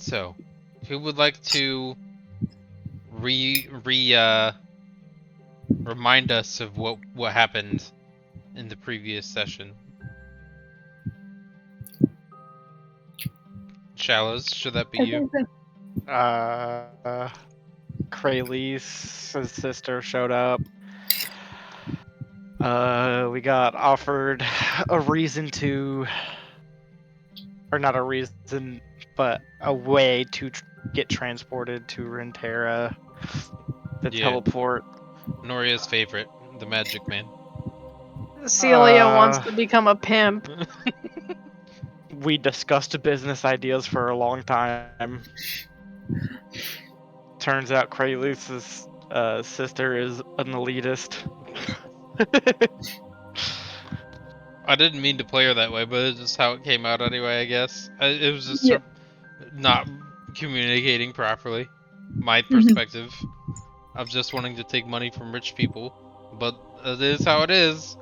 So, who would like to remind us of what happened in the previous session? Shallows, should that be you? Kraylee's sister showed up. We got offered a reason to, or not a reason, but a way to get transported to Runeterra. The teleport. Noria's favorite, the Magic Man. Celia wants to become a pimp. We discussed business ideas for a long time. Turns out Kraylee's sister is an elitist. I didn't mean to play her that way, but it's just how it came out anyway, I guess. It was just not communicating properly. My perspective of just wanting to take money from rich people. But it is how it is.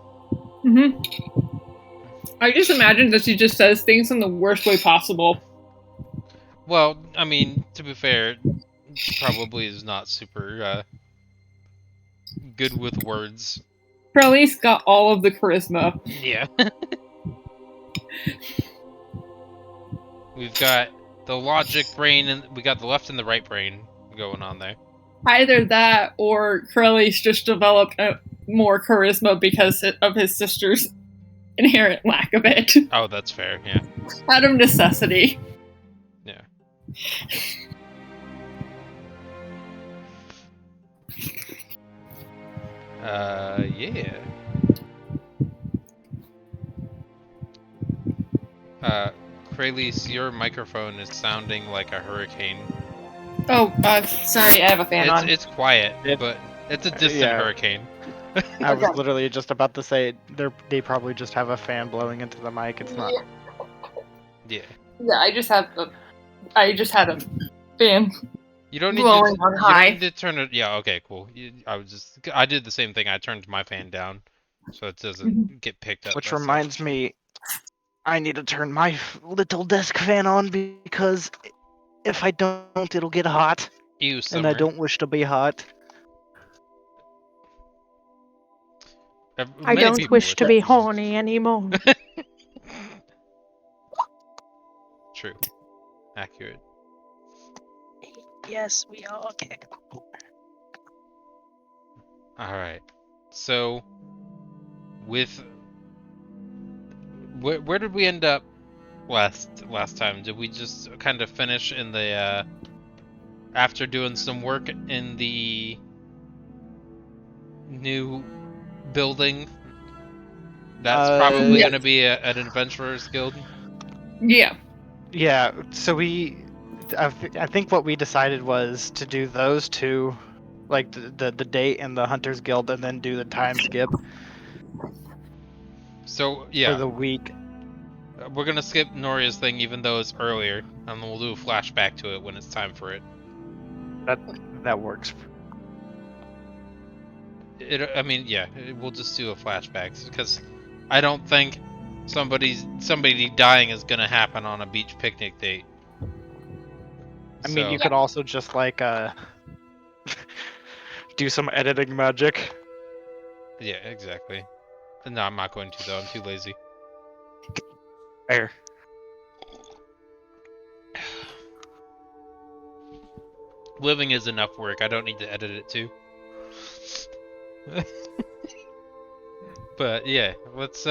I just imagine that she just says things in the worst way possible. Well, I mean, to be fair, she probably is not super good with words. Crowley's got all of the charisma. Yeah. We've got the logic brain, and we got the left and the right brain going on there. Either that, or Crowley's just developed more charisma because of his sister's inherent lack of it. Oh, that's fair, yeah. Out of necessity. Yeah. Yeah. Kralis, your microphone is sounding like a hurricane. Oh, sorry, I have a fan on. It's quiet, but it's a distant hurricane. I was literally just about to say, they probably just have a fan blowing into the mic. It's not. Yeah. Yeah, I just had a fan. You don't need blowing on high. You don't need to turn it. Yeah. Okay. Cool. I did the same thing. I turned my fan down, so it doesn't get picked up. Which reminds me, I need to turn my little desk fan on because if I don't, it'll get hot. Ew, Summer. And I don't wish to be hot. I don't wish to be horny anymore. True. Accurate. Yes, we are. Okay. Alright. So, with... Where did we end up last time? Did we just kind of finish in the, after doing some work in the new building? That's probably going to be an adventurer's guild? Yeah. Yeah, so I think what we decided was to do those two, like the date and the Hunter's Guild, and then do the time skip. So, yeah. For the week. We're gonna skip Noria's thing even though it's earlier, and we'll do a flashback to it when it's time for it. That works. I mean, yeah, we'll just do a flashback, because I don't think somebody dying is gonna happen on a beach picnic date. I mean, you could also just like do some editing magic. Yeah, exactly. No, I'm not going to though. I'm too lazy. Fair. Living is enough work. I don't need to edit it too. But yeah, let's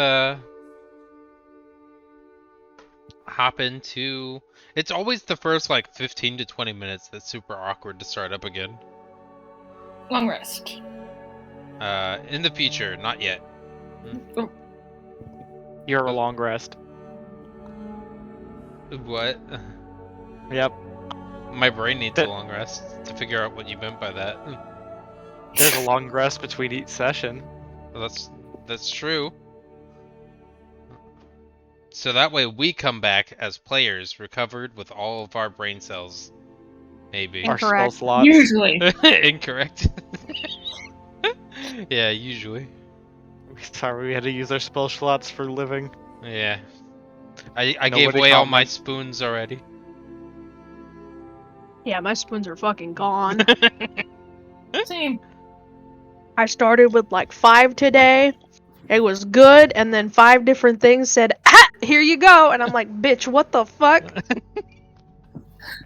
hop into... It's always the first like 15 to 20 minutes that's super awkward to start up again. Long rest. In the future, not yet. Oh. You're a long rest. What? Yep. My brain needs a long rest to figure out what you meant by that. There's a long rest between each session. Well, that's true. So that way we come back as players, recovered with all of our brain cells. Maybe. Incorrect. Our spell slots. Usually. Incorrect. Yeah, usually. Sorry, we had to use our spell slots for living. Yeah. I gave away all my spoons already. Yeah, my spoons are fucking gone. Same. I started with like 5 today. It was good, and then 5 different things said, ah, here you go. And I'm like, bitch, what the fuck?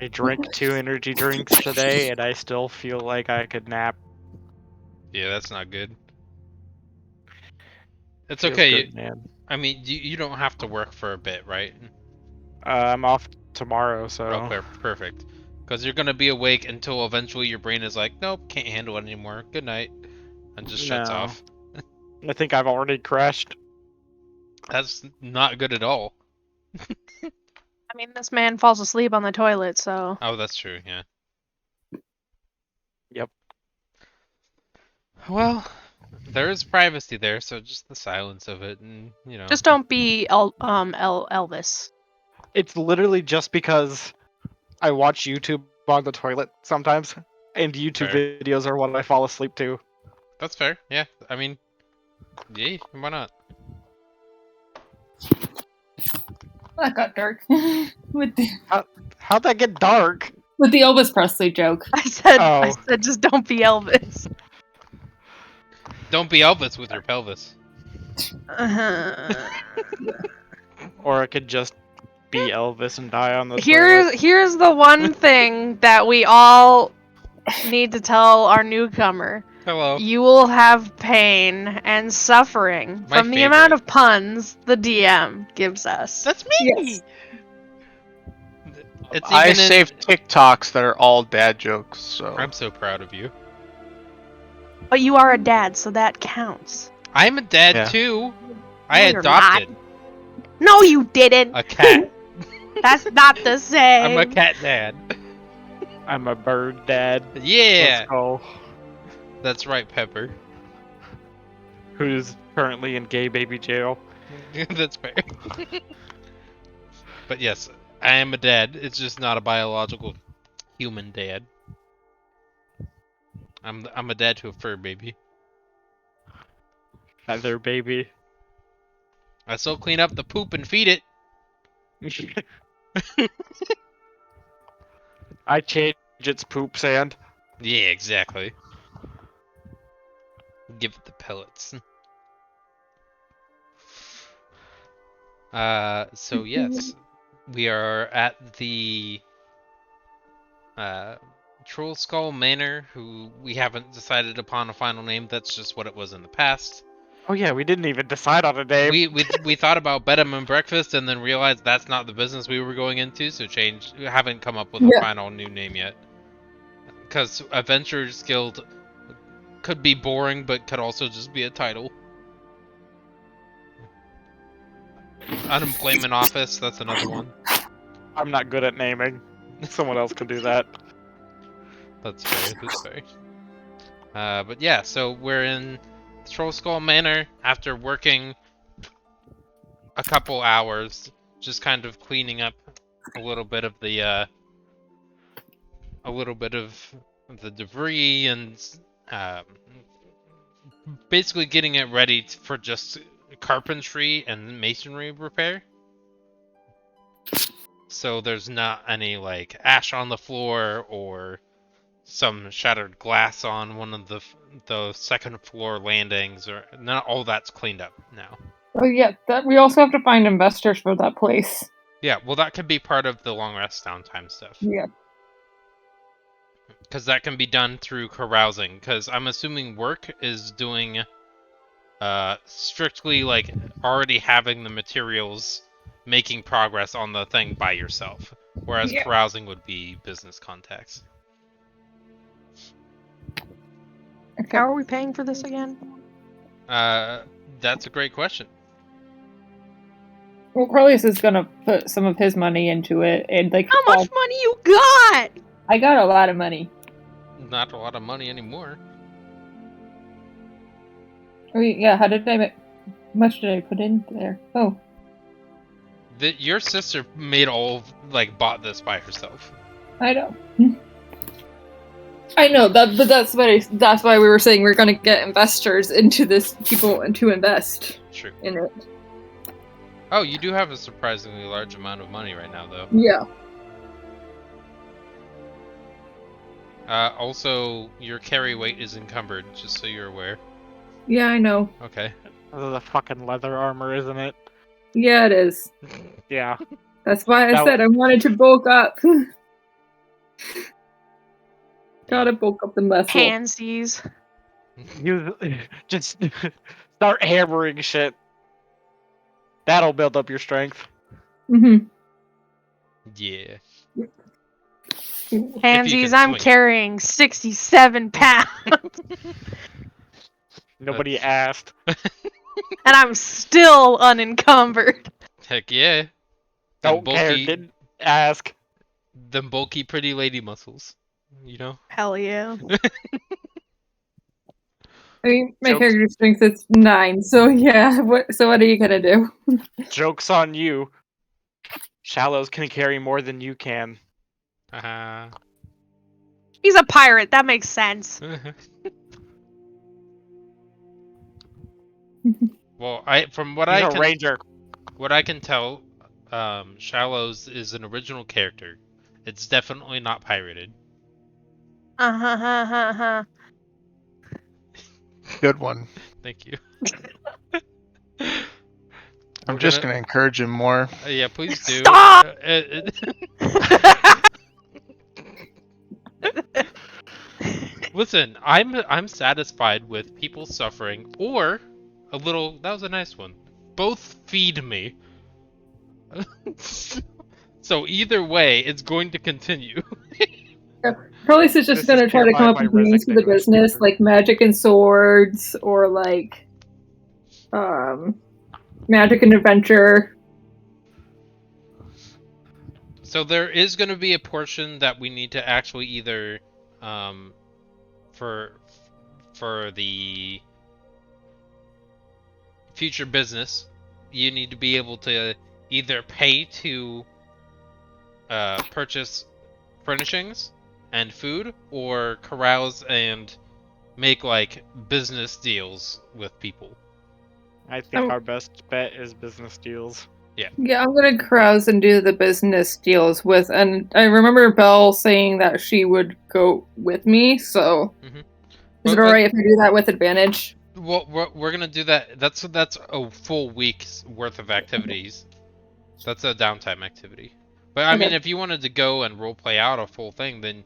I drank 2 energy drinks today, and I still feel like I could nap. Yeah, that's not good. It's Feels okay. good, man. I mean, you don't have to work for a bit, right? I'm off tomorrow, so... Oh, perfect. Because you're gonna be awake until eventually your brain is like, nope, can't handle it anymore. Good night, and just shuts No. off. I think I've already crashed. That's not good at all. I mean, this man falls asleep on the toilet, so. Oh, that's true. Yeah. Yep. Well, there is privacy there, so just the silence of it, and you know. Just don't be Elvis. It's literally just because I watch YouTube on the toilet sometimes, and YouTube Fair. videos are what I fall asleep to. That's fair. Yeah. I mean, yeah. Why not? That got dark. with the How'd that get dark? Elvis Presley joke. I said, Oh. just don't be Elvis. Don't be Elvis with your pelvis. Uh-huh. Or I could just be Elvis and die on the toilet. Here's the one thing that we all need to tell our newcomer. Hello. You will have pain and suffering My from the amount favorite. of puns the DM gives us. That's me. Yes. It's I even save TikToks that are all dad jokes, so I'm so proud of you. But you are a dad, so that counts. I'm a dad Yeah. too. I No, you're adopted No, you didn't. a cat. That's not the same. I'm a cat dad. I'm a bird dad. Yeah. Let's go. That's right, Pepper. Who's currently in gay baby jail. That's fair. But yes, I am a dad. It's just not a biological human dad. I'm a dad to a fur baby. Other baby. I still clean up the poop and feed it. I change its poop sand. Yeah, exactly. Give it the pellets. So yes, we are at the Troll Skull Manor, who we haven't decided upon a final name. That's just what it was in the past. Oh yeah, we didn't even decide on a name. We thought about Bedham and Breakfast, and then realized that's not the business we were going into. So we haven't come up with a final new name yet. Because Adventurers Guild could be boring, but could also just be a title. Unemployment Office, that's another one. I'm not good at naming. Someone else can do that. That's fair, that's fair. But yeah, so we're in Troll Skull Manor after working a couple hours, just kind of cleaning up a little bit of the debris and basically getting it ready for just carpentry and masonry repair. So there's not any like ash on the floor or some shattered glass on one of the second floor landings, or not all that's cleaned up now. Oh yeah, that we also have to find investors for that place. Yeah, well that could be part of the long rest downtime stuff. Yeah. Because that can be done through carousing, because I'm assuming work is doing strictly like already having the materials, making progress on the thing by yourself, whereas carousing would be business contacts. How are we paying for this again? That's a great question. Well, Corlius is gonna put some of his money into it, and like How much money you got? I got a lot of money. Not a lot of money anymore. Oh yeah, how much did I put in there? Oh, Your sister bought this by herself. I know. I know that, but that's why we were saying we're gonna get investors into this, people to invest True. in it. Oh, you do have a surprisingly large amount of money right now, though. Yeah. Also, your carry weight is encumbered, just so you're aware. Yeah, I know. Okay. This is the fucking leather armor, isn't it? Yeah, it is. Yeah. That's why I That- said I wanted to bulk up. Gotta bulk up the muscle. Pansies. You just start hammering shit. That'll build up your strength. Mm-hmm. Yeah. Pansies, can I'm swing. carrying 67 pounds. Nobody That's- asked. And I'm still unencumbered. Heck yeah. Don't care. Didn't ask. Them bulky, pretty lady muscles. You know? Hell yeah. I mean, my Jokes. character strength is 9, so yeah. What are you gonna do? Joke's on you. Shallows can carry more than you can. Haha. He's a pirate, that makes sense. Well, from what He's I a can ranger. what I can tell, Shallows is an original character. It's definitely not pirated. Uh-huh. Good one. Thank you. I'm just gonna encourage him more. Yeah, please do. Stop! Listen, I'm satisfied with people suffering, or a little. That was a nice one. Both feed me. So either way, it's going to continue. Prolix is just This gonna is try to come up hereby with names for the resignated. business, like magic and swords, or like magic and adventure. So there is going to be a portion that we need to actually either, for the future business, you need to be able to either pay to purchase furnishings and food, or carouse and make like business deals with people. I think Oh. our best bet is business deals. Yeah, I'm gonna carouse and do the business deals with. And I remember Belle saying that she would go with me. So, is But- it alright if I do that with advantage? Well, we're gonna do that. That's a full week's worth of activities. That's a downtime activity. But I Okay. mean, if you wanted to go and roleplay out a full thing, then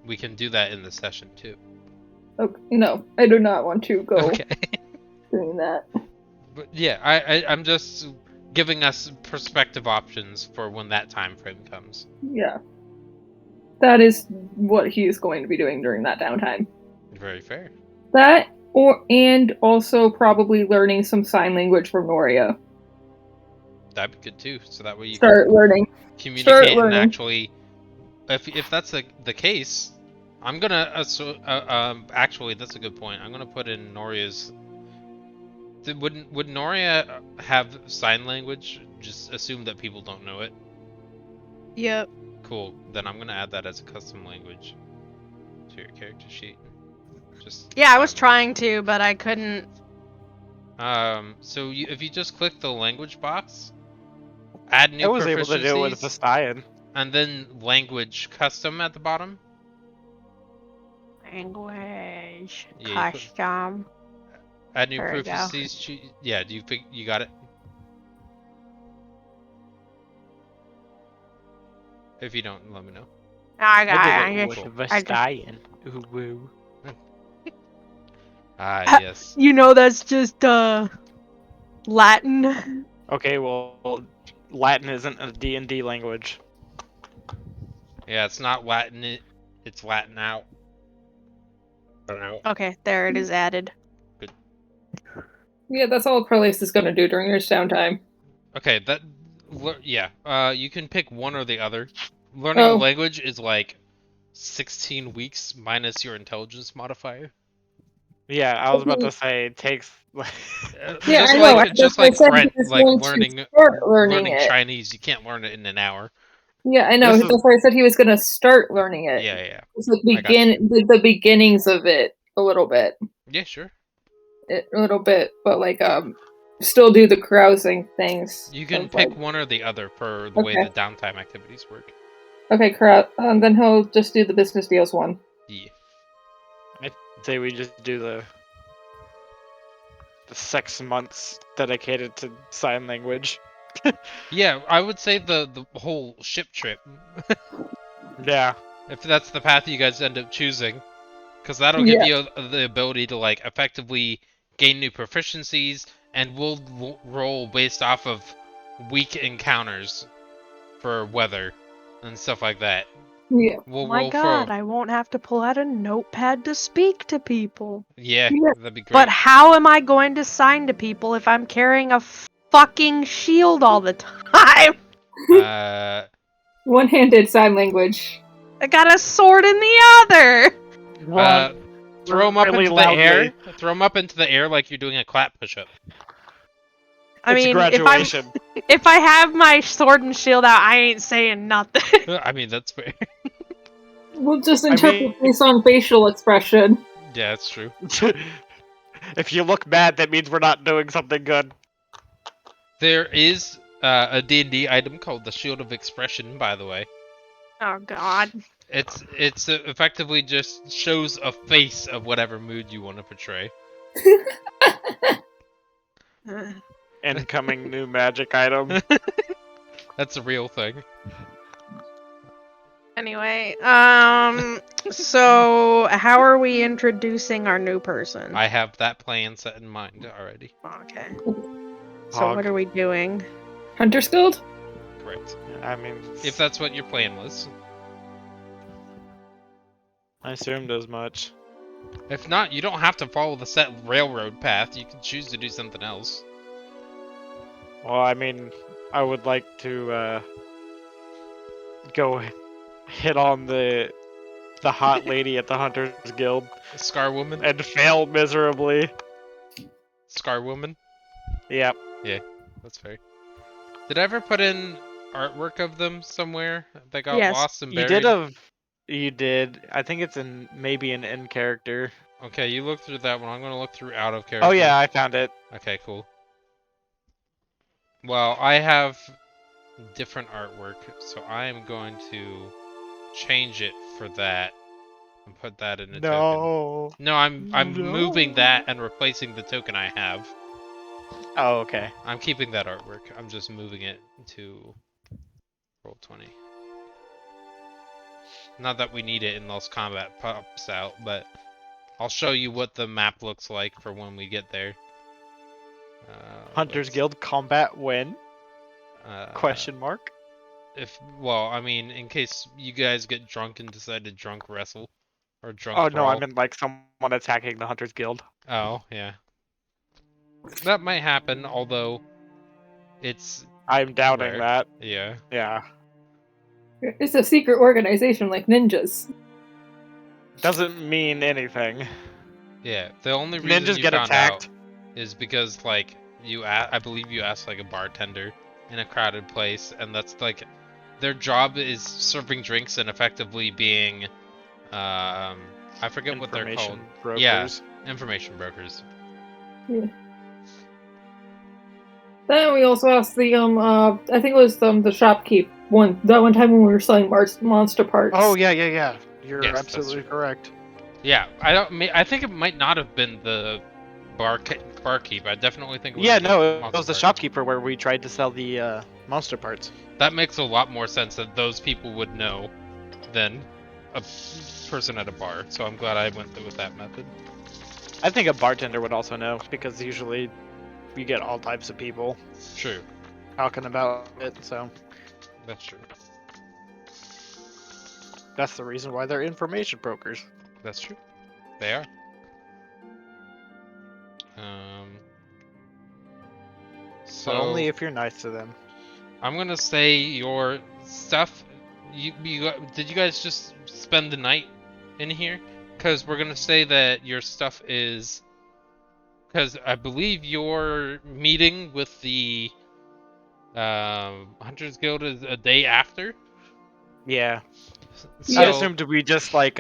we can do that in the session too. Okay. No, I do not want to go Okay. doing that. But yeah, I'm just giving us perspective options for when that time frame comes. Yeah, that is what he is going to be doing during that downtime. Very fair. That, and also probably learning some sign language from Noria. That'd be good too. So that way you Start learning. can communicate and learning. actually, if that's the case, I'm gonna actually that's a good point. I'm gonna put in Noria's. Would Noria have sign language? Just assume that people don't know it. Yep. Cool. Then I'm gonna add that as a custom language to your character sheet. Just Yeah, I was sign trying to, but I couldn't. language. So if you just click the language box, add new I was able to do it with proficiencies, Vestayan. and then language custom at the bottom. Language. Yeah, you put- Custom. Add new There we go. proficiencies. Yeah. Do you got it? If you don't, let me know. I got I it. did I it just- with I just- Vestayan. Ooh, woo. Ah, yes. You know that's just Latin. Okay, well, Latin isn't a D&D language. Yeah, it's not Latin. It's Latin out. Okay, there it is added. Yeah, that's all Prolix is going to do during his downtime. Okay, yeah. You can pick one or the other. Learning a Oh. language is like 16 weeks minus your intelligence modifier. Yeah, I was about to say it takes. Yeah, just I know. like just like That's why I said French, he was like going to learning start learning it. Chinese. You can't learn it in an hour. Yeah, I know. This That's is- why I said he was going to start learning it. Yeah. It's like I got you. the beginnings of it a little bit. Yeah, sure. A little bit, but like still do the carousing things. You can of, pick like- one or the other for the way Okay. the downtime activities work. Okay, then he'll just do the business deals one. Yeah. I'd say we just do the 6 months dedicated to sign language. Yeah, I would say the whole ship trip, Yeah. if that's the path you guys end up choosing, because that'll give Yeah. you the ability to like effectively gain new proficiencies, and we'll roll based off of weak encounters for weather and stuff like that. Yeah. We'll My roll God, for I won't have to pull out a notepad to speak to people. yeah, Yeah. that'd be great. But how am I going to sign to people if I'm carrying a fucking shield all the time? One-handed sign language. I got a sword in the other. Throw them up really into the air. loudly. Throw them up into the air like you're doing a clap push-up. I It's mean, graduation. if I have my sword and shield out, I ain't saying nothing. I mean, that's fair. We'll just I interpret mean- based on facial expression. Yeah, that's true. If you look mad, that means we're not doing something good. There is a D&D item called the Shield of Expression, by the way. Oh God. It's effectively just shows a face of whatever mood you want to portray. Incoming new magic item. That's a real thing. Anyway, so how are we introducing our new person? I have that plan set in mind already. Okay. So Hog. what are we doing? Hunter's Guild? Correct. I mean, If that's what your plan was. I assumed as much. If not, you don't have to follow the set railroad path. You can choose to do something else. Well, I mean, I would like to go hit on the hot lady at the Hunters Guild Scar Woman? and fail miserably. Scar Woman? Yep. That's fair. Did I ever put in artwork of them somewhere that got Yes. lost and You buried? did. You did. I think it's in maybe an in character. Okay, you look through that one. I'm gonna look through out of character. Oh yeah, I found it. Okay, cool. Well, I have different artwork, so I am going to change it for that and put that in a token. No. No, I'm No. moving that and replacing the token I have. Oh, okay. I'm keeping that artwork. I'm just moving it to Roll20. Not that we need it unless combat pops out, but I'll show you what the map looks like for when we get there. Hunters let's- Guild combat win? uh, Question mark. Well, I mean, in case you guys get drunk and decide to drunk wrestle or drunk. Oh no, brawl. I meant like someone attacking the Hunters Guild. Oh yeah. That might happen, although it's I'm doubting rare. that. Yeah. Yeah. It's a secret organization like ninjas. Doesn't mean anything. Yeah. The only reason Ninjas you get found attacked. out is because like I believe you asked like a bartender in a crowded place, and that's like their job is serving drinks and effectively being I forget what they're called. Information brokers. Yeah. Information brokers. Then we also asked the I think it was the shopkeep that one time when we were selling monster parts. Oh yeah. You're Yes, that's absolutely true. correct. Yeah, I think it might not have been the barkeep. I definitely think it was Yeah, the no, it monster was the parts. shopkeeper where we tried to sell the monster parts. That makes a lot more sense that those people would know than a person at a bar. So I'm glad I went through with that method. I think a bartender would also know because usually you get all types of people True, talking about it. So that's true. that's the reason why they're information brokers. That's true. They are. So But only if you're nice to them. I'm gonna say your stuff. Did you guys just spend the night in here? Because we're gonna say that your stuff is. Because I believe your meeting with the Hunters Guild is a day after. Yeah. So, I assumed we just like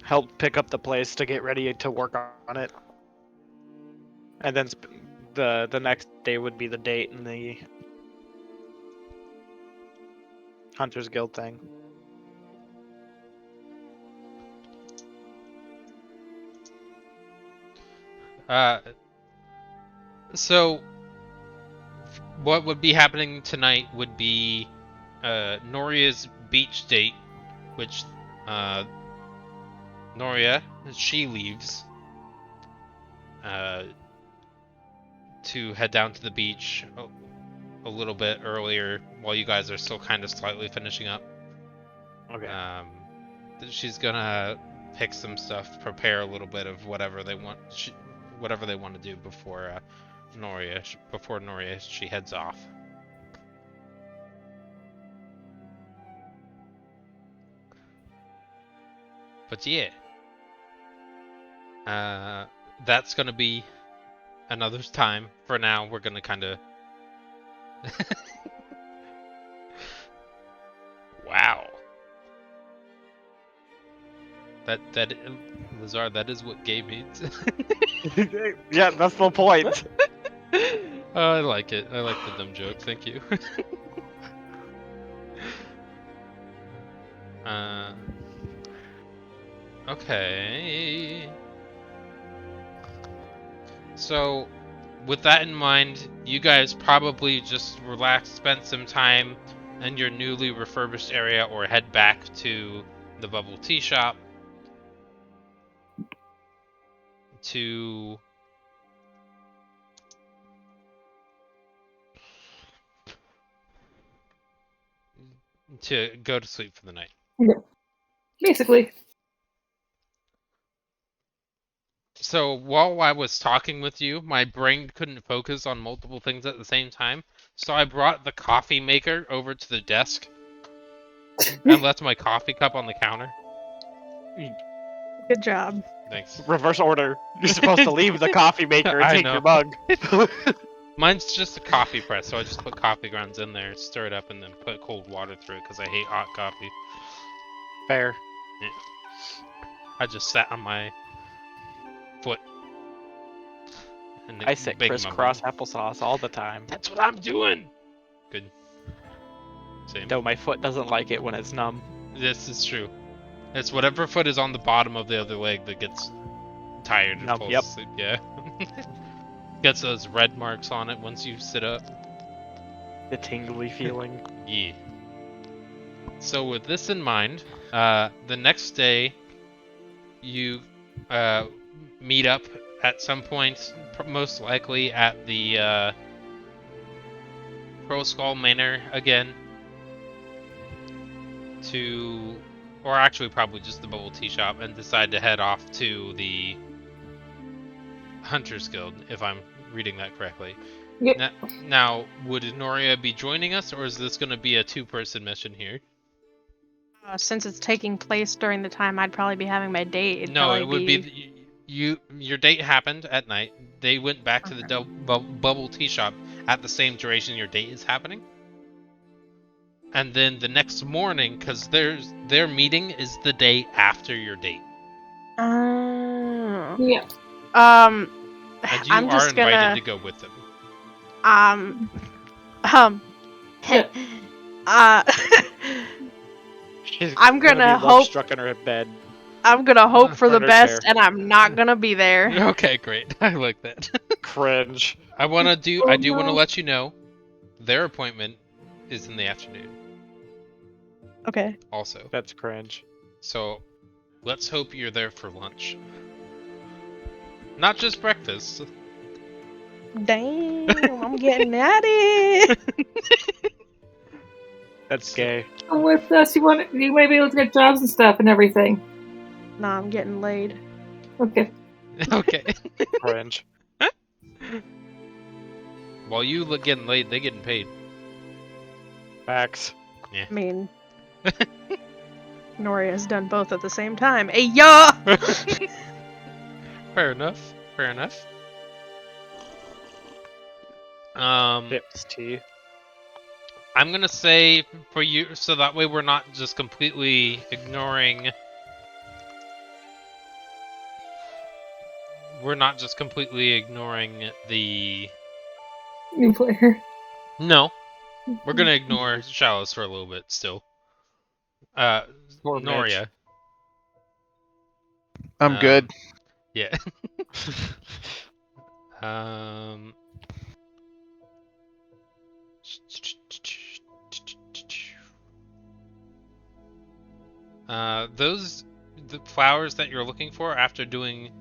helped pick up the place to get ready to work on it, and then the next day would be the date and the Hunters Guild thing. So what would be happening tonight would be Noria's beach date, which Noria, she leaves to head down to the beach a little bit earlier while you guys are still kind of slightly finishing up. Okay. She's gonna pick some stuff, prepare a little bit of whatever they want, whatever they want to do before Noria she heads off. But yeah, that's gonna be another time. For now, we're gonna kind of. Wow. That Lezar, that is what gay means. Yeah, that's the point. I like it. I like the dumb joke. Thank you. Okay. So, with that in mind, you guys probably just relax, spend some time in your newly refurbished area, or head back to the bubble tea shop to go to sleep for the night. Yeah. Basically. So while I was talking with you, my brain couldn't focus on multiple things at the same time, so I brought the coffee maker over to the desk and left my coffee cup on the counter. Good job. Thanks. Reverse order. You're supposed to leave the coffee maker and I take know. your mug. Mine's just a coffee press, so I just put coffee grounds in there, stir it up, and then put cold water through it because I hate hot coffee. Fair. I just sat on my foot. And I sit big crisscross mumble. applesauce all the time. That's what I'm doing! Good. Same. Though my foot doesn't like it when it's numb. This is true. It's whatever foot is on the bottom of the other leg that gets tired and Numb, falls yep. asleep. Yeah. Gets those red marks on it once you sit up. The tingly feeling. Yeah. So with this in mind, the next day, you meet up at some point, most likely at the Pearl Skull Manor again, or actually probably just the bubble tea shop, and decide to head off to the Hunters Guild, if I'm reading that correctly. Yep. Now, would Noria be joining us, or is this going to be a two-person mission here? Since it's taking place during the time I'd probably be having my date, it'd No, probably it would be your date happened at night. They went back to the bubble tea shop at the same duration your date is happening. And then the next morning, because their meeting is the day after your date. Oh. Yeah. And you I'm are just invited gonna to go with them. She's I'm gonna be hope- struck in her bed. I'm gonna hope for the Under best, chair. and I'm not gonna be there. Okay, great. I like that. Cringe. I do want to no. let you know their appointment is in the afternoon Okay. also. That's cringe. So let's hope you're there for lunch. Not just breakfast. Damn, I'm getting at it. That's gay. Come with us. You might be able to get jobs and stuff and everything. Nah, I'm getting laid. Okay. Okay. Cringe. While you look getting laid, they getting paid. Facts. I mean, Noria has done both at the same time. Hey, ya! Fair enough. Fair enough. Dips tea. I'm gonna say for you, so that way we're not just completely ignoring. We're not just completely ignoring the. New player. No, we're gonna ignore Shallows for a little bit still. Poor Noria. I'm good. Yeah. Um. The flowers that you're looking for after doing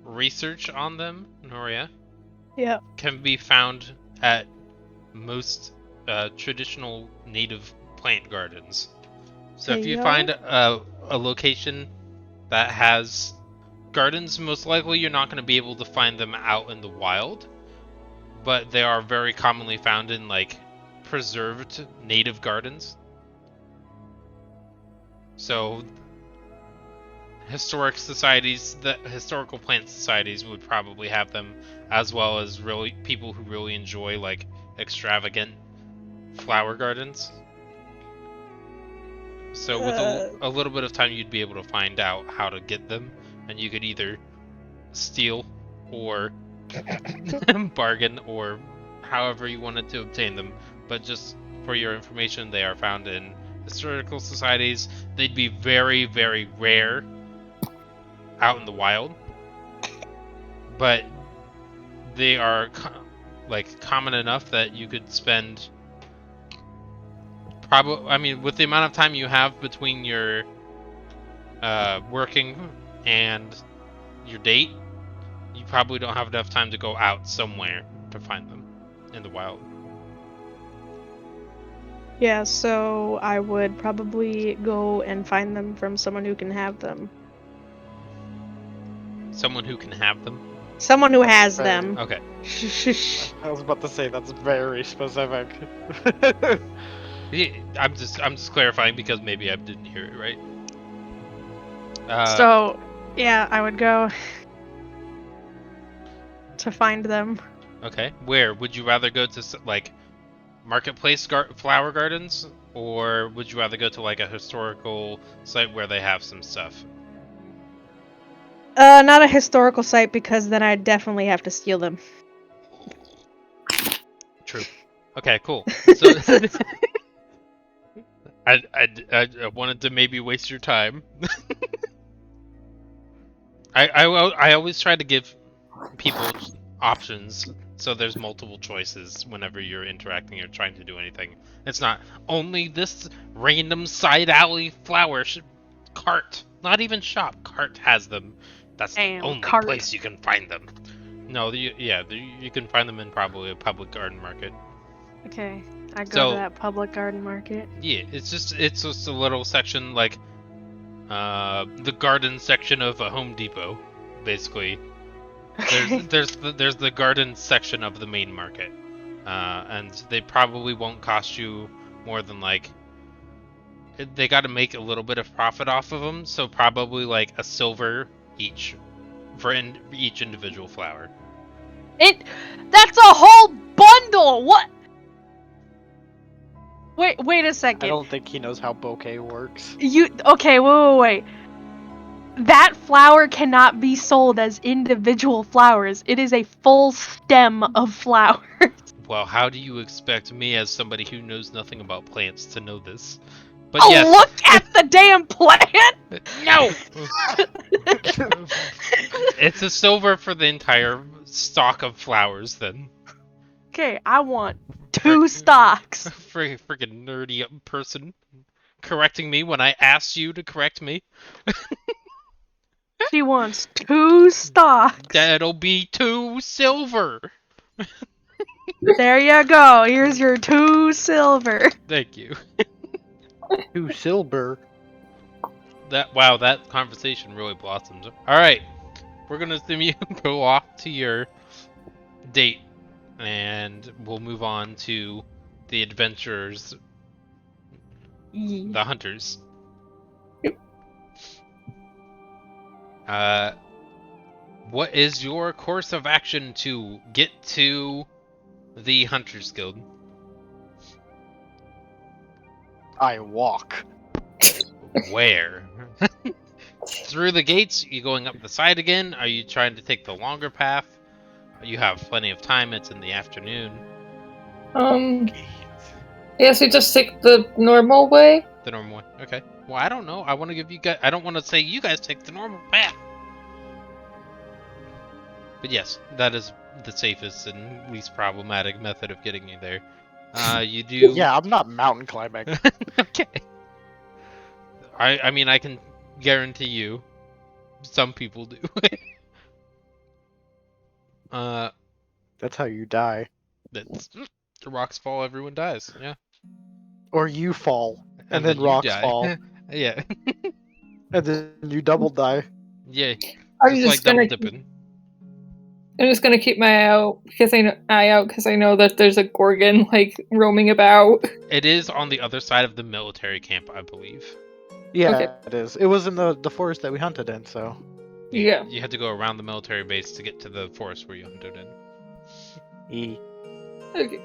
research on them, Noria, Yeah. can be found at most traditional native plant gardens. So if you find a location that has gardens, most likely you're not going to be able to find them out in the wild, but they are very commonly found in like preserved native gardens. So historic societies, the historical plant societies would probably have them, as well as really people who really enjoy like extravagant flower gardens. So with a little bit of time, you'd be able to find out how to get them, and you could either steal or bargain or however you wanted to obtain them. But just for your information, they are found in historical societies. They'd be very, very rare out in the wild, but they are like common enough that you could spend with the amount of time you have between your working and your date, you probably don't have enough time to go out somewhere to find them in the wild. Yeah, so I would probably go and find them from someone who can have them. Someone who can have them? Someone who has them. Okay. I was about to say that's very specific. Yeah, I'm just clarifying because maybe I didn't hear it right. So, yeah, I would go to find them. Okay. Where would you rather go to, like marketplace flower gardens, or would you rather go to like a historical site where they have some stuff? Not a historical site, because then I'd definitely have to steal them. True. Okay, cool. So I wanted to maybe waste your time. I always try to give people options, so there's multiple choices whenever you're interacting or trying to do anything. It's not only this random side alley flower cart, not even shop cart has them. That's the only place you can find them. No, you can find them in probably a public garden market. Okay, I go to that public garden market. Yeah, it's just a little section like the garden section of a Home Depot, basically. There's the garden section of the main market, and they probably won't cost you more than like, they got to make a little bit of profit off of them, so probably like a silver each for each individual flower. That's a whole bundle. What? Wait a second. I don't think he knows how bouquet works. Okay? Wait. That flower cannot be sold as individual flowers. It is a full stem of flowers. Well, how do you expect me, as somebody who knows nothing about plants, to know this? But yes. Look at the damn plant! No! It's a silver for the entire stalk of flowers, then. Okay, I want 2 stalks. Freaking nerdy person correcting me when I asked you to correct me. She wants 2 stalks. That'll be 2 silver. There you go. Here's your 2 silver. Thank you. 2 silver. That conversation really blossomed. All right, we're gonna assume you go off to your date, and we'll move on to the adventurers, the hunters. What is your course of action to get to the Hunters Guild? I walk. Where? Through the gates? You going up the side again? Are you trying to take the longer path? You have plenty of time. It's in the afternoon. Yes, we just take the normal way. The normal way. Okay. Well, I don't know. I want to give you guys. I don't want to say you guys take the normal path. But yes, that is the safest and least problematic method of getting you there. You do. Yeah, I'm not mountain climbing. Okay. I mean, I can guarantee you, some people do. That's how you die. That's the rocks fall, everyone dies. Yeah. Or you fall, and then you rocks die. fall, Yeah. and then you double die. Yeah. I'm Just like just double gonna dipping. I'm just gonna keep my eye out because I know that there's a Gorgon like roaming about. It is on the other side of the military camp, I believe. Yeah, Okay. it is. It was in the forest that we hunted in, so. Yeah. You had to go around the military base to get to the forest where you hunted in. E. Okay.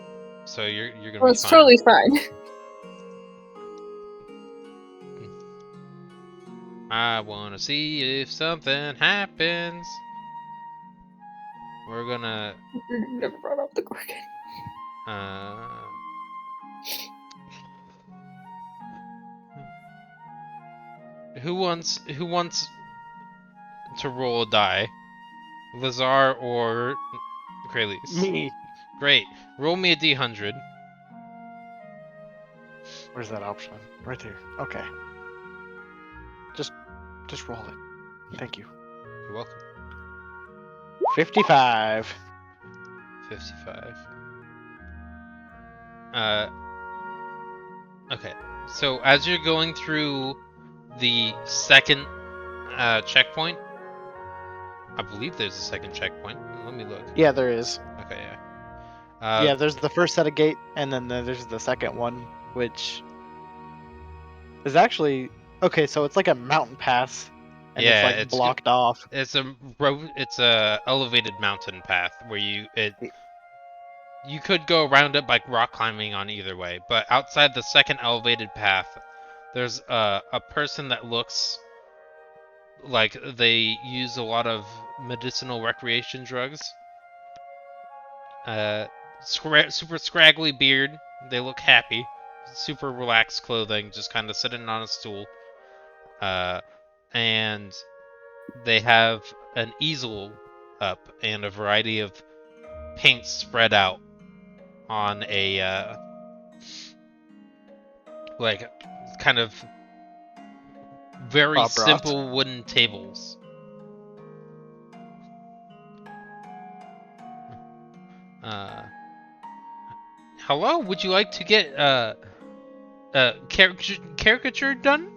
So you're gonna Well, be it's fine. totally fine. I wanna see if something happens. We're gonna Never brought up the Gorgon. who wants to roll a die? Lezar or Kralis? Me. Great. Roll me a D100. Where's that option? Right there. Okay. Just roll it. Thank you. You're welcome. 55. 55. Okay. So as you're going through the second checkpoint, I believe there's a second checkpoint. Let me look. Yeah, there is. Okay, yeah. Yeah, there's the first set of gate, and then there's the second one, which is actually okay. So it's like a mountain pass, and Yeah, it's like blocked off. It's a road. It's a elevated mountain path where you could go around it by rock climbing on either way, but outside the second elevated path, there's a person that looks like they use a lot of medicinal recreation drugs. Super scraggly beard. They look happy. Super relaxed clothing, just kind of sitting on a stool. And they have an easel up and a variety of paints spread out on a like kind of very Bob Ross. simple wooden tables. Hello, would you like to get caricature done?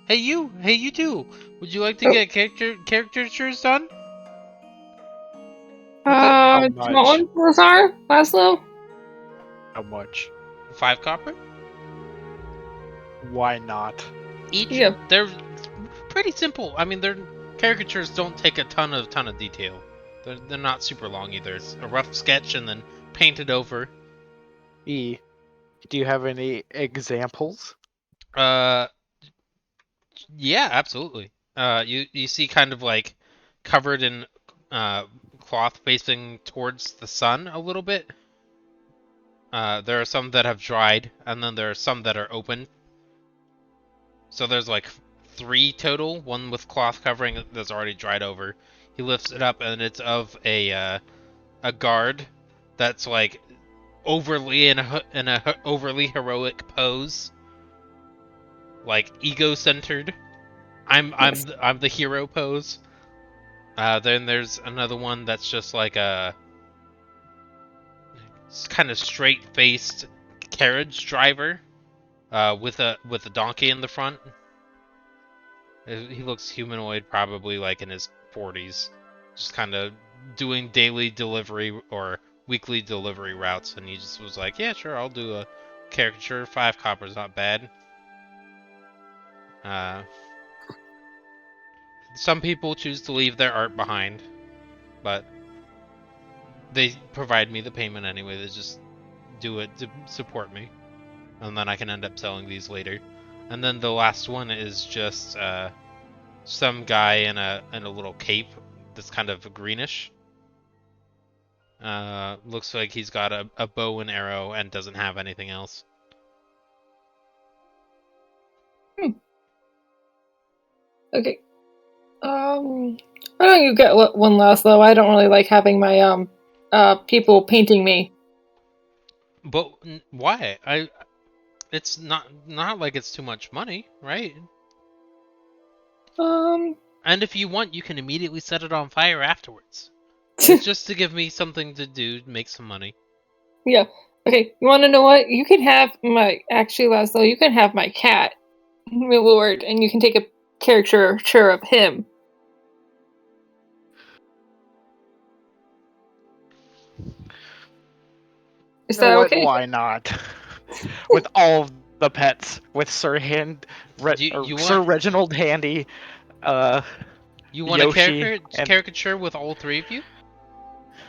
Hey you too. Would you like to get caricatures done? How Do you much? want one, Lezar? Laszlo? How much? 5 copper? Why not? Each? Yeah. They're pretty simple. I mean, their caricatures don't take a ton of detail. They're not super long either. It's a rough sketch and then painted over. E. Do you have any examples? Yeah, absolutely. You see kind of like covered in cloth facing towards the sun a little bit. There are some that have dried, and then there are some that are open. So there's like 3 total, one with cloth covering that's already dried over. He lifts it up, and it's of a guard that's like overly in a overly heroic pose, like ego-centered. I'm the hero pose. Then there's another one that's just like a kind of straight-faced carriage driver, with a donkey in the front. He looks humanoid, probably like in his 40s, just kind of doing daily delivery or weekly delivery routes, and he just was like, yeah, sure, I'll do a caricature. 5 copper's not bad. Some people choose to leave their art behind, but they provide me the payment anyway. They just do it to support me, and then I can end up selling these later. And then the last one is just some guy in a little cape that's kind of greenish. Looks like he's got a bow and arrow and doesn't have anything else. Okay. Why don't you get one last though? I don't really like having my people painting me. But why? It's not like it's too much money, right? And if you want, you can immediately set it on fire afterwards. It's just to give me something to do, make some money. Yeah. Okay, you want to know what? You can have my... Actually, Laszlo, you can have my cat, my lord, and you can take a caricature of him. Is You know that what? okay? Why not? With all of the pets, with Sir You Sir want Reginald Handy, you want Yoshi, a and caricature with all three of you?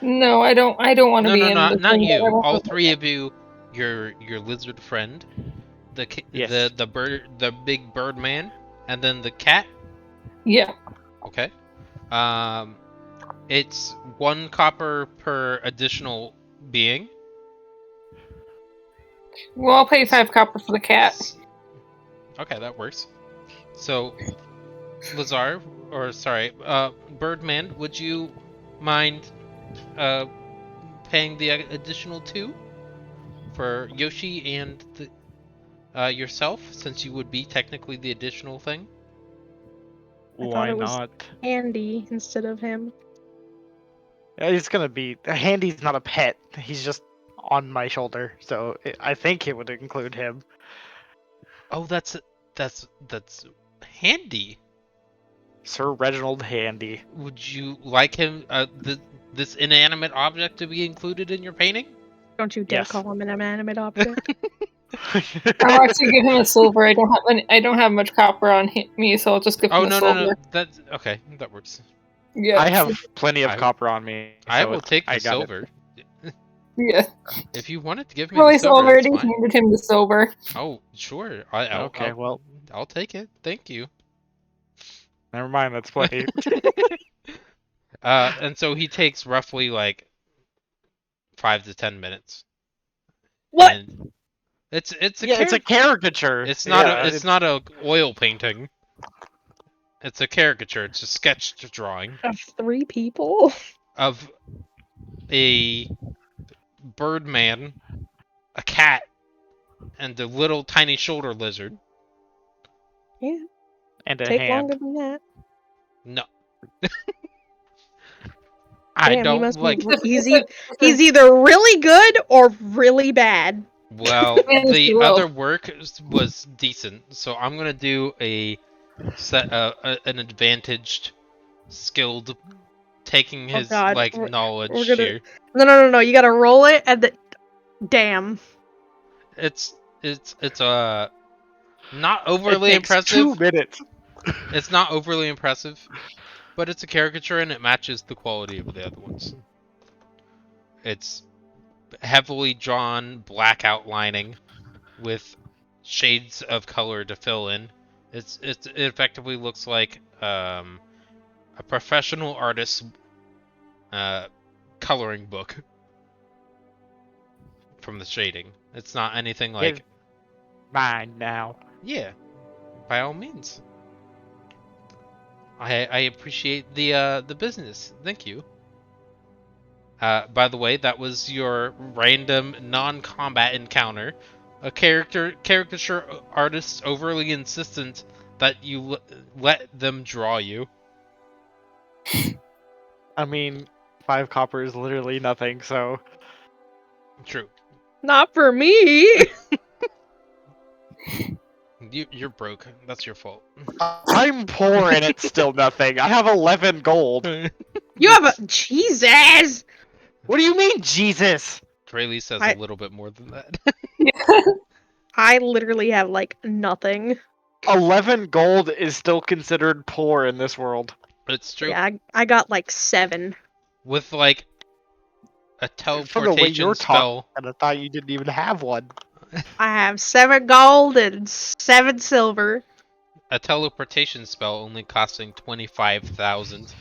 No, I don't want to No, be no, in the not thing. you. All three of you. Your lizard friend, yes, the big bird man, and then the cat. Yeah. Okay. It's 1 copper per additional being. Well, I'll pay 5 copper for the cat. Okay, that works. So, Lezar, or sorry, Birdman, would you mind paying the additional 2 for Yoshi and yourself, since you would be technically the additional thing? I thought why it was not? Andy instead of him. It's gonna be Handy's not a pet. He's just on my shoulder, so I think it would include him. Oh, that's handy. Sir Reginald Handy. Would you like him, this inanimate object, to be included in your painting? Don't you dare Yes. call him an inanimate object. I'll actually give him a silver. I don't have much copper on me, so I'll just give him a No, silver. that's okay. That works. Yeah. I have plenty of I- copper on me. I so will take the I got it. silver. Yeah. If you wanted to give me Well, the he's silver, that's already fine. handed him the silver. Oh, sure. Okay, well, I'll take it. Thank you. never mind. That's plenty. And so he takes roughly like 5 to 10 minutes. What? And it's a It's a caricature. It's not Yeah, it's not a oil painting. It's a caricature. It's a sketch drawing Of 3 people? of a birdman, a cat, and a little tiny shoulder lizard. Yeah, and a take hand. longer than that. No. I Damn, he don't must like. be. He's either really good or really bad. Well, Fantasy the World. other work was decent, so I'm gonna do an advantaged, skilled, taking his God, like we're knowledge gonna- here. No. You gotta roll it and the. Damn. It's not overly It takes impressive. 2 minutes. It's not overly impressive, but it's a caricature and it matches the quality of the other ones. It's heavily drawn, black outlining, with shades of color to fill in. It effectively looks like a professional artist's coloring book from the shading. It's not anything like Mine now. yeah, by all means. I appreciate the business. Thank you. By the way, that was your random non-combat encounter. A caricature artist overly insistent that you let them draw you. I mean, 5 copper is literally nothing, so True. Not for me. You're broke. That's your fault. I'm poor and it's still nothing. I have 11 gold. You have a Jesus. What do you mean, Jesus? Draylee says I- a little bit more than that. I literally have like nothing. 11 gold is still considered poor in this world. It's true. Yeah, I got like 7. With like a From the way you're teleportation spell. talking, I thought you didn't even have one. I have 7 gold and 7 silver. A teleportation spell only costing 25,000.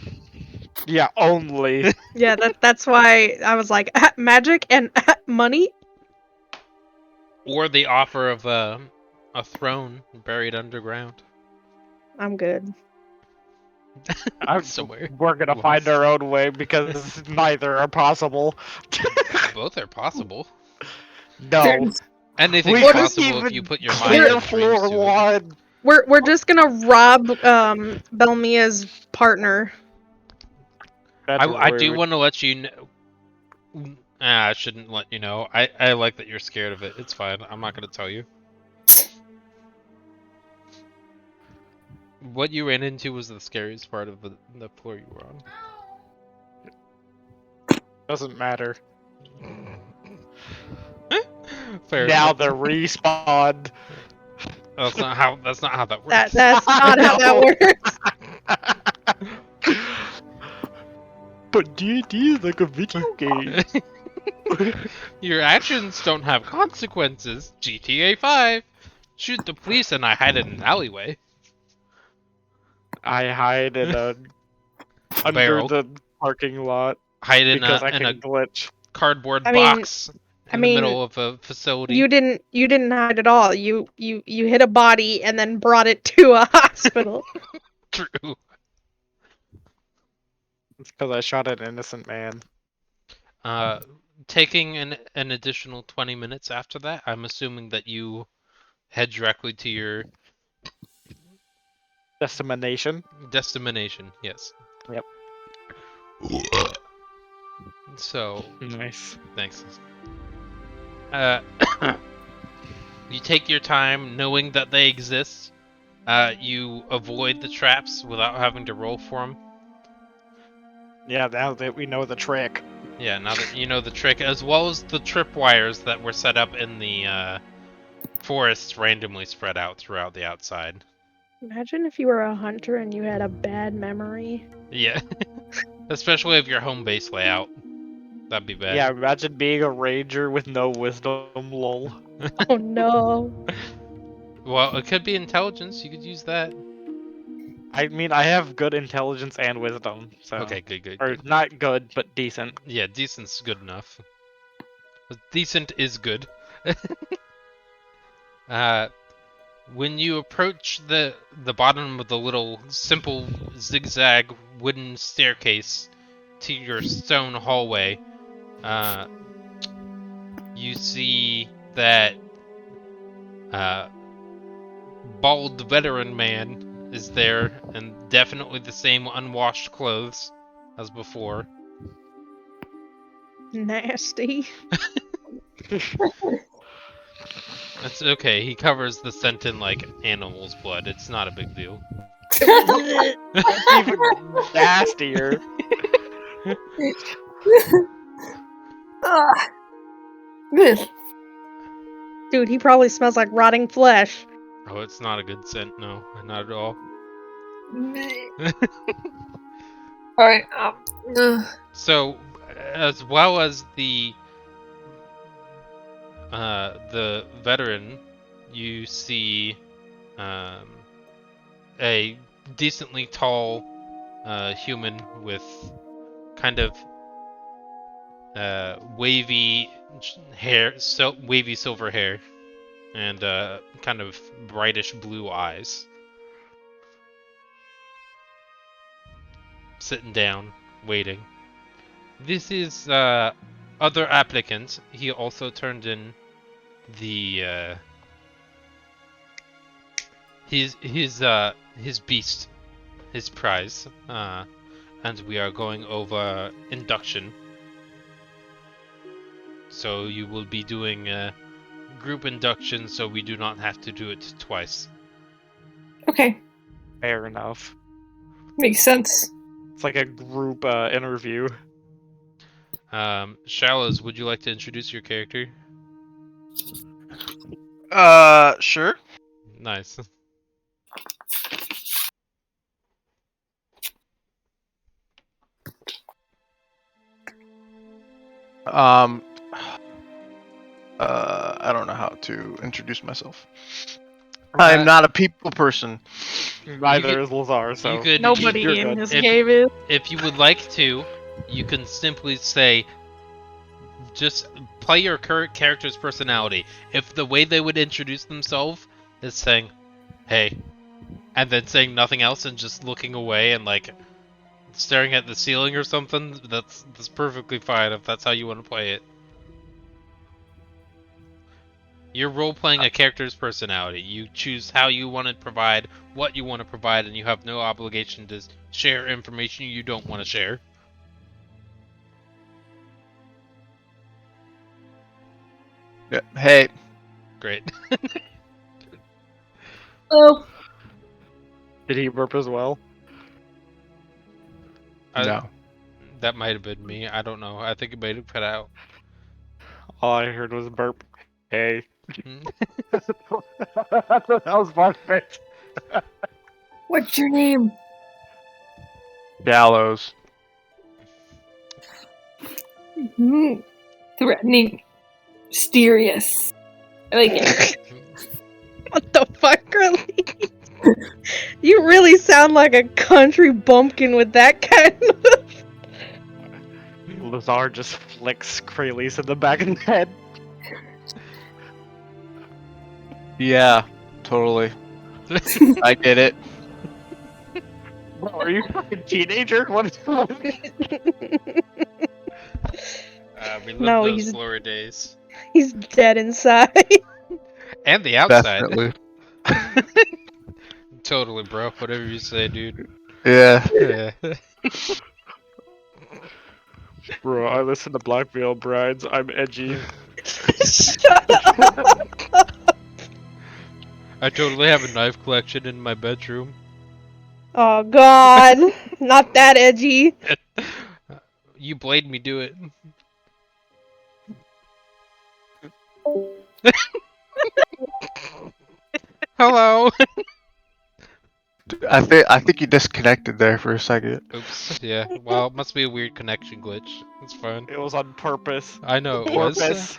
Yeah, only. Yeah, that's why I was like magic and money. Or the offer of a throne buried underground. I'm good. Somewhere. We're gonna find our own way because neither are possible. Both are possible. No. Anything's We couldn't possible if you even put your mind clear and dreams floor to it. one. We're just gonna rob Belmia's partner. That's I do rude. want to let you know. I shouldn't let you know. I like that you're scared of it. It's fine. I'm not gonna tell you. What you ran into was the scariest part of the floor you were on. Doesn't matter. Fair Now enough. the respawn. That's not how that works. That's not how that works. But D&D is like a video game. Your actions don't have consequences. GTA 5. Shoot the police and I hide in an alleyway. I hide in a under Barrel. the parking lot Hide in because I in a can glitch. cardboard I mean- box I in the mean, middle of a facility. You didn't hide at all. You hit a body and then brought it to a hospital. True. It's because I shot an innocent man. Taking an additional 20 minutes after that, I'm assuming that you head directly to your Destination. destination. Yes. Yep. So, Nice. thanks. You take your time knowing that they exist. You avoid the traps without having to roll for them. Yeah, now that we know the trick. Yeah, now that you know the trick, as well as the tripwires that were set up in the forests randomly spread out throughout the outside. Imagine if you were a hunter and you had a bad memory. Yeah. Especially if your home base layout. That'd be bad. Yeah, imagine being a ranger with no wisdom, lol. Oh no. Well, it could be intelligence. You could use that. I mean, I have good intelligence and wisdom, so... Okay, good. Or not good, but decent. Yeah, decent's good enough. Decent is good. When you approach the bottom of the little simple zigzag wooden staircase to your stone hallway, you see that bald veteran man is there, and definitely the same unwashed clothes as before. Nasty. That's okay, he covers the scent in like animal's blood. It's not a big deal. Even nastier. Ah. Ugh. Dude, he probably smells like rotting flesh. Oh, it's not a good scent, no, not at all. Alright, So, as well as the veteran, you see a decently tall human with kind of wavy hair, wavy silver hair, and kind of brightish blue eyes. Sitting down, waiting. This is other applicant. He also turned in the his beast, his prize, and we are going over induction. So you will be doing a group induction, so we do not have to do it twice. okay, Fair enough. makes sense. It's like a group interview. Shallows, would you like to introduce your character? Sure. Nice. I don't know how to introduce myself. I am not a people person. Neither could- is Lezar, so... you could Nobody You're in good. this If- cave is. If you would like to, you can simply say, just play your current character's personality. If the way they would introduce themselves is saying, "Hey, and then saying nothing else and just looking away and like staring at the ceiling or something, that's perfectly fine if that's how you want to play it. You're role-playing a character's personality. You choose how you want to provide, what you want to provide, and you have no obligation to share information you don't want to share. Yeah. Hey. Great. Oh, Did he burp as well? No. That might have been me. I don't know. I think it might have cut out. All I heard was a burp. Hey. Hmm. That was my face. what's your name? Gallows. Threatening. Mysterious. I like it. What the fuck, really? You really sound like a country bumpkin with that kind of... Lezar just flicks Kralis in the back of the head. Yeah, totally. I get it. Bro, are you a fucking teenager? What? We lived No, those he's- glory days. He's dead inside. And the outside. Definitely. Totally, bro. Whatever you say, dude. Yeah. Yeah. Bro, I listen to Black Veil Brides. I'm edgy. Shut up! I totally have a knife collection in my bedroom. Oh god, not that edgy. You blade me do it. Hello. I think you disconnected there for a second. Oops. Yeah. Well, it must be a weird connection glitch. It's fine. It was on purpose. I know it was. Porpoise.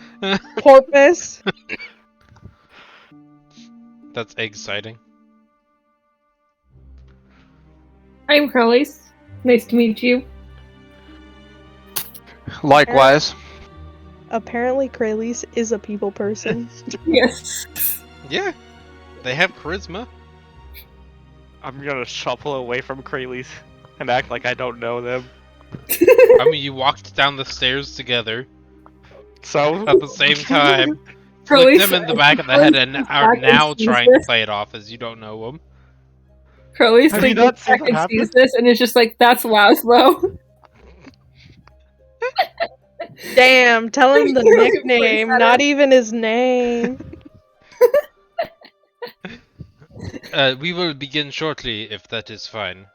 Porpoise. That's exciting. I'm Kralis. Nice to meet you. Likewise. Apparently, Kralis is a people person. Yes. Yeah. They have charisma. I'm gonna shuffle away from Kralis and act like I don't know them. I mean, you walked down the stairs together So? at the same time, Kralis, flicked them in the back of the head, and are now trying to play it off as you don't know them. Kralis Have you like not looks seen back what and happened? sees this and is just like, that's Laszlo. Damn, tell him the Really nickname, points at not him. even his name. We will begin shortly, if that is fine.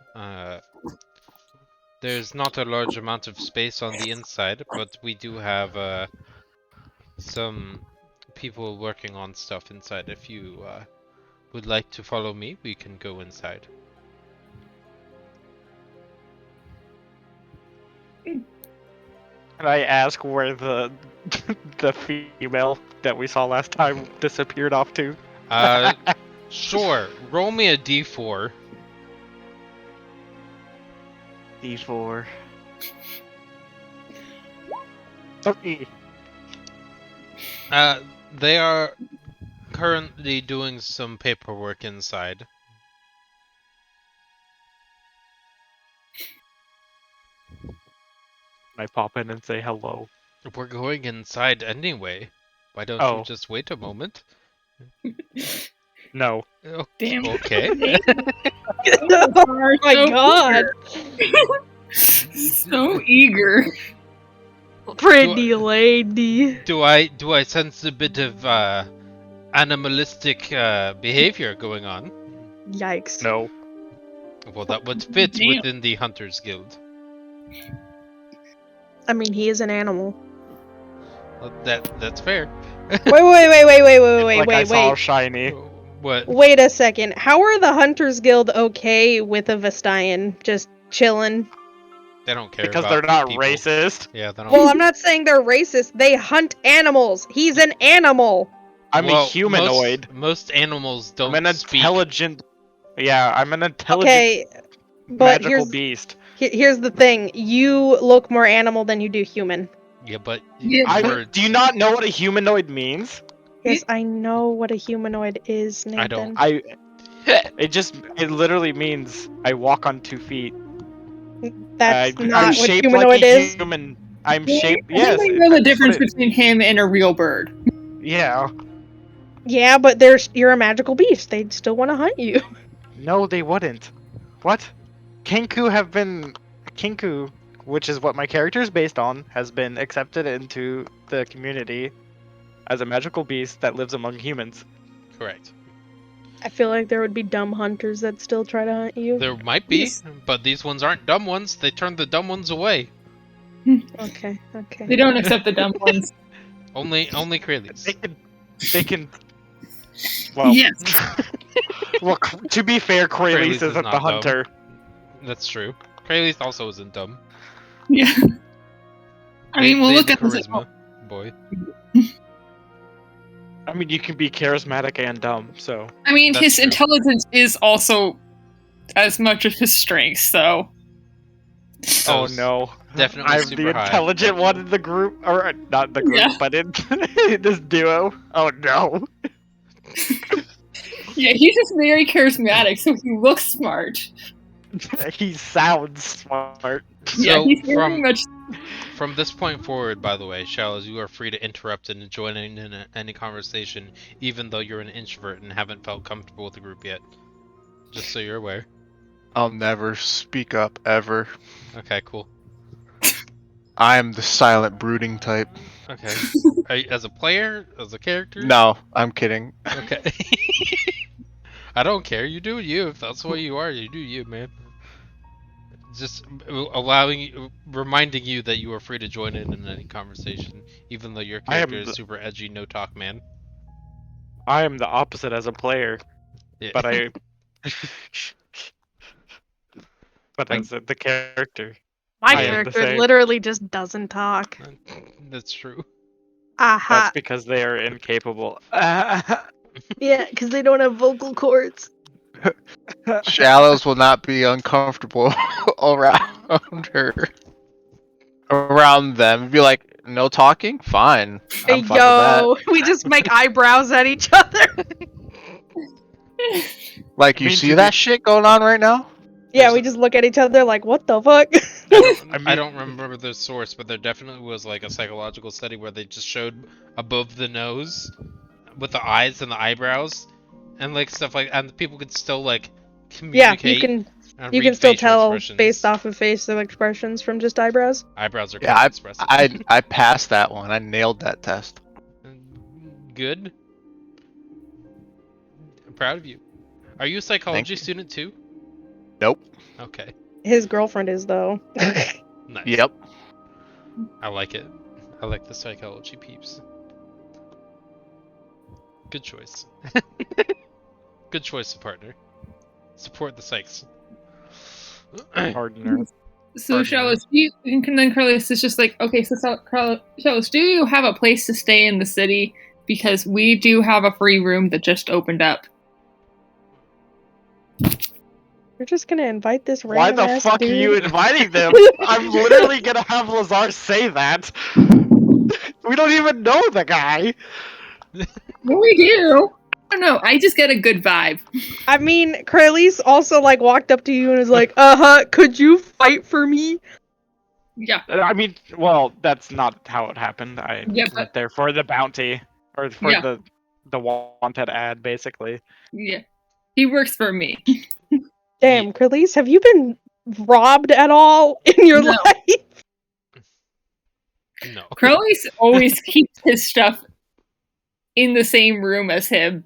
There's not a large amount of space on the inside, but we do have some people working on stuff inside. If you would like to follow me, we can go inside. Can I ask where the the female that we saw last time disappeared off to? Sure. Roll me a d4. D4. 3. They are currently doing some paperwork inside. I pop in and say hello. We're going inside anyway. Why don't Oh. you just wait a moment? No. Oh, Damn. okay. Oh my god. So eager. Pretty lady. Do I sense a bit of animalistic behavior going on? Yikes. No. Well, that would fit Damn. within the Hunters Guild. I mean, he is an animal. Well, that's fair. Wait, wait, Like I saw wait. shiny. What? Wait a second. How are the Hunters Guild okay with a Vestayan just chilling? They don't care Because about they're not people. racist. Yeah, they don't. Well, I'm not saying they're racist. They hunt animals. He's an animal. I'm Well, a humanoid. Most animals don't I'm an speak. intelligent. Yeah, I'm an intelligent Okay, but magical beast. here's the thing. You look more animal than you do human. Yeah, but Yeah. birds. Do you not know what a humanoid means? Yes, I know what a humanoid is, Nathan. I don't. I It literally means I walk on 2 feet. That's I'm not what shaped humanoid like a is. human. I'm Yeah, shaped. I Yes. think we know the that's what difference between him and a real bird. Yeah. Yeah, but you're a magical beast. They'd still want to hunt you. No, they wouldn't. What? Kinku, which is what my character is based on, has been accepted into the community as a magical beast that lives among humans. Correct. I feel like there would be dumb hunters that still try to hunt you. There might be, Yes. but these ones aren't dumb ones. They turn the dumb ones away. Okay. They don't accept the dumb ones. Only Krayleys. They can. Well, Yes. well, to be fair, Kralis Kralis is isn't not the dumb. hunter. That's true. Krayleys also isn't dumb. Yeah. I mean, we'll They look the at this. charisma, boy. I mean, you can be charismatic and dumb, so. I mean, That's his true. intelligence is also as much of his strength, so. So Oh it's no. definitely I'm super the high. intelligent one in the group, or not the group, Yeah. but in this duo. Oh no. Yeah, he's just very charismatic, so he looks smart. He sounds smart. Yeah, So he's very much. from this point forward, by the way, Shallows, you are free to interrupt and join in any conversation, even though you're an introvert and haven't felt comfortable with the group yet. Just so you're aware. I'll never speak up ever. Okay, cool. I am the silent brooding type. Okay. Are you, as a player, as a character? No, I'm kidding. Okay. I don't care. You do you. If that's what you are, you do you, man. Just reminding you that you are free to join in any conversation, even though your character is super edgy, no talk man. I am the opposite as a player, Yeah. but as the character. My I am the character same. literally just doesn't talk. That's true. Aha. That's because they are incapable. Yeah, because they don't have vocal cords. Shallows will not be uncomfortable around her. Around them. Be like, no talking? Fine. I'm fine Yo, we just make eyebrows at each other. with that. Like, you mean, see to that be- shit going on right now? Yeah, we just look at each other like, what the fuck? I don't remember the source, but there definitely was like a psychological study where they just showed above the nose with the eyes and the eyebrows and like stuff like, and people could still like Yeah, communicate. you can still tell based off of facial expressions from just eyebrows. Eyebrows are Yeah, quite expressive. I passed that one. I nailed that test. Good. I'm proud of you. Are you a psychology student too? Nope. Okay. His girlfriend is though. Nice. Yep. I like it. I like the psychology peeps. Good choice. Good choice of partner. Support the psychs. Partner. So, Shallows, and then Carlos is just like, okay, so Shallows, do you have a place to stay in the city? Because we do have a free room that just opened up. You're just gonna invite this Why random the ass fuck dude? are you inviting them? I'm literally gonna have Lezar say that. We don't even know the guy. Well, we do. I don't know. I just get a good vibe. I mean, Kraylis also like walked up to you and was like, could you fight for me? Yeah. I mean, well, that's not how it happened. I Yeah, went there for the bounty, or for Yeah. the wanted ad, basically. Yeah. He works for me. Damn, Kraylis, have you been robbed at all in your No. life? No. Crowley's always keeps his stuff in the same room as him.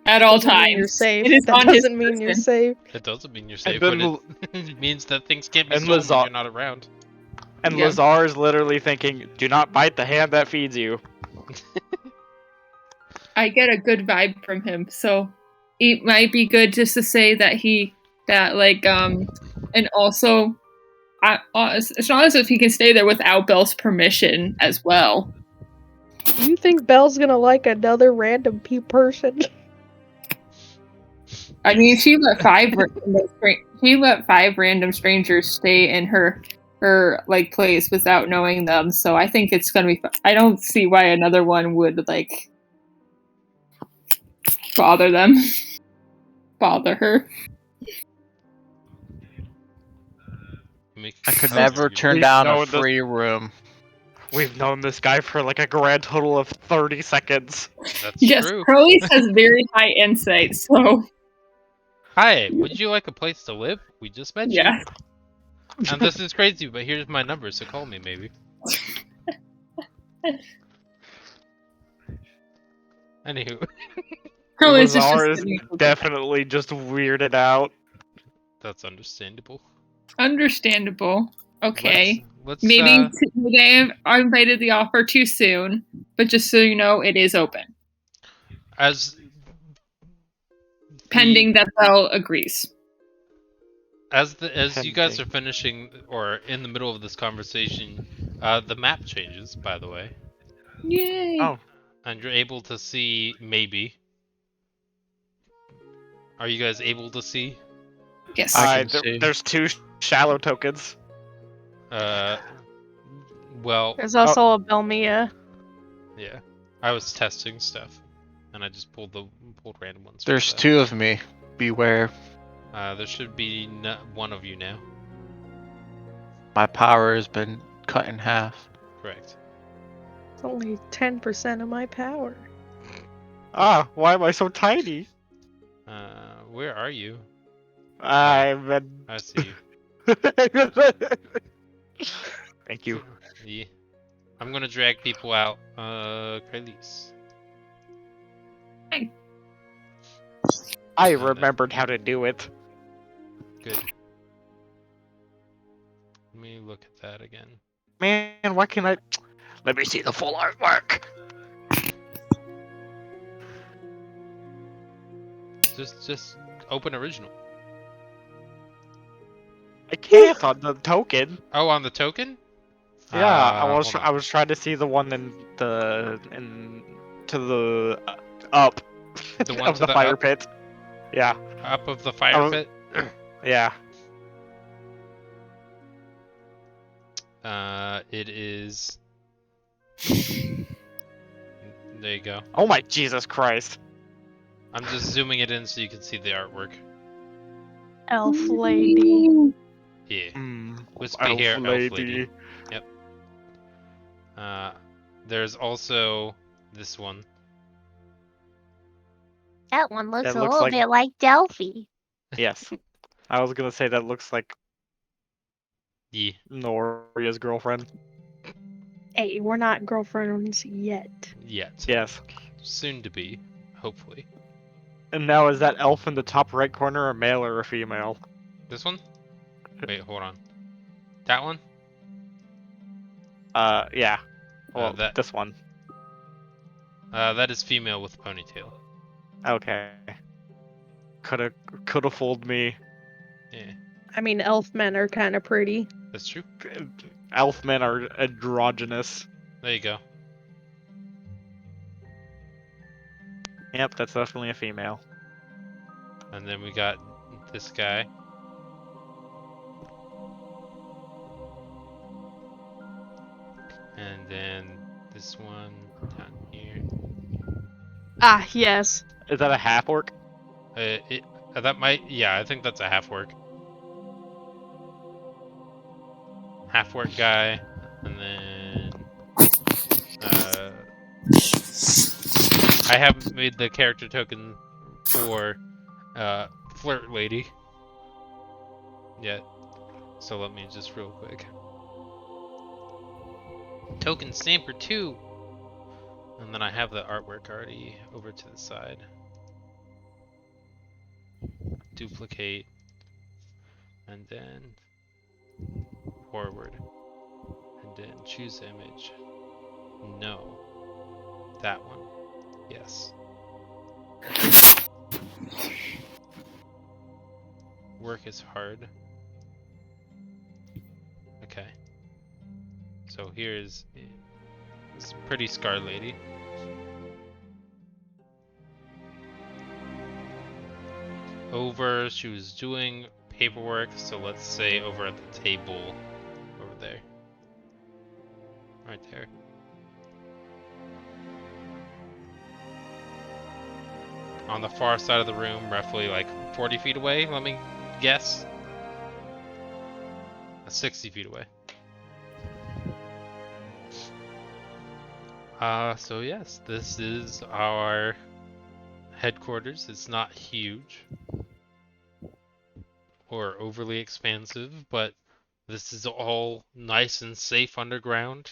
At all Doesn't mean times. You're safe. It is That on his doesn't mean you're person. safe. It doesn't mean you're safe, then but it means that things can't be and stolen when Lezar- you're not around. And Yeah. Lezar is literally thinking, "Do not bite the hand that feeds you." I get a good vibe from him, so it might be good just to say that and also, it's not as if he can stay there without Belle's permission as well. Do you think Belle's gonna like another random person? I mean, she let five random strangers stay in her like place without knowing them, so I think it's gonna be. I don't see why another one would like bother them. Bother her. I could Oh, never you- turn Please, down no, a free room. We've known this guy for like a grand total of 30 seconds. That's Yes, true. Crowley's has very high insight, so Hi, would you like a place to live? We just met you. yeah. And this is crazy, but here's my number, so call me maybe. Anywho, Crowley's is just Lezar is sitting over definitely just weirded out. that's understandable. there. Understandable. Okay. Let's Maybe I invited the offer too soon, but just so you know, it is open. as Pending that Belle agrees. as you guys are Pending. finishing or in the middle of this conversation, the map changes, by the way, Yay! Oh, and you're able to see maybe. Are you guys able to see? Yes. I can see. there's 2 shallow tokens. Well, There's also a Belmia. yeah. I was testing stuff, and I just pulled random ones. for There's that. 2 of me. Beware. There should be one of you now. My power has been cut in half. Correct. It's only 10% of my power. Ah, why am I so tiny? Where are you? I'm an... I see you. Thank you. Yeah. I'm gonna drag people out. Kralis. I remembered how to do it. Good. Let me look at that again. Man, why can't I... Let me see the full artwork. Just open original. I can't on the token. Oh, on the token? Yeah, hold on. I was trying to see the one to the up The one of to the the fire up? pit. Yeah, Up of the fire was- pit. yeah. It is. There you go. Oh my Jesus Christ! I'm just zooming it in so you can see the artwork. Elf lady. Yeah. Mm, Wispy hair elf lady. Yep. There's also this one. That one looks That a looks little like- bit like Delphi. Yes, I was gonna say that looks like Yeah. Noria's girlfriend. Hey, we're not girlfriends yet. Yet. Yes. Soon to be, hopefully. And now is that elf in the top right corner a male or a female? This one? Wait, hold on. That one? Yeah. Well, that- this one. That is female with ponytail. Okay. Coulda fooled me. Yeah, I mean, elf men are kind of pretty. that's true. Elf men are androgynous. There you go. Yep, that's definitely a female. And then we got this guy. And then this one down here. Ah, yes. Is that a half orc? That might, yeah, I think that's a half orc. Half orc guy, and then I haven't made the character token for flirt lady yet, so let me just real quick. Token stamper 2, and then I have the artwork already over to the side. Duplicate, and then forward, and then choose image. No, that one. Yes. Work is hard. Okay. So here's this pretty scar lady. She was doing paperwork, so let's say over at the table over there. Right there. on the far side of the room, roughly like 40 feet away, let me guess. 60 feet away. So yes, this is our headquarters. It's not huge or overly expansive, but this is all nice and safe underground.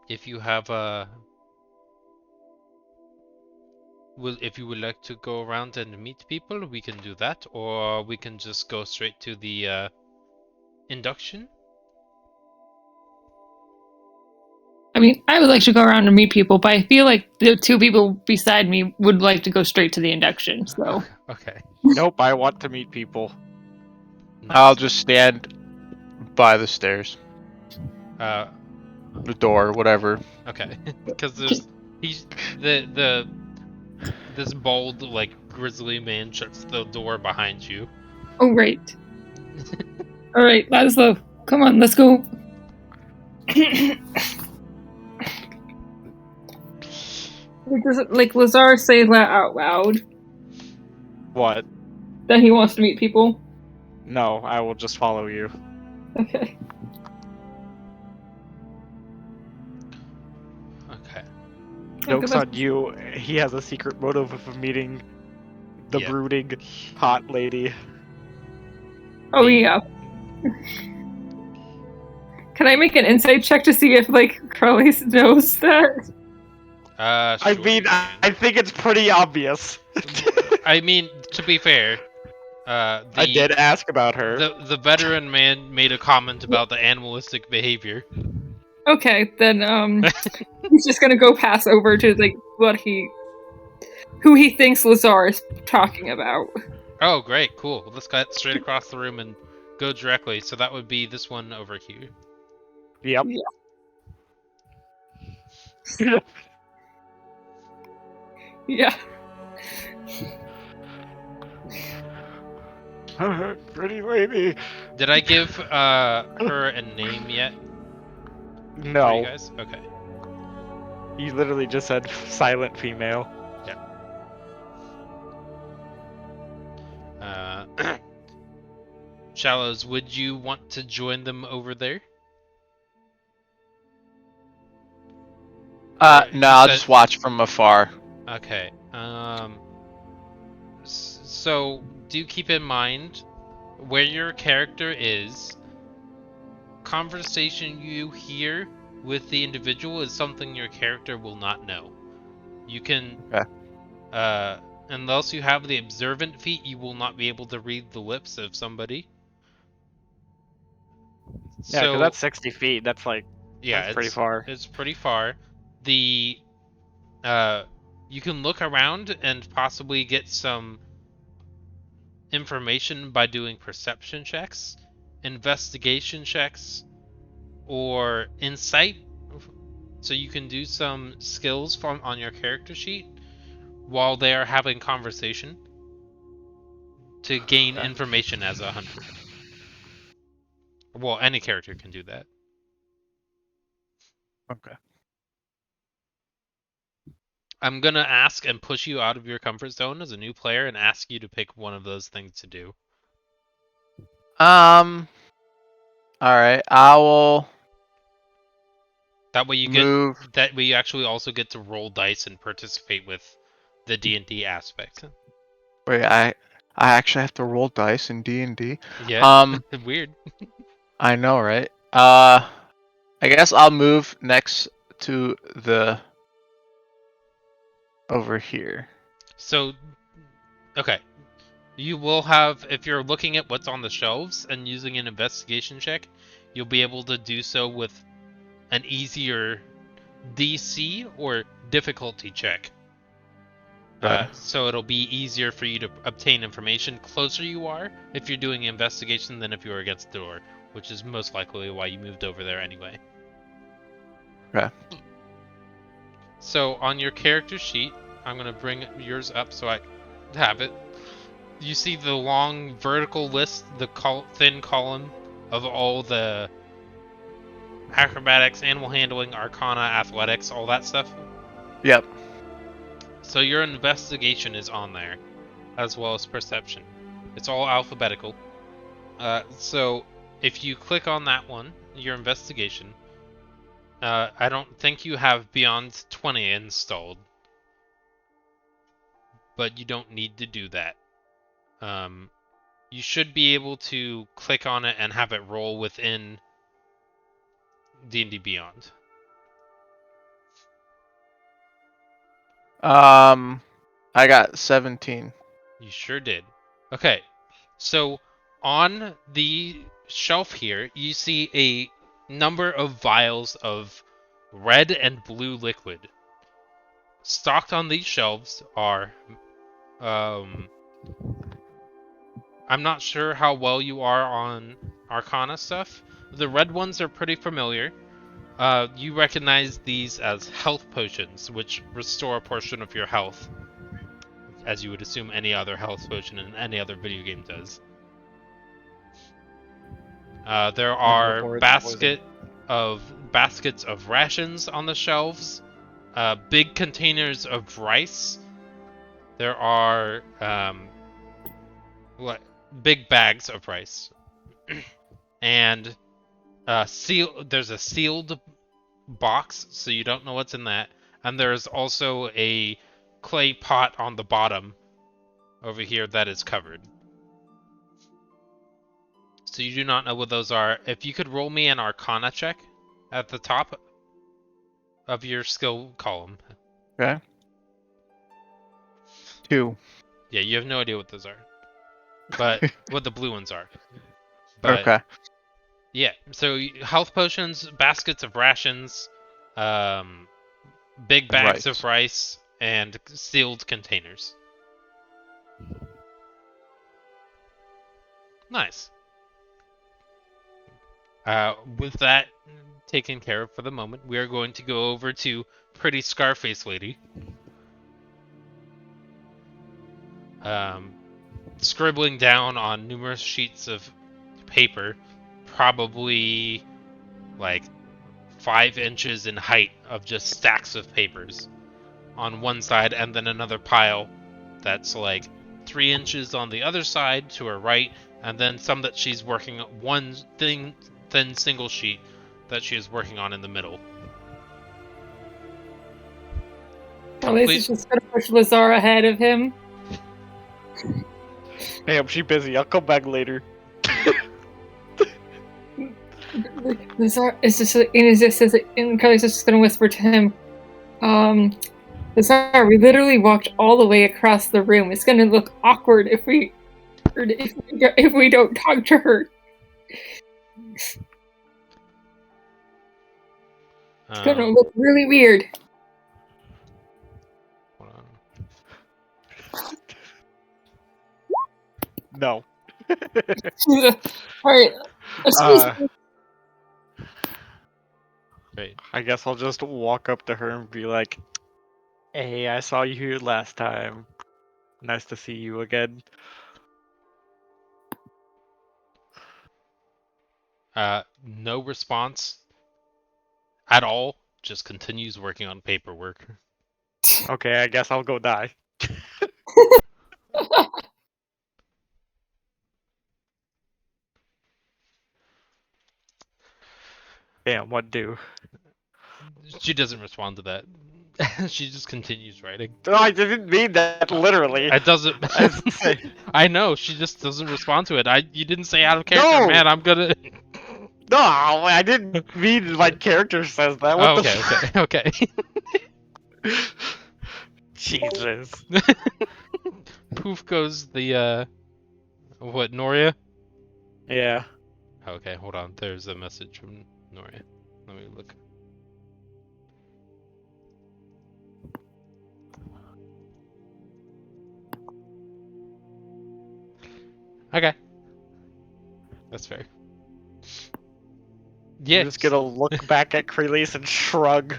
If you have if you would like to go around and meet people, we can do that, or we can just go straight to the induction. I mean, I would like to go around and meet people, but I feel like the two people beside me would like to go straight to the induction. So Okay. Nope, I want to meet people. I'll just stand by the stairs, Uh, the door, whatever. okay. Because he's this bold, like, grizzly man shuts the door behind you. oh right, all right, Laszlo, come on, let's go. Does it, like, Lezar say that out loud? What? That he wants to meet people? No, I will just follow you. Okay. Okay. Joke's on you. He has a secret motive of meeting the Yep. brooding hot lady. Oh yeah. Can I make an insight check to see if, like, Crowley knows that? I Sure mean, you I can. think it's pretty obvious. I mean, to be fair, I did ask about her. the veteran man made a comment about the animalistic behavior. Okay, then he's just gonna go pass over to, like, who he thinks Lezar is talking about. Oh, great, cool. Well, let's cut straight across the room and go directly. So that would be this one over here. Yep. Yeah. Pretty lady. Did I give her a name yet? For you No, guys? Okay. you literally just said silent female. Shallows, would you want to join them over there? No, You I'll said- just watch from afar. Okay. So do keep in mind where your character is. Conversation you hear with the individual is something your character will not know. You can, unless you have the observant feat, you will not be able to read the lips of somebody. Yeah, because that's 60 feet. That's like, yeah, that's pretty far. It's pretty far. You can look around and possibly get some information by doing perception checks, investigation checks, or insight. So you can do some skills on your character sheet while they are having conversation to gain information as a hunter. Well, any character can do that. Okay. I'm gonna ask and push you out of your comfort zone as a new player and ask you to pick one of those things to do. All right. I will That way you move. that way you actually also get to roll dice and participate with the D&D aspect. Wait, I actually have to roll dice in D&D. Yeah. Weird. I know, right? I guess I'll move next to the over here. So, okay. You will have, if you're looking at what's on the shelves and using an investigation check, you'll be able to do so with an easier DC or difficulty check. So it'll be easier for you to obtain information closer you are if you're doing investigation than if you were against the door, which is most likely why you moved over there anyway. Okay. So on your character sheet, I'm going to bring yours up so I have it. You see the long vertical list, the thin column of all the acrobatics, animal handling, arcana, athletics, all that stuff. Yep. So your investigation is on there, as well as perception. It's all alphabetical. So if you click on that one, your investigation, I don't think you have beyond 20 installed, but you don't need to do that. You should be able to click on it and have it roll within D&D Beyond. I got 17. You sure did. Okay, so on the shelf here, you see a number of vials of red and blue liquid. Stocked on these shelves are, I'm not sure how well you are on Arcana stuff. The red ones are pretty familiar. You recognize these as health potions, which restore a portion of your health, as you would assume any other health potion in any other video game does. There are baskets of rations on the shelves, big containers of rice. There are big bags of rice, and there's a sealed box, so you don't know what's in that. And there's also a clay pot on the bottom over here that is covered. So you do not know what those are. If you could roll me an Arcana check at the top of your skill column. Okay. 2. Yeah, you have no idea what those are. But what the blue ones are. But, Okay. yeah, so health potions, baskets of rations, big bags of rice, and sealed containers. Nice. With that taken care of for the moment, we are going to go over to Pretty Scarface Lady. Scribbling down on numerous sheets of paper, probably like 5 inches in height of just stacks of papers on one side, and then another pile that's like 3 inches on the other side to her right, and then some that she's working on, one thin single sheet that she is working on in the middle. He's just gonna push Lezar ahead of him. Damn, she busy. I'll come back later. Lezar and Carly's just gonna whisper to him, Lezar, we literally walked all the way across the room. It's gonna look awkward if we don't talk to her. It's gonna look really weird. Hold on. No. Alright. Excuse me. Great. I guess I'll just walk up to her and be like, "Hey, I saw you here last time. Nice to see you again." No response at all. Just continues working on paperwork. Okay, I guess I'll go die. Damn, what do? She doesn't respond to that. She just continues writing. No, I didn't mean that literally. It doesn't. I know. She just doesn't respond to it. You didn't say out of character, No! man. I'm gonna. No, I didn't mean my character says that. What the Okay. Jesus. Poof goes the what, Noria? Yeah. Okay, hold on. There's a message from Noria. Let me look. Okay. That's fair. Yeah. I'm just gonna look back at Creelise and shrug.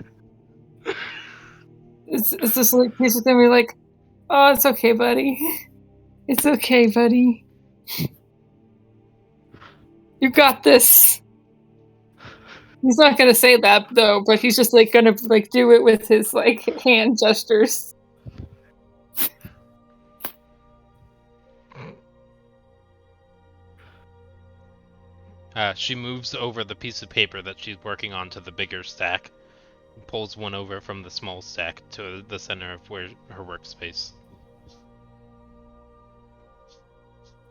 It's just like he's just gonna be like, "Oh, it's okay, buddy. It's okay, buddy. You got this. He's not gonna say that though, but he's just like gonna like do it with his like hand gestures. She moves over the piece of paper that she's working on to the bigger stack, and pulls one over from the small stack to the center of where her workspace.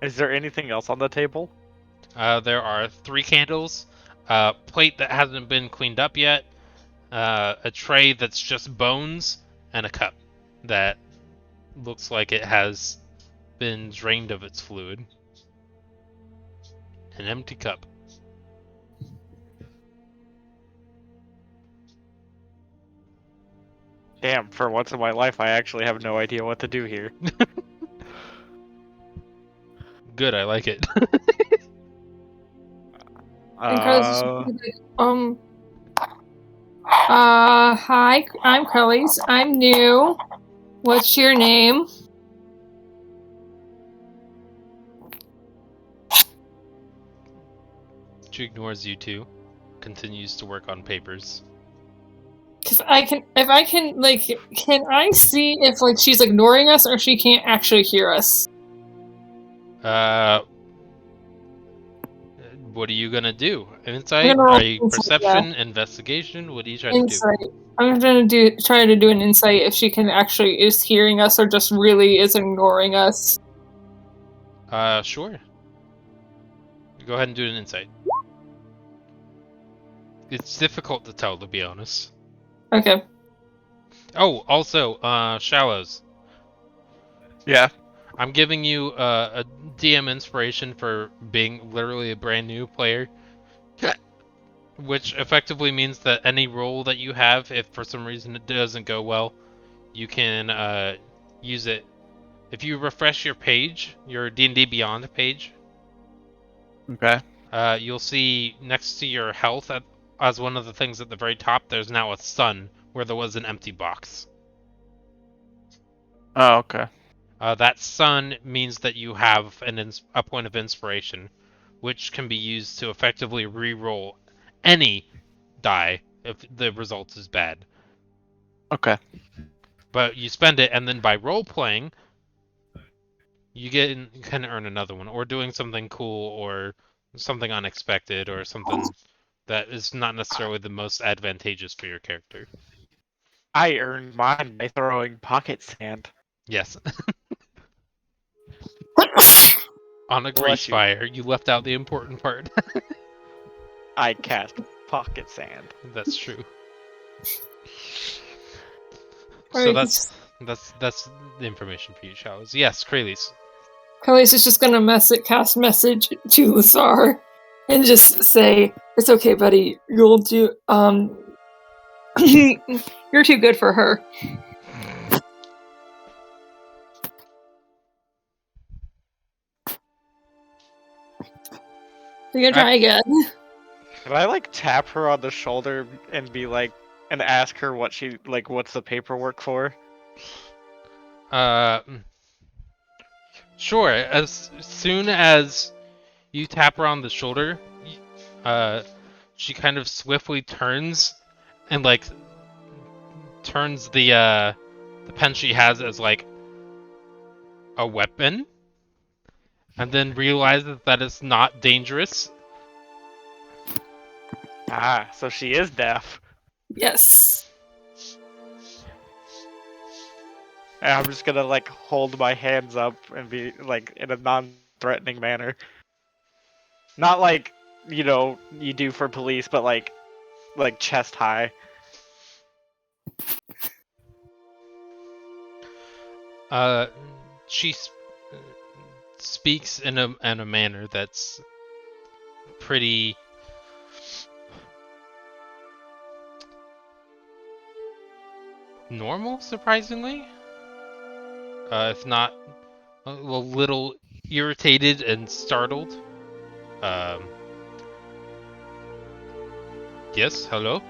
Is there anything else on the table? There are 3 candles, a plate that hasn't been cleaned up yet, a tray that's just bones, and a cup that looks like it has been drained of its fluid. An empty cup. Damn, for once in my life, I actually have no idea what to do here. Good, I like it. And Carly's just like, hi, I'm Carly's. I'm new. What's your name? She ignores you two, continues to work on papers. Because if I can, like, can I see if, like, she's ignoring us or she can't actually hear us? What are you gonna do? Insight? Are you perception? Investigation? What are you trying to do? I'm trying to do an insight if she can actually is hearing us or just really is ignoring us. Sure. Go ahead and do an insight. It's difficult to tell, to be honest. Okay. Oh, also, Shallows. Yeah. I'm giving you a DM inspiration for being literally a brand new player. Which effectively means that any roll that you have, if for some reason it doesn't go well, you can use it. If you refresh your page, your D&D Beyond page, Okay. you'll see next to your health as one of the things at the very top, there's now a sun where there was an empty box. Oh, okay. That sun means that you have a point of inspiration, which can be used to effectively re-roll any die if the result is bad. Okay. But you spend it, and then by role-playing, you can earn another one, or doing something cool, or something unexpected, or something that is not necessarily the most advantageous for your character. I earned mine by throwing pocket sand. Yes. On a grease Bless you. fire, you left out the important part. I cast pocket sand. That's true. Right, So that's the information for you, Shallows. Yes, Kralis. Carly's is just gonna cast message to Lezar and just say, "It's okay, buddy. You'll do. You're too good for her." You're gonna try again. Can I like tap her on the shoulder and be like, and ask her what she like? What's the paperwork for? Sure. As soon as you tap her on the shoulder, she kind of swiftly turns and like turns the pen she has as like a weapon, and then realizes that it's not dangerous. Ah, so she is deaf. Yes. And I'm just gonna like hold my hands up and be like in a non-threatening manner. Not like, you know, you do for police, but like chest high. She speaks in a manner that's pretty normal, surprisingly. If not a little irritated and startled. Yes, hello?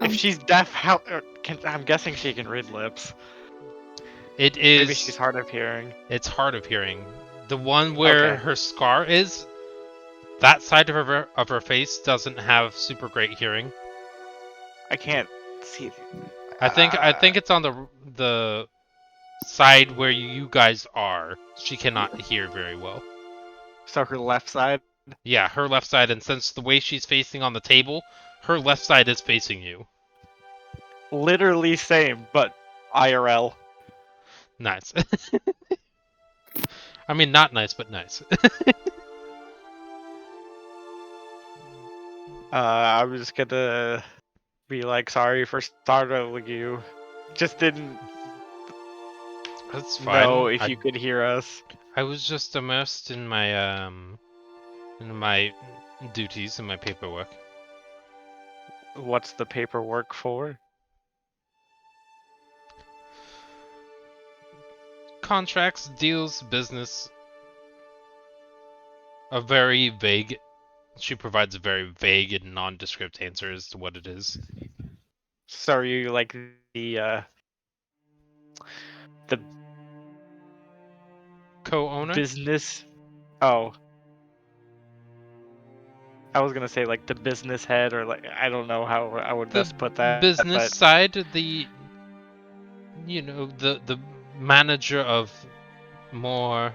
If she's deaf, how I'm guessing she can read lips. It is. Maybe she's hard of hearing. It's hard of hearing. The one where Okay. her scar is, that side of her face doesn't have super great hearing. I can't see. I think it's on the side where you guys are. She cannot hear very well. So her left side. Yeah, her left side, and since the way she's facing on the table, her left side is facing you. Literally same, but IRL. Nice. I mean, not nice, but nice. I'm just gonna be like, sorry for startling you. Just didn't That's fine. know if you could hear us. I was just immersed in my duties and my paperwork. What's the paperwork for? Contracts, deals, business. A very vague. She provides a very vague and nondescript answer as to what it is. So are you like the Co-owner? business? Oh. I was gonna say like the business head, or like I don't know how I would best put that. Business But side, the the manager of more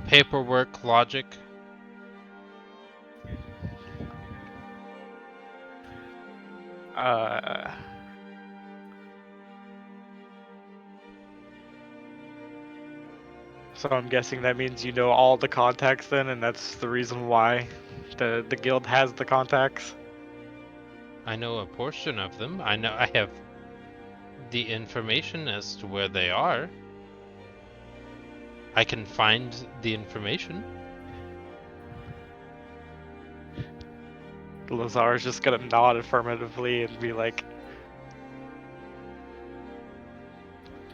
paperwork logic. So I'm guessing that means you know all the contacts then, and that's the reason why the guild has the contacts. I know a portion of them. I have the information as to where they are. I can find the information. Lezar is just gonna nod affirmatively and be like,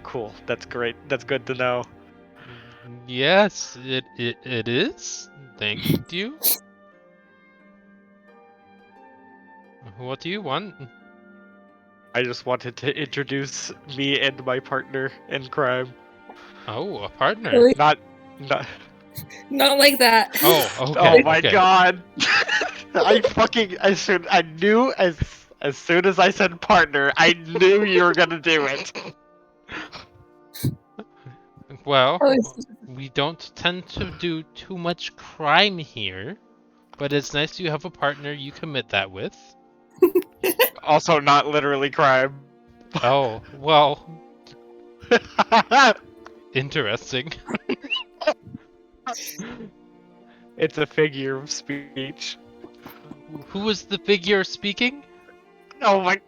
"Cool, that's great. That's good to know." Yes, it is. Thank you. What do you want? I just wanted to introduce me and my partner in crime. Oh, a partner. Really? Not. Not like that. Oh, okay. Oh my okay. god! I knew as soon as I said partner, I knew you were gonna do it. Well, Oh, it's- we don't tend to do too much crime here, but it's nice you have a partner you commit that with. Also, not literally crime. Oh, well, interesting. It's a figure of speech. Who is the figure speaking? Oh my.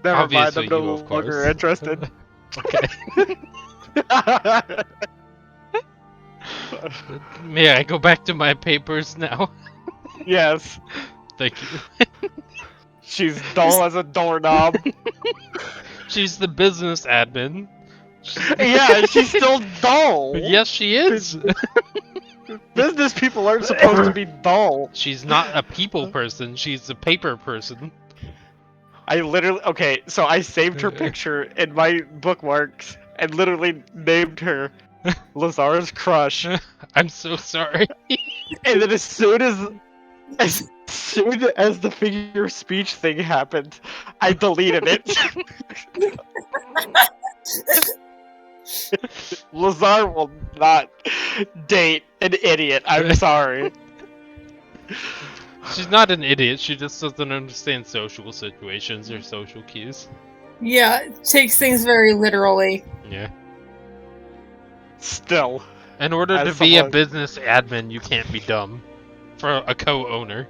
Never Obviously mind, I'm you, no of longer course. interested. Okay. May I go back to my papers now? Yes, Thank you. she's dull as a doorknob. She's the business admin. Yeah, she's still dull. Yes, she is. Business people aren't supposed to be dull. She's not a people person. She's a paper person. I literally so I saved her picture in my bookmarks and literally named her Lezar's crush. I'm so sorry. And then as soon as the figure of speech thing happened, I deleted it. Lezar will not date an idiot. I'm sorry. She's not an idiot. She just doesn't understand social situations or social cues. yeah, it takes things very literally. Yeah. Still. In order As to be a someone- business admin, you can't be dumb. For a co-owner.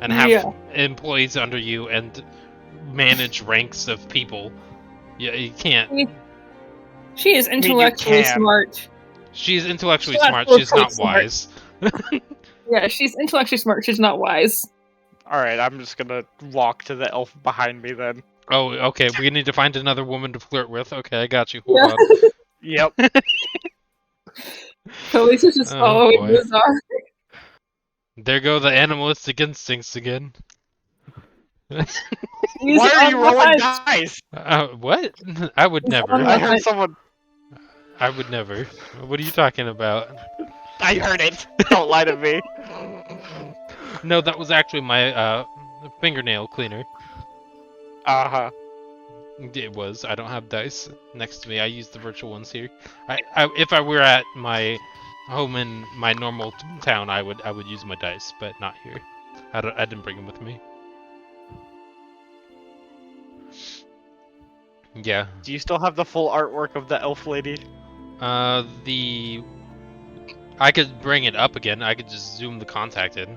And have Yeah. employees under you and manage ranks of people. Yeah, you can't. She is intellectually can. smart. She's intellectually She's smart, actually she's not smart. wise. Yeah, she's intellectually smart. She's not wise. Alright, I'm just gonna walk to the elf behind me then. Oh, okay, we need to find another woman to flirt with. Okay, I got you. Hold Yeah. on. Yep. Felicia's just Oh, following boy. Lezar. There go the animalistic instincts again. Use Why are you rolling unless- dice? What? I would never. I heard someone. I would never. What are you talking about? I heard it. Don't lie to me. No, that was actually my fingernail cleaner. Uh huh. It was. I don't have dice next to me. I use the virtual ones here. If I were at my home in my normal town, I would use my dice, but not here. I didn't bring them with me. Yeah. Do you still have the full artwork of the elf lady? I could bring it up again. I could just zoom the contact in.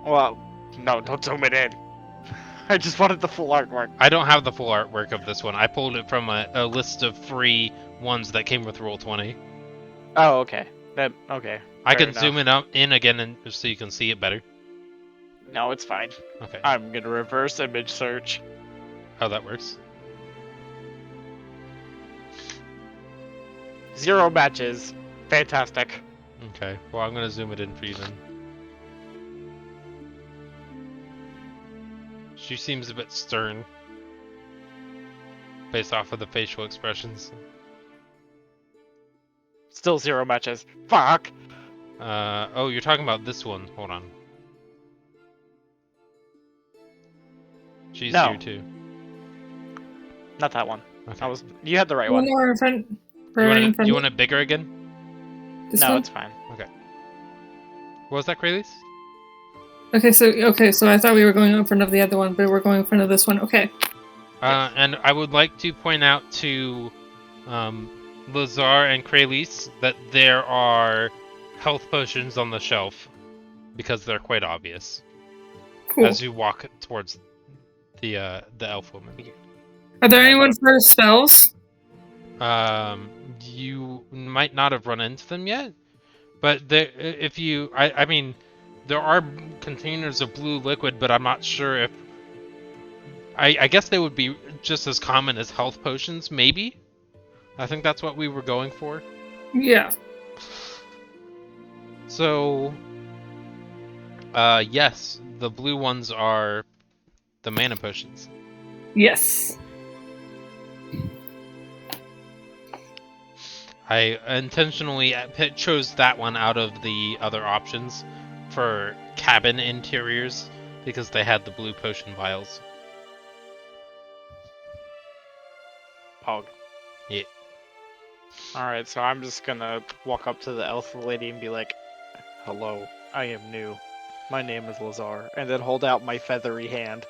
Well, no, don't zoom it in. I just wanted the full artwork. I don't have the full artwork of this one. I pulled it from a list of free ones that came with Roll20. Oh, okay. Then okay. I fair can zoom it up in again and so you can see it better. No, it's fine. Okay. I'm gonna reverse image search. Oh, that works. 0 matches. Fantastic. Okay. Well, I'm gonna zoom it in for you then. She seems a bit stern, based off of the facial expressions. Still 0 matches. Fuck. Oh, you're talking about this one. Hold on. She's No. here too. Not that one. Okay. You had the right One one. more in front. You want it bigger again? This No, one? it's fine. What was that, Kralis? Okay, so I thought we were going in front of the other one, but we're going in front of this one. Okay. And I would like to point out to Lezar and Kralis that there are health potions on the shelf because they're quite obvious Cool. as you walk towards the elf woman. Are there anyone for spells? You might not have run into them yet, but there, if you, I mean, there are containers of blue liquid, but I'm not sure if. I guess they would be just as common as health potions, maybe. I think that's what we were going for. Yeah. So, yes, the blue ones are the mana potions. Yes. I intentionally chose that one out of the other options for cabin interiors because they had the blue potion vials. Pog. Yeah. Alright, so I'm just gonna walk up to the elf lady and be like, "Hello, I am new. My name is Lezar," and then hold out my feathery hand.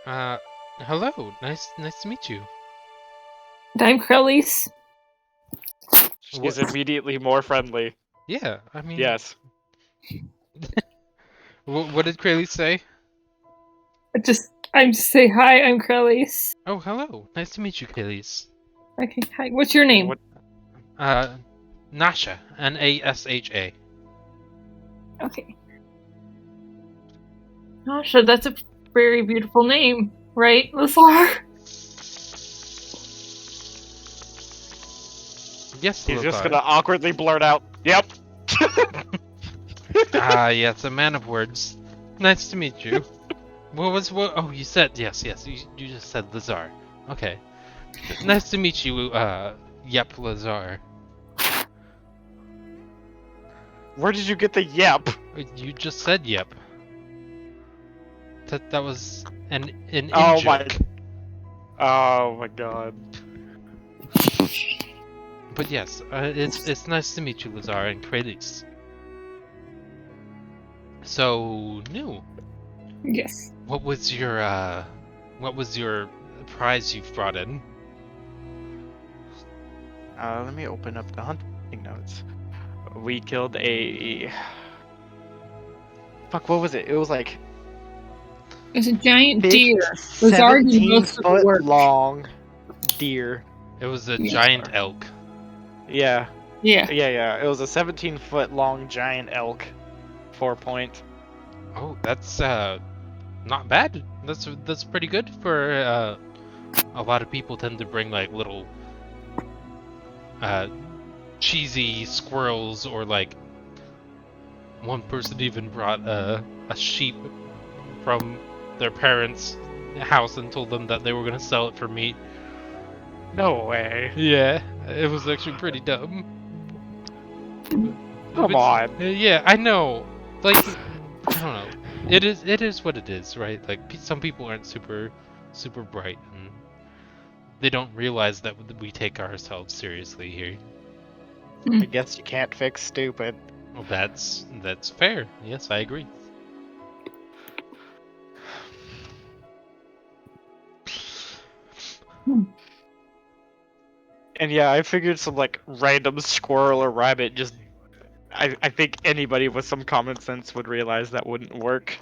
Hello. Nice to meet you. I'm Krellis. She's immediately more friendly. Yeah, I mean. Yes. What did Kralis say? I'm just say hi. I'm Krellis. Oh, hello. Nice to meet you, Kralis. Okay. Hi. What's your name? What? Nasha. Nasha. Okay. Nasha, that's a very beautiful name, right, Lezar? Yes, He's just Lezar. gonna awkwardly blurt out, "Yep." Yes, a man of words. Nice to meet you. What? Oh, you said yes. You just said Lezar. Okay. Nice to meet you. Yep, Lezar. Where did you get the yep? You just said yep. That was an Oh my. in-joke. Oh my god. But yes, it's nice to meet you, Lezar and Kralis. So new. Yes. What was your prize you've brought in? Let me open up the hunting notes. We killed a. Fuck, what was it? It was like It's a giant big deer. Lezar did 17 most of the foot work. long deer. It was a Yes, giant sir. elk. Yeah, Yeah. yeah. It was a 17-foot long giant elk. 4 point. Oh, that's not bad. That's pretty good for a lot of people tend to bring like little cheesy squirrels or like one person even brought a sheep from their parents' house and told them that they were gonna sell it for meat. No way. Yeah, it was actually pretty dumb. Come on. Yeah, I know. Like, I don't know. It is what it is, right? Like, some people aren't super bright, and they don't realize that we take ourselves seriously here. I guess you can't fix stupid. Well, that's fair. Yes, I agree. And yeah, I figured some like random squirrel or rabbit just. I think anybody with some common sense would realize that wouldn't work.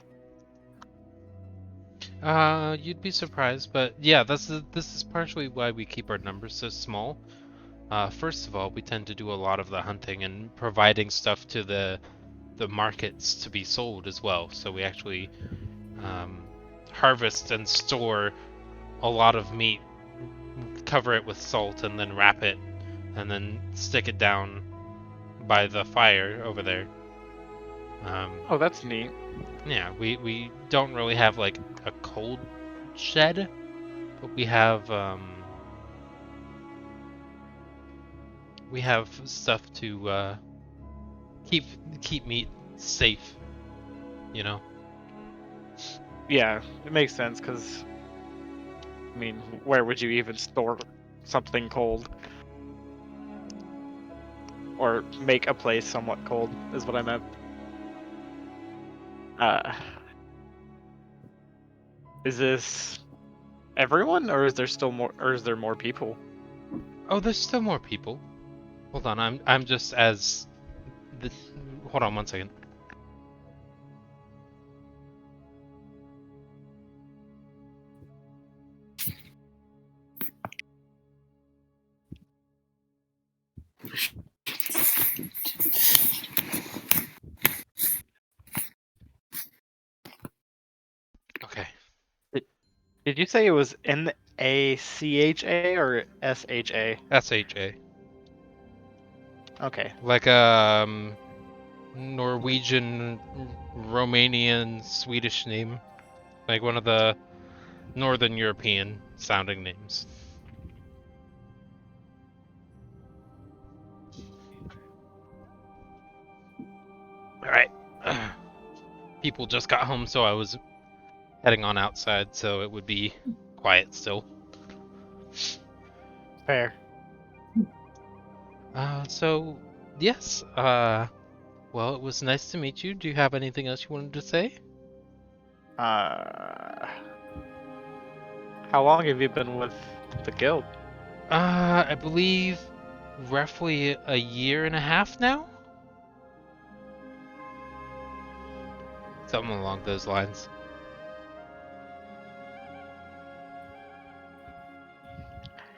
You'd be surprised, but yeah, this is partially why we keep our numbers so small. First of all, we tend to do a lot of the hunting and providing stuff to the markets to be sold as well. So we actually harvest and store a lot of meat, cover it with salt, and then wrap it, and then stick it down by the fire over there. Oh, that's neat. Yeah, we don't really have like a cold shed, but we have stuff to keep meat safe, you know. Yeah, it makes sense because, I mean, where would you even store something cold? Or make a place somewhat cold, is what I meant. Is this everyone, or is there still more, or is there more people? Oh, there's still more people. Hold on, I'm just as the. Hold on one second. Okay. Did you say it was NACHA or SHA? SHA. Okay. Like Norwegian, Romanian, Swedish name. Like one of the Northern European sounding names. Alright. People just got home, so I was heading on outside, so it would be quiet still. Fair. So, yes, well, it was nice to meet you. Do you have anything else you wanted to say? How long have you been with the guild? I believe roughly a year and a half now? Something along those lines.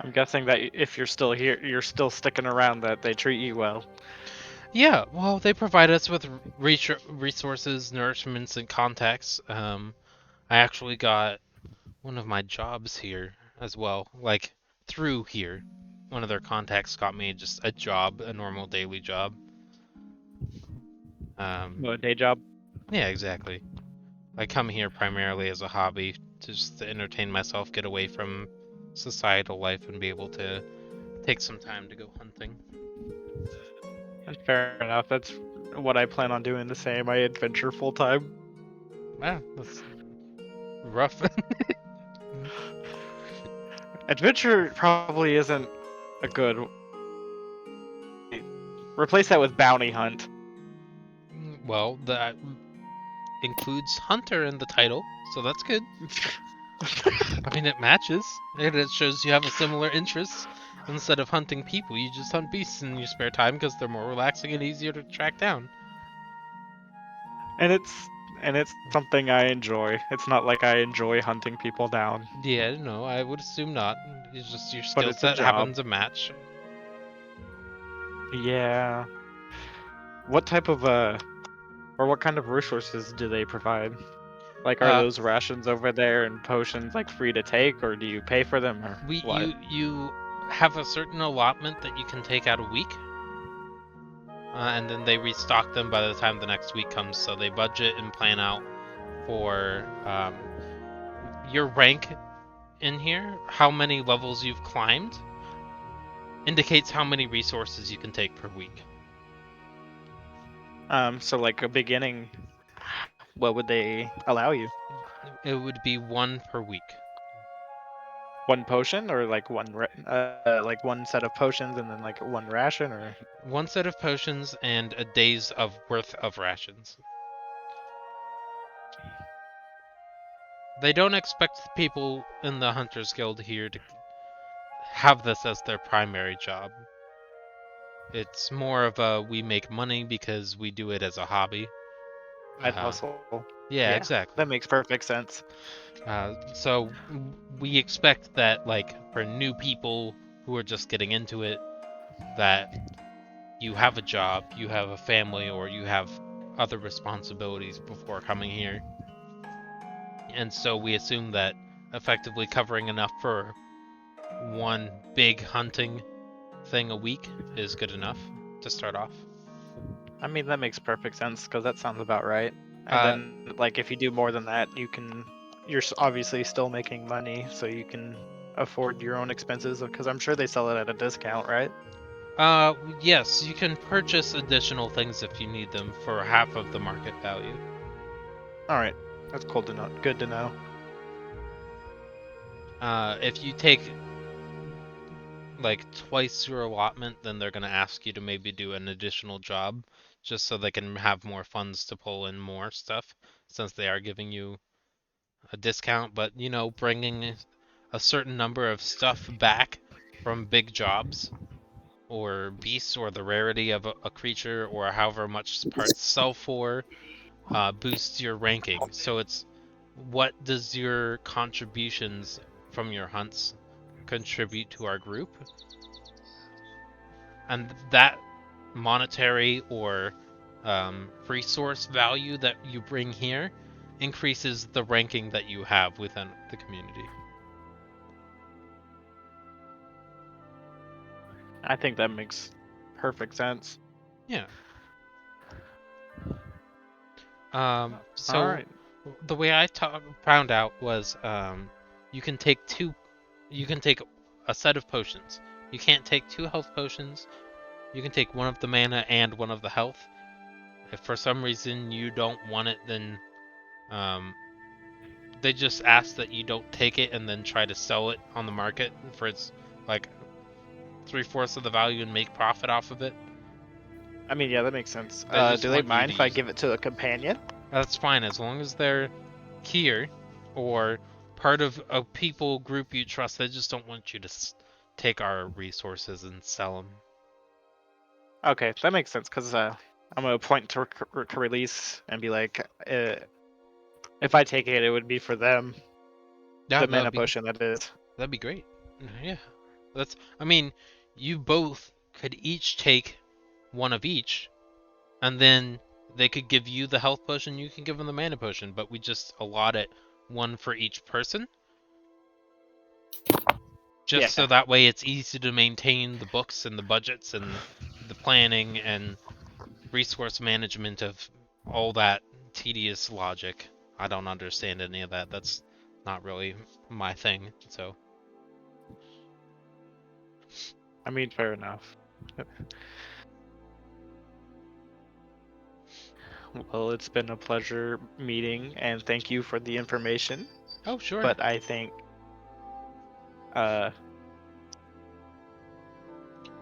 I'm guessing that if you're still here, you're still sticking around, that they treat you well. Yeah, well, they provide us with resources, nourishments, and contacts. I actually got one of my jobs here as well, like through here. One of their contacts got me just a job, a normal daily job. A day job. Yeah, exactly. I come here primarily as a hobby, just to entertain myself, get away from societal life, and be able to take some time to go hunting. Fair enough. That's what I plan on doing the same. I adventure full time. Wow, that's rough. Adventure probably isn't a good. Replace that with bounty hunt. Well, that includes hunter in the title, so that's good. I mean, it matches, and it shows you have a similar interest. Instead of hunting people, you just hunt beasts in your spare time because they're more relaxing and easier to track down. And it's something I enjoy. It's not like I enjoy hunting people down. Yeah, no, I would assume not. It's just your But skill it's a set job. happens to match. Yeah. What type of or what kind of resources do they provide? Like, are those rations over there and potions like free to take, or do you pay for them, or what? You have a certain allotment that you can take out a week, and then they restock them by the time the next week comes. So they budget and plan out for your rank in here, how many levels you've climbed, indicates how many resources you can take per week. So like a beginning, what would they allow you? It would be 1 per week. One potion, or like like one set of potions and then like one ration, or 1 set of potions and a day's of worth of rations. They don't expect people in the Hunters Guild here to have this as their primary job. It's more of a we make money because we do it as a hobby. side hustle. Yeah, exactly. That makes perfect sense. So we expect that, like, for new people who are just getting into it, that you have a job, you have a family, or you have other responsibilities before coming here. And so we assume that effectively covering enough for one big hunting thing a week is good enough to start off. I mean, that makes perfect sense because that sounds about right. And Uh, then, like, if you do more than that, you're obviously still making money, so you can afford your own expenses. Because I'm sure they sell it at a discount, right? yes, you can purchase additional things if you need them for half of the market value. All right, that's cool to know. Good to know. If you take like twice your allotment, then they're gonna ask you to maybe do an additional job, just so they can have more funds to pull in more stuff, since they are giving you a discount. But you know, bringing a certain number of stuff back from big jobs, or beasts, or the rarity of a creature, or however much parts sell for, boosts your ranking. So it's what does your contributions from your hunts contribute to our group? And that monetary or resource value that you bring here increases the ranking that you have within the community. I think that makes perfect sense. Yeah. All So right. the way I found out was you can take a set of potions. You can't take 2 health potions. You can take 1 of the mana and 1 of the health. If for some reason you don't want it, then they just ask that you don't take it and then try to sell it on the market for its like 3/4 of the value and make profit off of it. I mean, yeah, that makes sense. They just Do they want you mind to if I use give it to a companion? That's fine as long as they're here or part of a people group you trust. They just don't want you to take our resources and sell them. Okay, that makes sense because I'm gonna point to release and be like, if I take it, it would be for them. Yeah, The mana potion, that is. that'd be great. Yeah, I mean, you both could each take 1 of each, and then they could give you the health potion. You can give them the mana potion, but we just allot it 1 for each person. Just so that way it's easy to maintain the books and the budgets and the planning and resource management of all that tedious logic. I don't understand any of that. That's not really my thing, so. I mean, fair enough. Well, it's been a pleasure meeting, and thank you for the information. Oh, sure. But I think,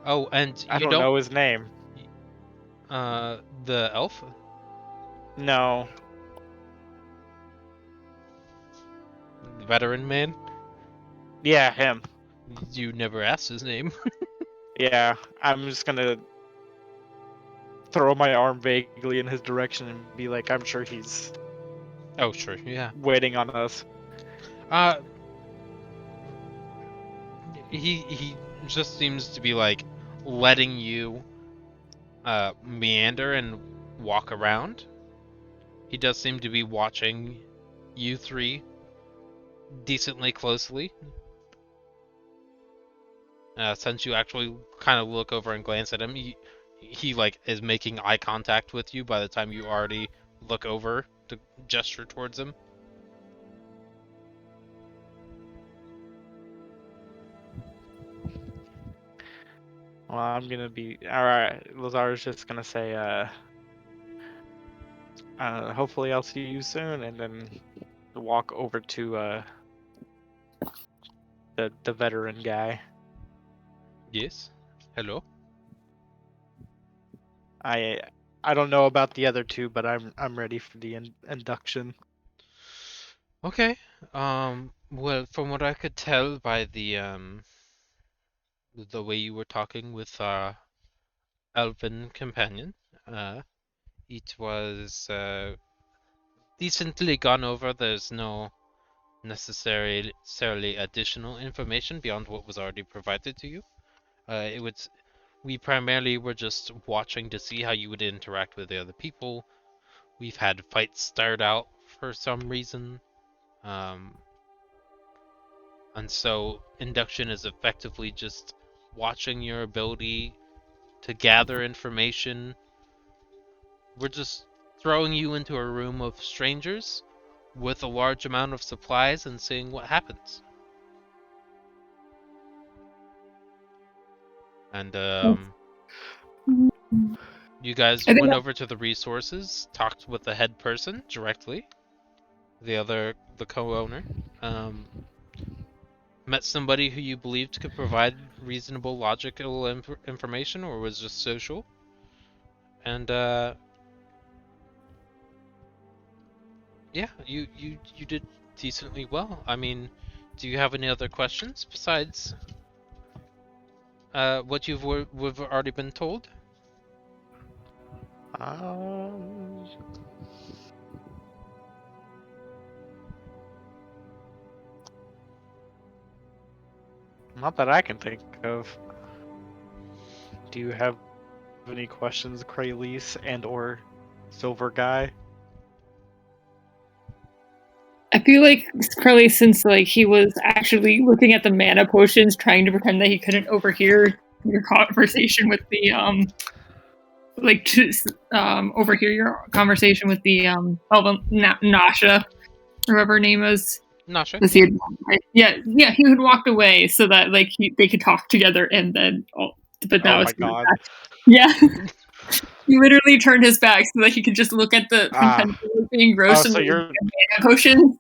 Oh, and I don't know his name. The elf? No. The veteran man? Yeah, him. You never asked his name. Yeah, I'm just gonna throw my arm vaguely in his direction and be like, I'm sure he's Oh, sure, yeah. waiting on us. He just seems to be like letting you meander and walk around. He does seem to be watching you 3 decently closely. Since you actually kind of look over and glance at him, he like is making eye contact with you by the time you already look over to gesture towards him. Well, I'm gonna be alright. Lazar's just gonna say, hopefully I'll see you soon, and then walk over to the veteran guy. Yes. Hello. I don't know about the other two, but I'm ready for the induction. Okay. Well, from what I could tell by the way you were talking with our elven companion, it was decently gone over. There's no necessarily additional information beyond what was already provided to you. We primarily were just watching to see how you would interact with the other people. We've had fights start out for some reason. And so induction is effectively just watching your ability to gather information. We're just throwing you into a room of strangers with a large amount of supplies and seeing what happens. And you guys I think went over to the resources, talked with the head person directly, the co-owner, met somebody who you believed could provide reasonable, logical information, or was just social, and yeah, you did decently well. I mean, do you have any other questions besides what we've already been told? Not that I can think of. Do you have any questions, Kraylise and/or Silver Guy? I feel like Curly, since like he was actually looking at the mana potions, trying to pretend that he couldn't overhear your conversation with the overhear your conversation with the Nasha, or whatever her name is. Nasha. Yeah, he had walked away so that like they could talk together, and then but now my god. Yeah. He literally turned his back so that he could just look at the being gross and so you're mana potion.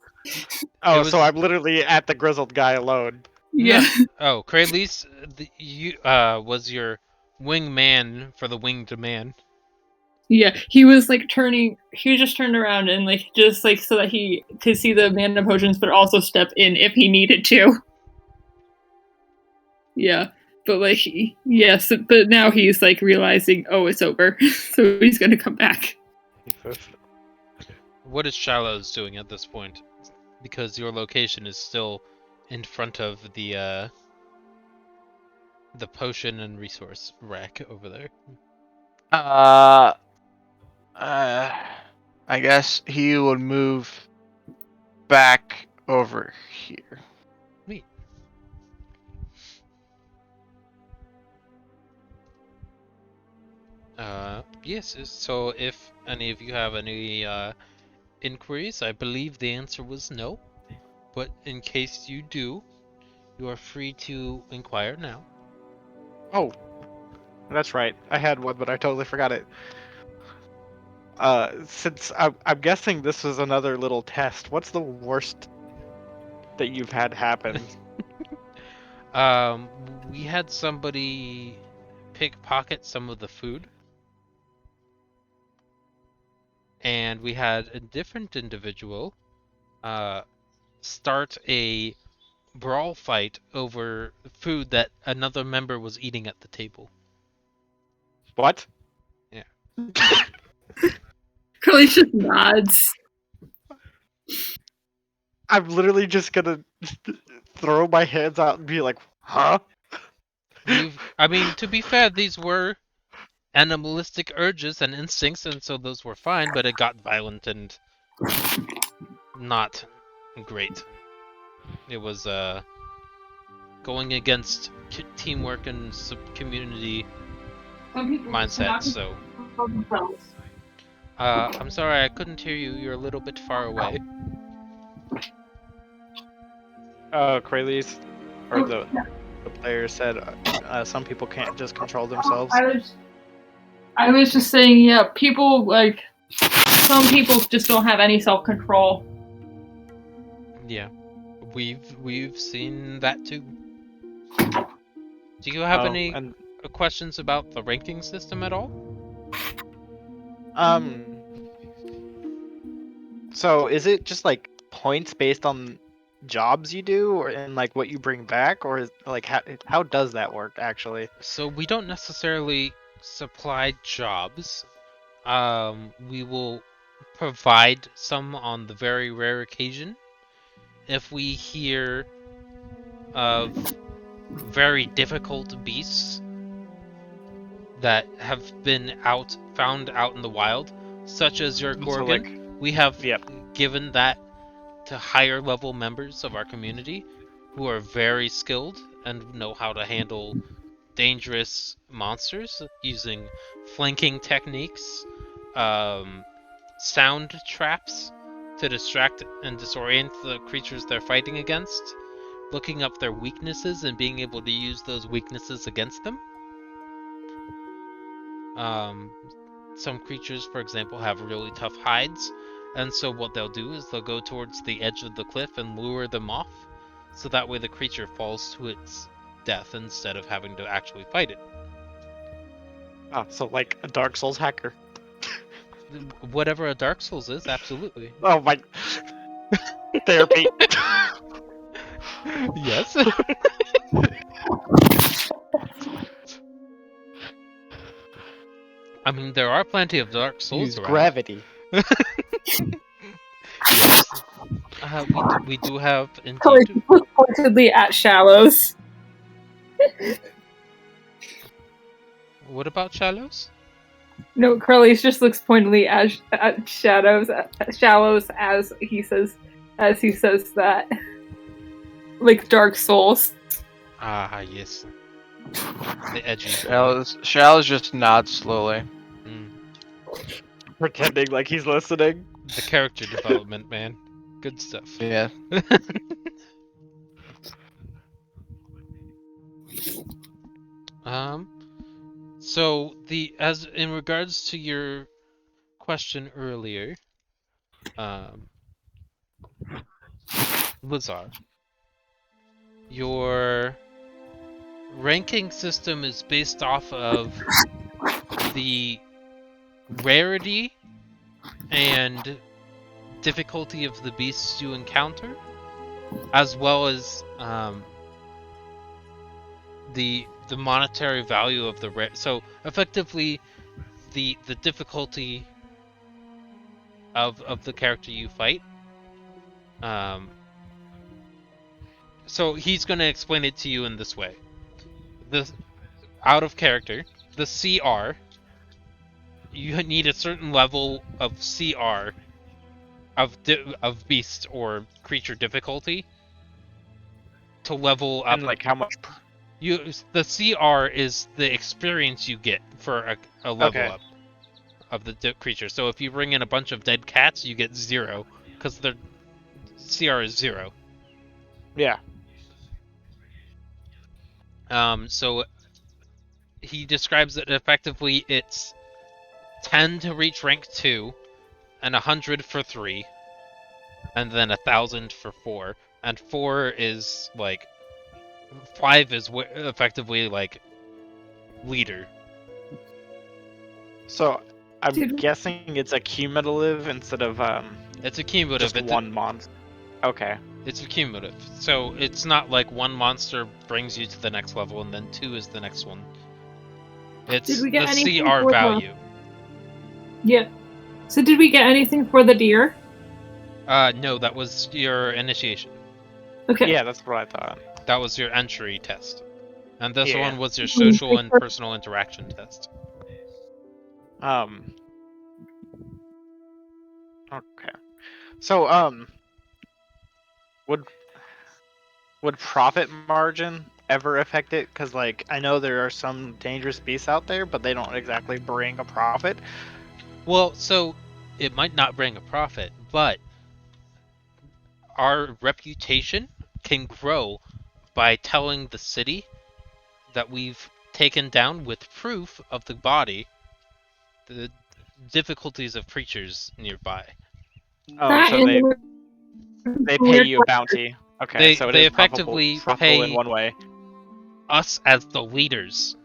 So I'm literally at the grizzled guy alone. Yeah. No. Oh, Kraylise, you was your wingman for the winged man. Yeah, he was like he just turned around and like just like so that he could see the mana potions, but also step in if he needed to. Yeah, but like but now he's like realizing, oh, it's over, so he's gonna come back. What is Shallows doing at this point? Because your location is still in front of the potion and resource rack over there. I guess he would move back over here. Neat. Yes, so if any of you have any inquiries, I believe the answer was no. But in case you do, you are free to inquire now. Oh, that's right. I had one, but I totally forgot it. Since I'm guessing this was another little test, what's the worst that you've had happen? We had somebody pickpocket some of the food. And we had a different individual start a brawl fight over food that another member was eating at the table. What? Yeah. Curly just nods. I'm literally just gonna throw my hands out and be like, huh? I mean, to be fair, these were animalistic urges and instincts, and so those were fine, but it got violent and not great. It was going against teamwork and community mindset, so I'm sorry, I couldn't hear you. You're a little bit far away. Kraylise? Or the the player said some people can't just control themselves. I was just saying, yeah, people like some people just don't have any self-control. Yeah, we've seen that too. Do you have any questions about the ranking system at all? So is it just like points based on jobs you do, or and like what you bring back, or is like how does that work actually? So we don't necessarily supply jobs. We will provide some on the very rare occasion if we hear of very difficult beasts that have been found out in the wild, such as your Gorgon. So, we have yep. given that to higher level members of our community who are very skilled and know how to handle dangerous monsters using flanking techniques, sound traps to distract and disorient the creatures they're fighting against, looking up their weaknesses and being able to use those weaknesses against them. Some creatures, for example, have really tough hides, and so what they'll do is they'll go towards the edge of the cliff and lure them off, so that way the creature falls to its death instead of having to actually fight it. Ah, so like a Dark Souls hacker. Whatever a Dark Souls is, absolutely. Oh my... Therapy. Yes. I mean, there are plenty of Dark Souls Use around. gravity. Yes. We do have Probably indeed. look pointedly at Shallows. What about Shallows? No, Curly just looks pointedly at Shallows as he says that. Like Dark Souls. Ah, yes. The edgy. Shallows just nods slowly. Pretending like he's listening. The character development, man. Good stuff. Yeah. So as in regards to your question earlier, Lezar, your ranking system is based off of the rarity and difficulty of the beasts you encounter, as well as the monetary value of the so effectively the difficulty of the character you fight. So he's going to explain it to you in this way. Out of character, the CR, you need a certain level of CR of beast or creature difficulty to level up. And like how much? The CR is the experience you get for a level up of the creature. So if you bring in a bunch of dead cats, you get 0 because their CR is 0. Yeah. So he describes it effectively. It's 10 to reach rank 2, and 100 for 3, and then 1,000 for 4. And 4 is like 5 is effectively like leader. So I'm guessing it's a cumulative instead of It's a cumulative. just one monster. Okay. It's a cumulative. So it's not like one monster brings you to the next level and then 2 is the next one. It's Did we get the anything CR for value. Yeah. So did we get anything for the deer? No, that was your initiation. Okay. Yeah, that's what I thought. That was your entry test. And this Yeah. one was your social and personal interaction test. Okay. So would profit margin ever affect it? Because like I know there are some dangerous beasts out there, but they don't exactly bring a profit. Well, so it might not bring a profit, but our reputation can grow by telling the city that we've taken down with proof of the body the difficulties of creatures nearby. Oh, That so and they pay you a bounty. Okay, so it They is effectively profitable in pay one way. us as the leaders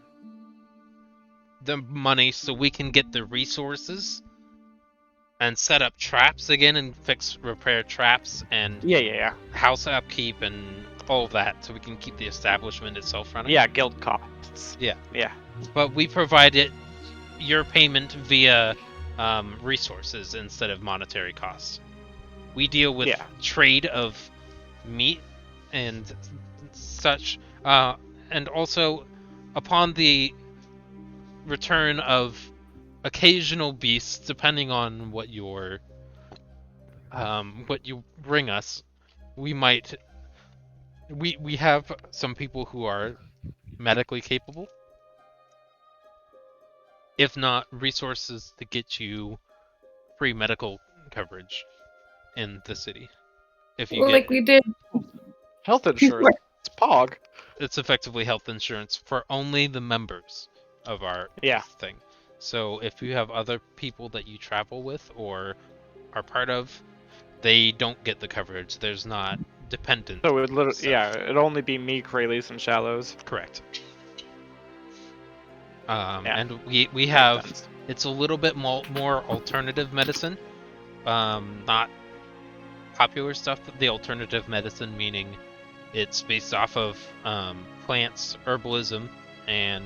the money so we can get the resources and set up traps again and repair traps and Yeah. house upkeep and all of that so we can keep the establishment itself running. Yeah, guild costs. Yeah. Yeah. But we provide your payment via resources instead of monetary costs. We deal with trade of meat and such, and also upon the return of occasional beasts, depending on what you bring us, we have some people who are medically capable, if not resources to get you free medical coverage in the city. If you like we did health insurance. It's POG. It's effectively health insurance for only the members of our thing. So if you have other people that you travel with or are part of, they don't get the coverage. There's not dependent. So it would literally, it'd only be me, Kralis, and Shallows. Correct. And we have, it's a little bit more alternative medicine, not popular stuff. The alternative medicine meaning it's based off of plants, herbalism, and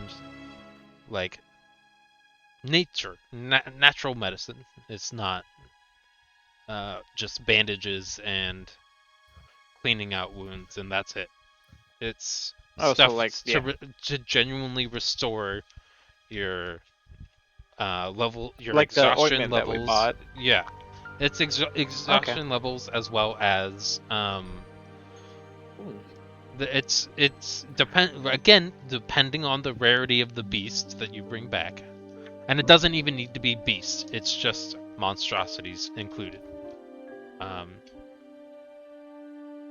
like nature, natural medicine. It's not just bandages and cleaning out wounds, and that's it. It's stuff to genuinely restore your level, your like exhaustion the levels. That we bought. Yeah, it's exhaustion levels as well as it's depending on the rarity of the beast that you bring back, and it doesn't even need to be beast. It's just monstrosities included.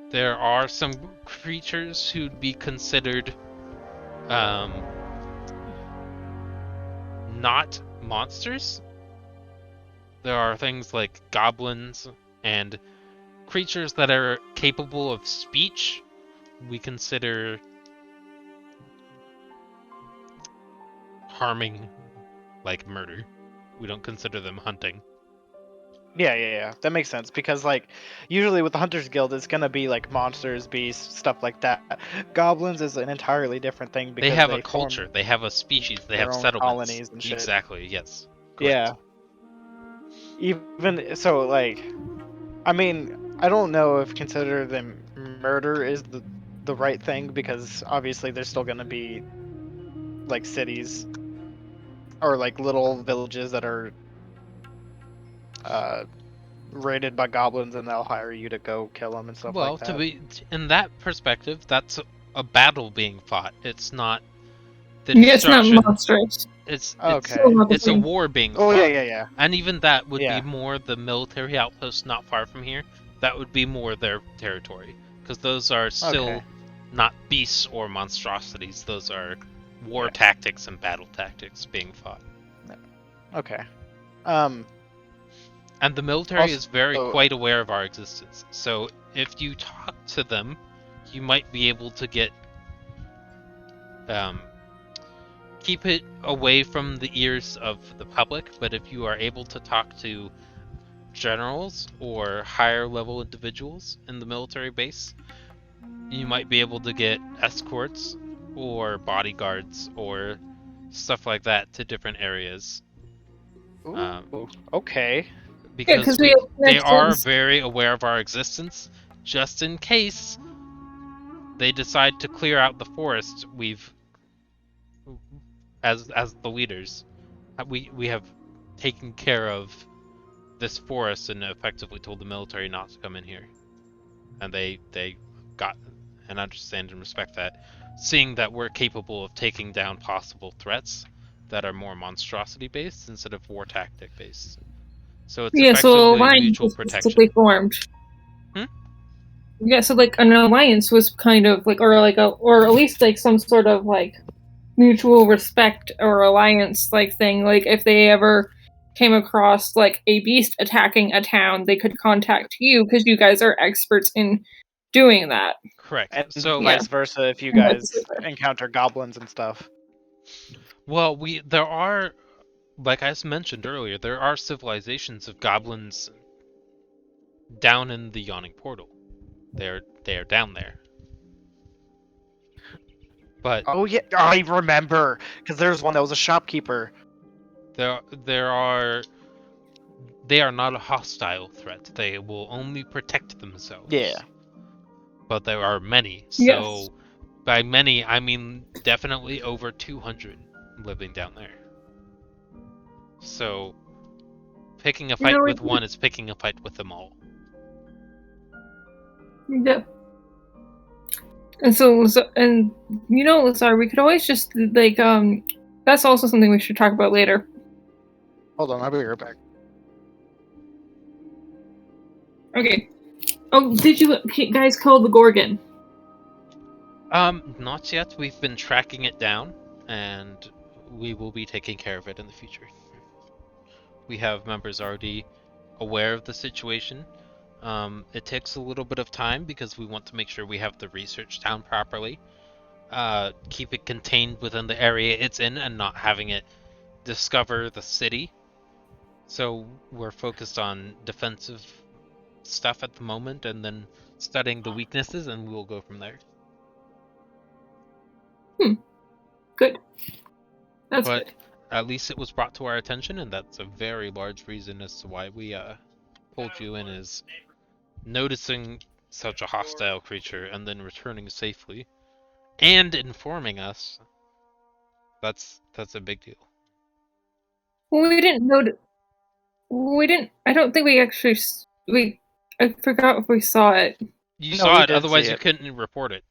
There are some creatures who'd be considered not monsters. There are things like goblins and creatures that are capable of speech. We consider harming like murder. We don't consider them hunting. Yeah. That makes sense because like usually with the Hunters Guild it's gonna be like monsters, beasts, stuff like that. Goblins is an entirely different thing because they have a culture, they have a species, they have settlements, colonies and shit. Exactly. Yes. Correct. Yeah. Even so, like, I mean, I don't know if consider them murder is the right thing because obviously there's still gonna be like cities or like little villages that are raided by goblins and they'll hire you to go kill them and stuff like that. Well, in that perspective, that's a battle being fought. It's not the it's not monstrous. It's it's a war being fought. Oh yeah. And even that would be more the military outpost not far from here. That would be more their territory because those are still not beasts or monstrosities. Those are war tactics and battle tactics being fought. Okay. And the military is quite aware of our existence. So if you talk to them, you might be able to get keep it away from the ears of the public, but if you are able to talk to generals or higher level individuals in the military base, you might be able to get escorts or bodyguards or stuff like that to different areas. Okay. Because they are very aware of our existence. Just in case they decide to clear out the forest, we've, as the leaders, we have taken care of this forest and effectively told the military not to come in here, and they got and understand and respect that, seeing that we're capable of taking down possible threats that are more monstrosity based instead of war tactic based. So it's effectively mutual protection. Formed. Yeah, so like an alliance was kind of like, or at least like some sort of like mutual respect or alliance like thing. Like if they ever came across like a beast attacking a town, they could contact you because you guys are experts in doing that. Correct. And So, vice versa if you Yeah. guys encounter goblins and stuff. well, there are, like I mentioned earlier, there are civilizations of goblins down in the Yawning Portal. They're down there. But Oh yeah, I remember, because there's one that was a shopkeeper. there are they are not a hostile threat. They will only protect themselves. Yeah. But there are many. So Yes. by many, I mean definitely over 200 living down there. So picking a fight with one is picking a fight with them all. Yeah. And and you know, Lezar, we could always just like that's also something we should talk about later. Hold on, I'll be right back. Okay. Oh, did you guys kill the Gorgon? Not yet. We've been tracking it down, and we will be taking care of it in the future. We have members already aware of the situation. It takes a little bit of time because we want to make sure we have the research down properly. Keep it contained within the area it's in and not having it discover the city. So we're focused on defensive stuff at the moment and then studying the weaknesses, and we'll go from there. Good. That's But good. at least it was brought to our attention, and that's a very large reason as to why we pulled you in, is noticing such a hostile creature and then returning safely and informing us. That's a big deal. Well, we didn't know. We didn't. I don't think we actually. I forgot if we saw it. You No, saw we it, did otherwise see you it. couldn't report it.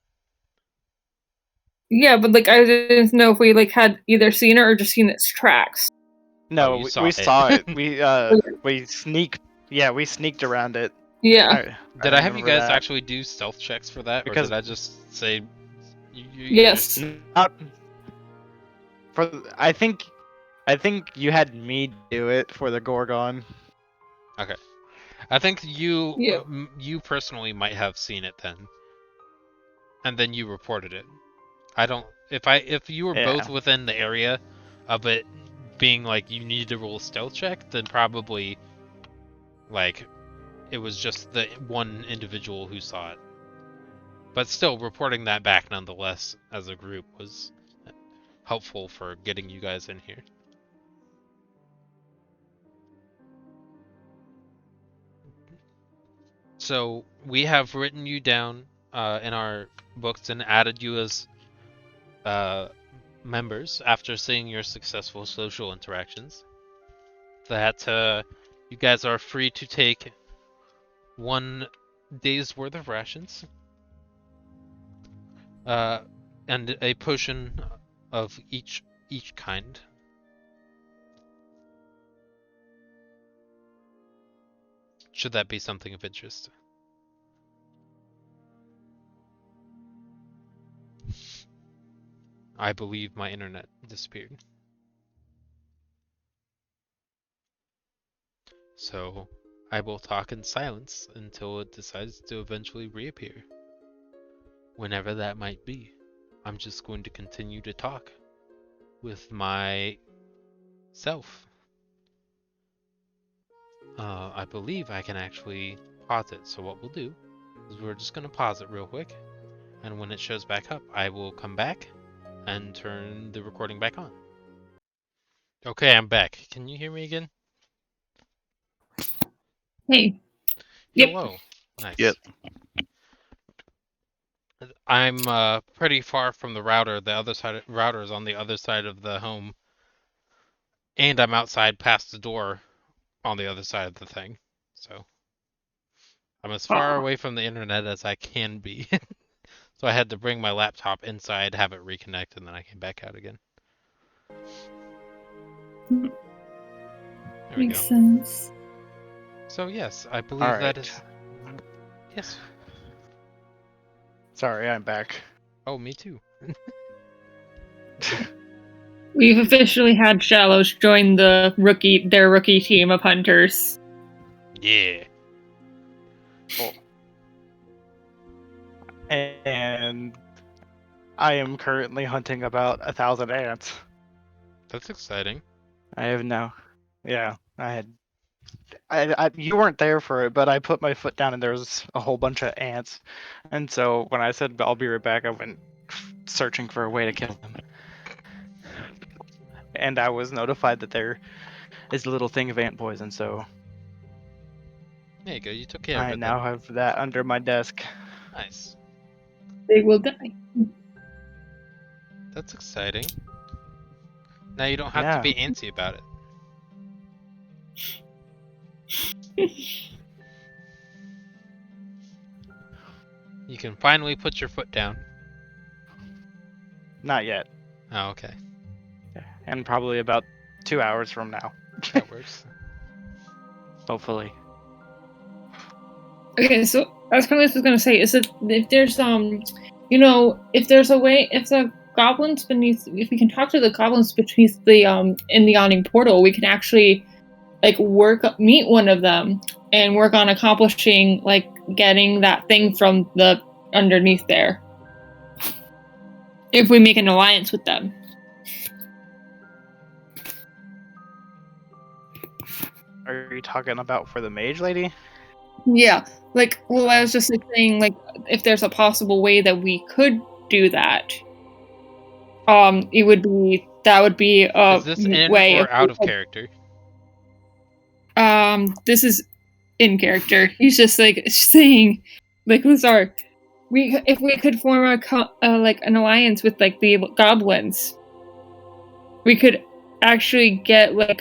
Yeah, but like I didn't know if we like had either seen it or just seen its tracks. No, you we saw saw it. it. We sneaked around it. Yeah. Did I have you remember guys that. actually do stealth checks for that, Because- or did I just say you Yes. Not for. I think you had me do it for the Gorgon. Okay. I think you Yeah. you personally might have seen it then, and then you reported it. I don't. If you were both Yeah. within the area of it being like you need to roll a stealth check, then probably like it was just the one individual who saw it. But still, reporting that back nonetheless as a group was helpful for getting you guys in here. So we have written you down in our books and added you as members after seeing your successful social interactions. That you guys are free to take 1 day's worth of rations, and a potion of each kind. Should that be something of interest? I believe my internet disappeared. So I will talk in silence until it decides to eventually reappear. Whenever that might be. I'm just going to continue to talk with my self. I believe I can actually pause it. So what we'll do is we're just going to pause it real quick. And when it shows back up, I will come back and turn the recording back on. Okay, I'm back. Can you hear me again? Hey. Yep. Hello. Nice. Yep. I'm pretty far from the router. The other side router is on the other side of the home. And I'm outside past the door on the other side of the thing. So I'm as far away from the internet as I can be. So I had to bring my laptop inside, have it reconnect, and then I came back out again. There we Makes go. sense. So yes, I believe All that right. is... Yes. Sorry, I'm back. Oh, me too. We've officially had Shallows join their rookie team of hunters. Yeah. Cool. And I am currently hunting about 1,000 ants. That's exciting. I have now. Yeah, I had. You weren't there for it, but I put my foot down and there was a whole bunch of ants. And so when I said I'll be right back, I went searching for a way to kill them. And I was notified that there is a little thing of ant poison, so There you go. You took care of I it. now have that under my desk. Nice. They will die. That's exciting. Now you don't have Yeah. to be antsy about it. You can finally put your foot down. Not yet. Oh, okay. And probably about 2 hours from now. That works. Hopefully. Okay, so I was kind of going to say is that if there's if there's a way, if the goblins beneath, if we can talk to the goblins beneath the in the yawning portal, we can actually like meet one of them and work on accomplishing like getting that thing from the underneath there. If we make an alliance with them. Are you talking about for the mage lady? Yeah, like, well, I was just like, saying, like, if there's a possible way that we could do that, it would be, that would be a Is this in way or out of character? This is in character. He's just, like, saying, like, Lezar, if we could form like, an alliance with, like, the goblins, we could actually get, like,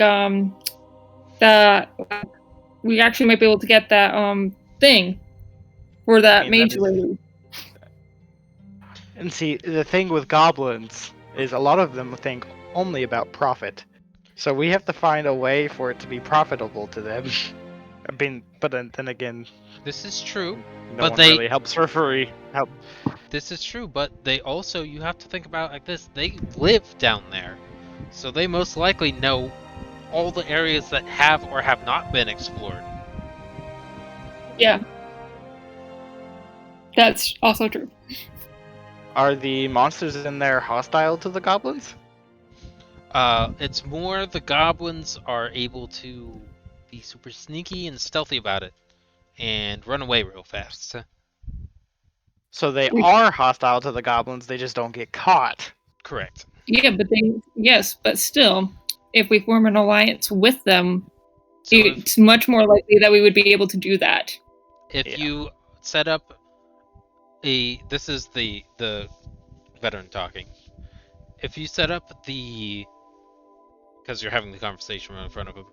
we actually might be able to get that thing for that mage lady. And see, the thing with goblins is a lot of them think only about profit. So we have to find a way for it to be profitable to them. I mean, but then again, this is true. no but one they really helps for free. This is true, but they also, you have to think about it like this. They live down there, so they most likely know all the areas that have or have not been explored. Yeah. That's also true. Are the monsters in there hostile to the goblins? It's more the goblins are able to be super sneaky and stealthy about it, and run away real fast. So they are hostile to the goblins, they just don't get caught. Correct. Yeah, but still, if we form an alliance with them, So it's much more likely that we would be able to do that. If you set up this is the veteran talking. If you set up because you're having the conversation right in front of him.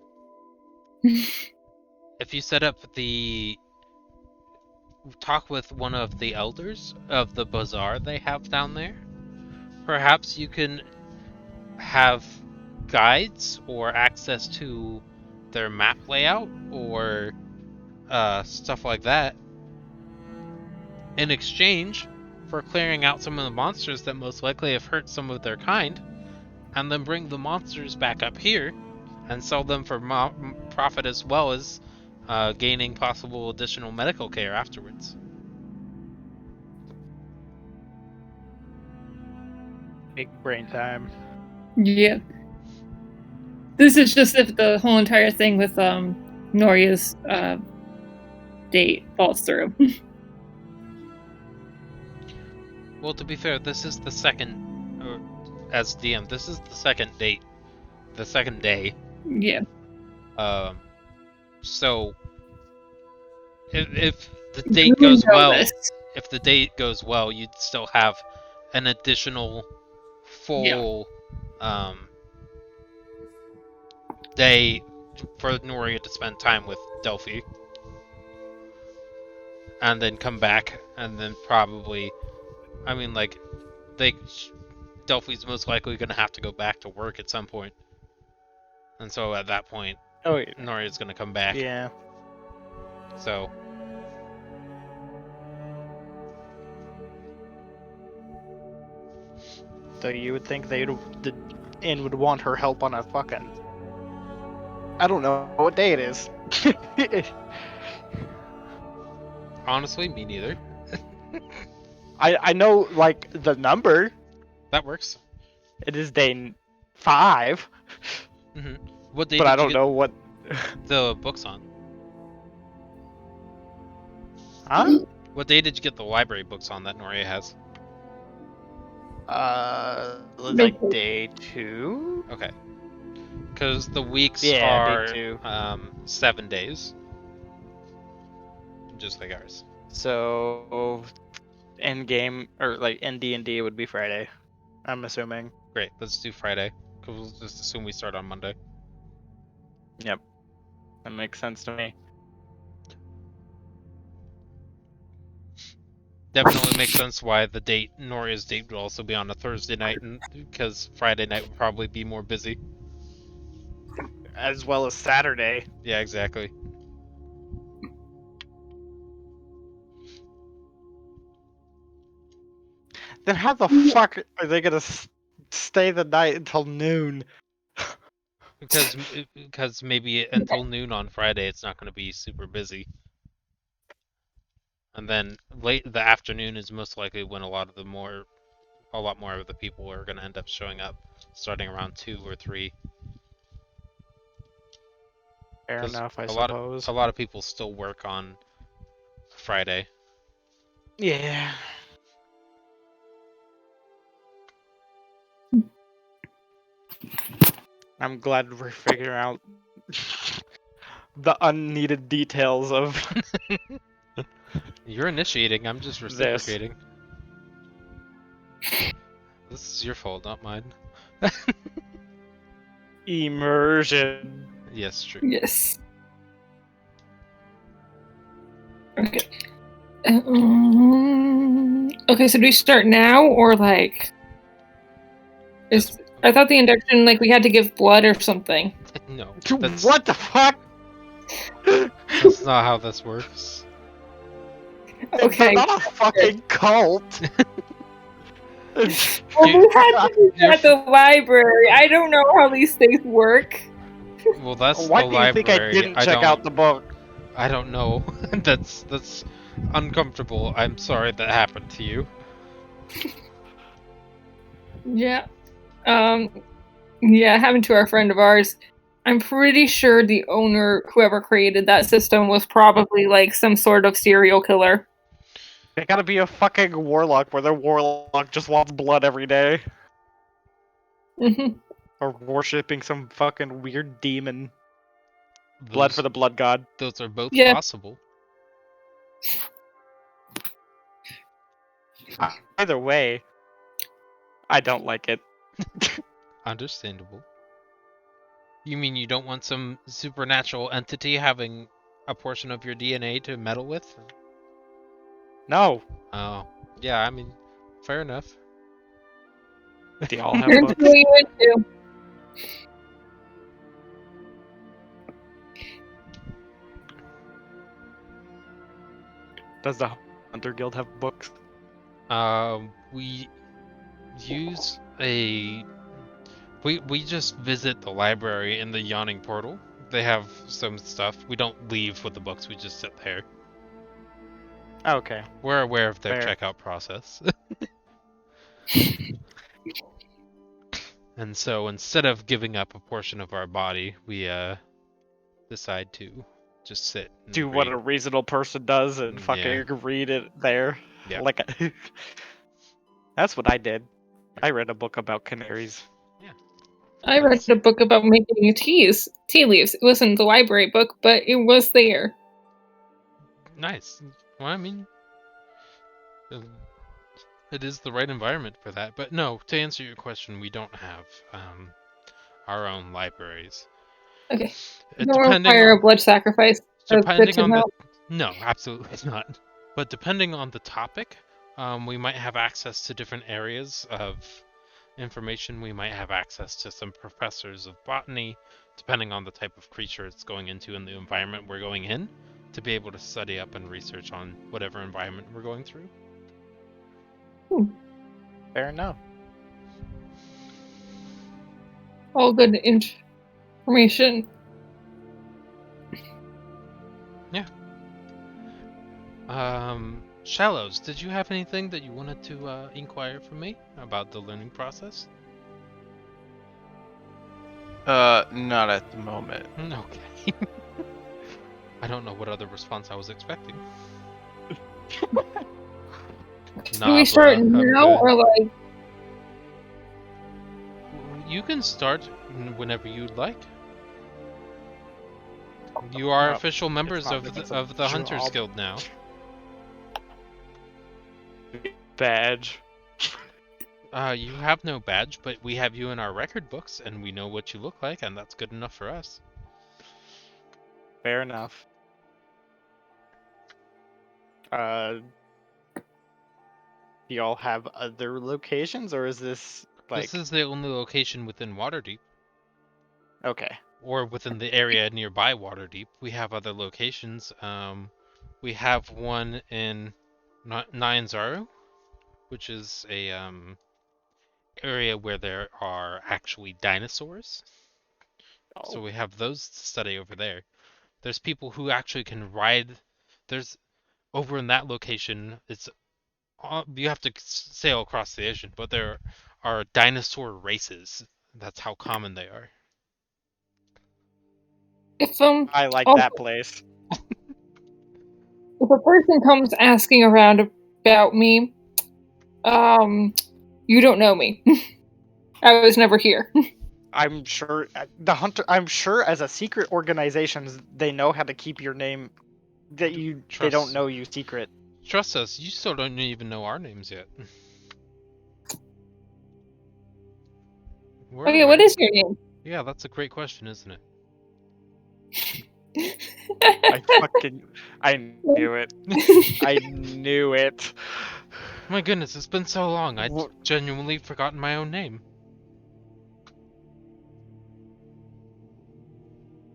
If you set up talk with one of the elders of the bazaar they have down there, perhaps you can have guides or access to their map layout or stuff like that in exchange for clearing out some of the monsters that most likely have hurt some of their kind, and then bring the monsters back up here and sell them for profit, as well as gaining possible additional medical care afterwards. Big brain time. Yeah. This is just if the whole entire thing with Noria's date falls through. Well, to be fair, this is the second, as DM, this is the second date, the second day. Yeah. So if the date goes well, if the date goes well, you'd still have an additional full day for Noria to spend time with Delphi, and then come back, and then probably, I mean, like, Delphi's most likely going to have to go back to work at some point, and so at that point, Noria's going to come back. Yeah. So you would think and would want her help on a fucking. I don't know what day it is. Honestly, me neither. I know like the number. That works. It is day 5, What day but did I you don't get know what. the books on? Huh? What day did you get the library books on that Noria has? Like day 2. Okay. Because the weeks Yeah, day are 2. 7 days. Just like ours. So end game or like end D&D would be Friday. I'm assuming. Great, let's do Friday. Because we'll just assume we start on Monday. Yep, that makes sense to me. Definitely makes sense why the date, Noria's date, would also be on a Thursday night, because Friday night would probably be more busy. As well as Saturday. Yeah, exactly. Then how the fuck are they gonna stay the night until noon? Because maybe until noon on Friday, it's not going to be super busy. And then late the afternoon is most likely when a lot more of the people are going to end up showing up, starting around 2 or 3. Fair 'Cause enough, I a suppose. lot of people still work on Friday. Yeah. I'm glad we're figuring out the unneeded details of You're initiating, I'm just this. reciprocating. This is your fault, not mine. Immersion. Yes, true. Yes. Okay. Okay, so do we start now or like? I thought the induction like we had to give blood or something. No, What the fuck? that's not how this works. Okay. They're not a fucking cult. Well, we had to do at the library. I don't know how these things work. Well, that's Why the do you think I library. didn't check out the book? I don't know. That's uncomfortable. I'm sorry that happened to you. Yeah. Yeah, happened to our friend of ours. I'm pretty sure the owner, whoever created that system, was probably like some sort of serial killer. They gotta be a fucking warlock where their warlock just wants blood every day. Mhm. Or worshipping some fucking weird demon. Blood for the blood god. Those are both Yeah. possible. Either way, I don't like it. Understandable. You mean you don't want some supernatural entity having a portion of your DNA to meddle with? No. Oh, yeah, I mean, fair enough. Do y'all have Depends books? who you into. Does the Hunter Guild have books? We use a... We just visit the library in the Yawning Portal. They have some stuff. We don't leave with the books, we just sit there. Okay. We're aware of their Fair. checkout process. And so instead of giving up a portion of our body, we decide to just sit and Do read. what a reasonable person does and fucking read it there. Yeah. Like, that's what I did. I read a book about canaries. I read a book about making tea leaves. It wasn't the library book, but it was there. Nice. Well, I mean, it is the right environment for that. But no, to answer your question, we don't have our own libraries. Okay. Don't require a blood sacrifice. Depending on the... No, absolutely not. But depending on the topic, we might have access to different areas of information. We might have access to some professors of botany, depending on the type of creature it's going into and the environment we're going in, to be able to study up and research on whatever environment we're going through. Fair enough. all good information. Shallows, did you have anything that you wanted to inquire from me about the learning process? Not at the moment. Okay. I don't know what other response I was expecting. Do we start I'm now good. or like? You can start whenever you'd like. You are No, official members not of like it's the, a of the Hunters job. Guild now. Badge. You have no badge, but we have you in our record books, and we know what you look like, and that's good enough for us. Fair enough. Do y'all have other locations, or is this like This is the only location within Waterdeep, okay? or within the area nearby Waterdeep. We have other locations. We have one in Nyanzaru, which is a area where there are actually dinosaurs. So we have those to study over there. There's people who actually can ride. There's over in that location. You have to sail across the ocean, but there are dinosaur races. That's how common they are. If I like oh, that place. if a person comes asking around about me, you don't know me. I was never here. I'm sure the hunter. I'm sure as a secret organization, they know how to keep your name. They don't know you secret. Trust us, you still don't even know our names yet. Okay, what is your name? Yeah, that's a great question, isn't it? I knew it. I knew it. My goodness, it's been so long. I'd Wha- genuinely forgotten my own name.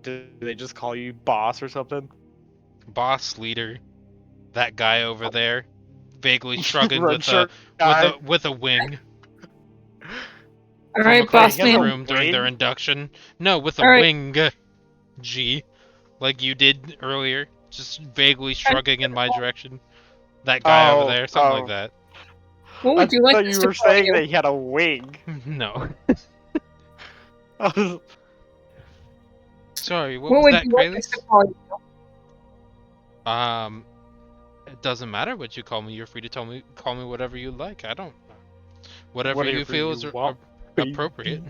Do they just call you boss or something? Boss, leader, that guy over there, vaguely shrugging Red shirt with guy. with a wing All from right, across boss he has the a man. room during their wing? induction. No, with a All right. wing, G, like you did earlier, just vaguely shrugging in my direction. That guy over there, something like that. What I would you like thought us you to were call saying you? that he had a wing. No. I was- Sorry, what What was would that, you like us to Kralis? call you? It doesn't matter what you call me. You're free to call me whatever you like. I don't. Whatever you feel is want, appropriate.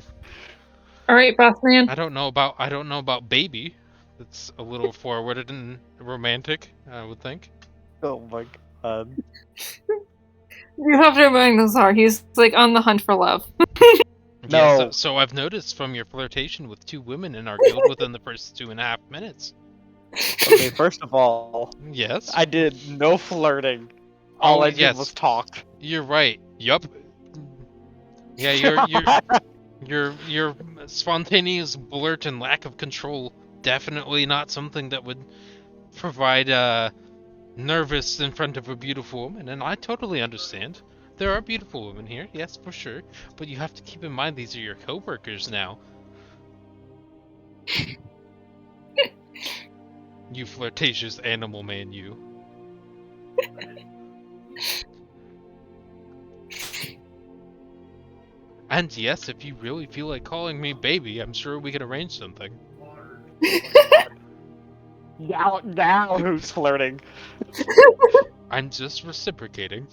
All right, boss man. I don't know about baby. It's a little forwarded and romantic, I would think. Oh my god. You have to remind Lezar, he's like on the hunt for love. Yes, No. so I've noticed from your flirtation with 2 women in our guild within the first 2.5 minutes. Okay, first of all, Yes. I did no flirting. All Oh, I did was yes. talk. You're right. Yup. Yeah, your spontaneous blurt and lack of control definitely not something that would provide nervous in front of a beautiful woman, and I totally understand. There are beautiful women here, yes, for sure, but you have to keep in mind these are your co-workers now. You flirtatious animal man, you. And yes, if you really feel like calling me baby, I'm sure we could arrange something. Now who's flirting? I'm just reciprocating.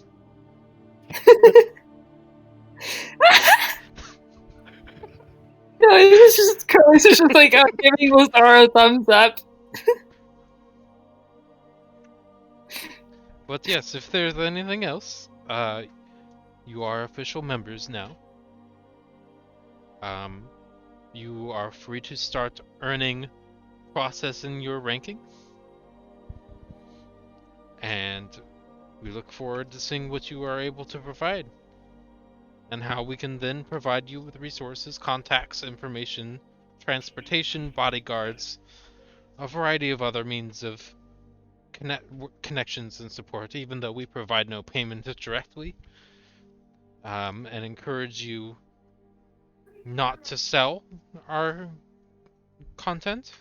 No, it's just Curly's just like giving Lezar a thumbs up. But yes, if there's anything else, you are official members now. You are free to start earning, processing your ranking. And we look forward to seeing what you are able to provide. And how we can then provide you with resources, contacts, information, transportation, bodyguards, a variety of other means of connections and support, even though we provide no payment directly. And encourage you not to sell our content.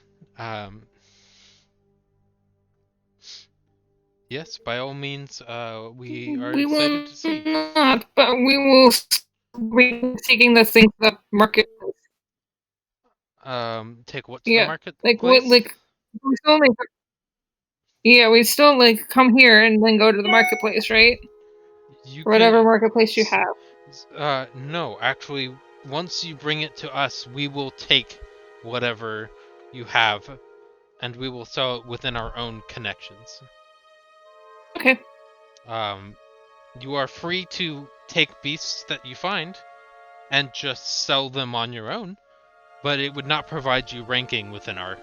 Yes, by all means, we are We will excited to see. not, but we will be taking the thing to the marketplace. Take what to the Yeah, marketplace? like what? Like we still like. Yeah, we still like come here and then go to the marketplace, right? You Whatever can. marketplace you have. No, actually, once you bring it to us, we will take whatever you have, and we will sell it within our own connections. Okay. You are free to take beasts that you find and just sell them on your own, but it would not provide you ranking within our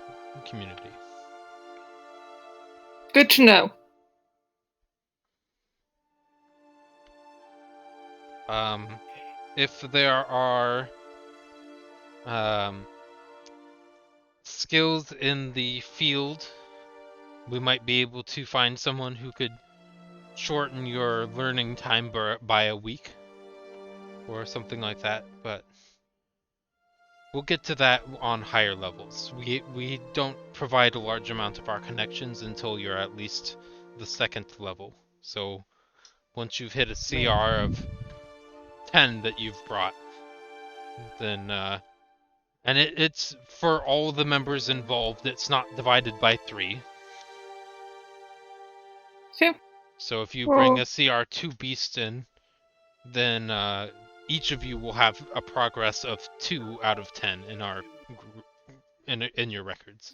community. Good to know. If there are skills in the field, we might be able to find someone who could shorten your learning time by a week or something like that, but we'll get to that on higher levels. We don't provide a large amount of our connections until you're at least the 2nd level. So once you've hit a CR of 10 that you've brought, then and it's for all the members involved. It's not divided by 3. Okay. So if you bring a CR 2 beast in, then each of you will have a progress of 2 out of 10 in our in your records.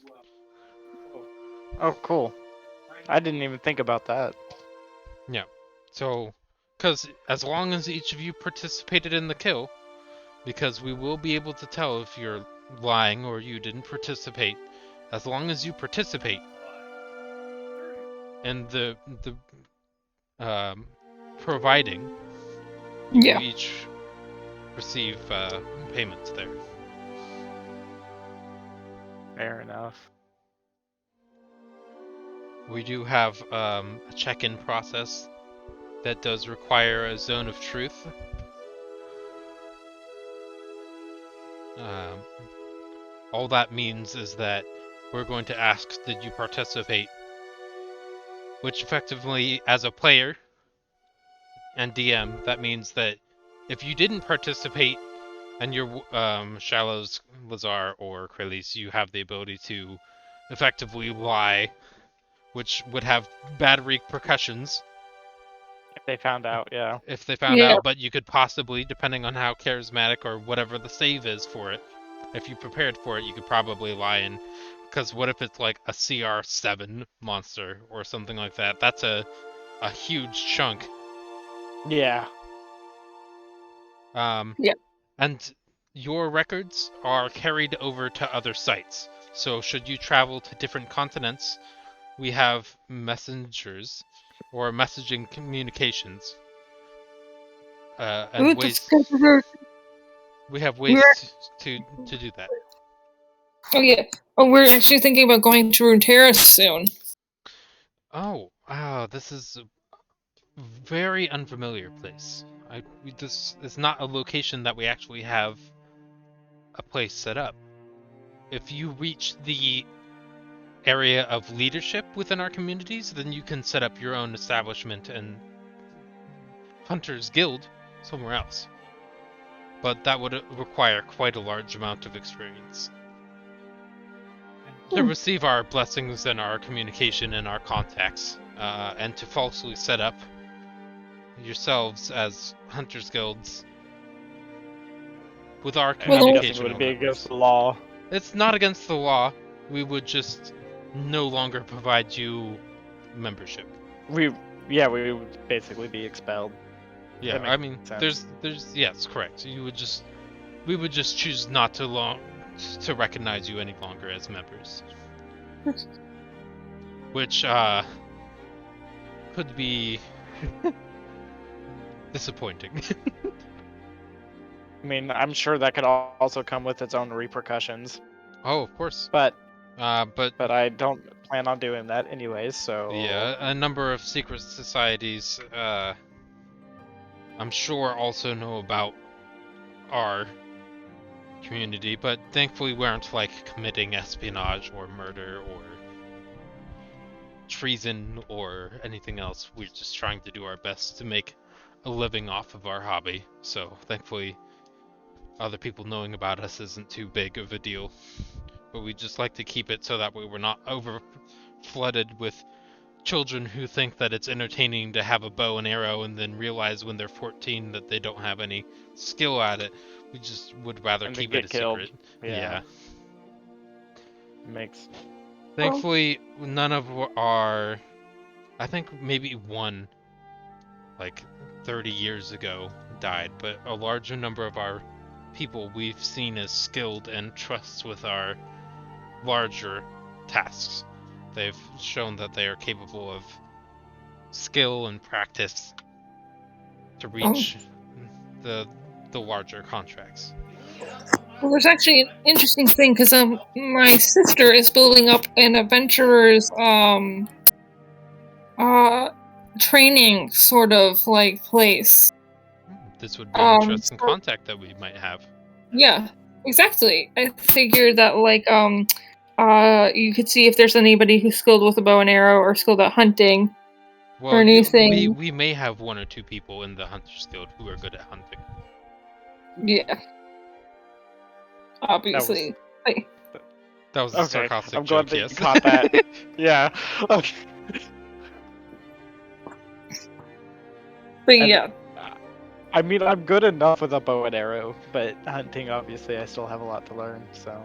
Oh, cool. I didn't even think about that. Yeah. So, because as long as each of you participated in the kill, because we will be able to tell if you're lying or you didn't participate, as long as you participate, and the providing, you will each receive payments there. Fair enough. We do have a check-in process that does require a zone of truth. All that means is that we're going to ask, did you participate? Which effectively, as a player and DM, that means that if you didn't participate and you're Shallows, Lezar, or Krelis, you have the ability to effectively lie, which would have bad repercussions. If they found out, yeah. If they found out, but you could possibly, depending on how charismatic or whatever the save is for it, if you prepared for it, you could probably lie in. Because what if it's like a CR7 monster or something like that? That's a huge chunk. Yeah. And your records are carried over to other sites. So should you travel to different continents, we have messengers or messaging communications. And ways we have ways to do that. Oh yeah. Oh, we're actually thinking about going to Runeterra soon. Oh, wow, this is a very unfamiliar place. This is not a location that we actually have a place set up. If you reach the area of leadership within our communities, then you can set up your own establishment and Hunter's Guild somewhere else. But that would require quite a large amount of experience. To receive our blessings and our communication and our contacts, and to falsely set up yourselves as Hunters Guilds with our communication. Would it be against the law? It's not against the law. We would just no longer provide you membership. We would basically be expelled. Yeah, I mean, there's yes, correct. We would just choose not to recognize you any longer as members. Which could be disappointing. I mean, I'm sure that could also come with its own repercussions. Oh, of course. But I don't plan on doing that anyways, so... Yeah, a number of secret societies, I'm sure also know about our community, but thankfully we aren't like committing espionage or murder or treason or anything else. We're just trying to do our best to make a living off of our hobby. So thankfully other people knowing about us isn't too big of a deal. But we just like to keep it so that way we're not over flooded with children who think that it's entertaining to have a bow and arrow and then realize when they're 14 that they don't have any skill at it. We just would rather And they keep it a get killed. secret. Yeah. Makes. Thankfully, none of our... I think maybe one, like 30 years ago, died, but a larger number of our people we've seen as skilled and trusts with our larger tasks. They've shown that they are capable of skill and practice to reach the larger contracts. Well, there's actually an interesting thing because my sister is building up an adventurer's training sort of like place. This would be an interesting contact that we might have. Yeah, exactly. I figured that like you could see if there's anybody who's skilled with a bow and arrow or skilled at hunting or anything. We may have one or two people in the Hunter's Guild who are good at hunting. Yeah. Obviously. That was a sarcastic I'm joke, glad that yes. you caught that. Yeah. Okay. But yeah. I mean, I'm good enough with a bow and arrow, but hunting, obviously, I still have a lot to learn, so...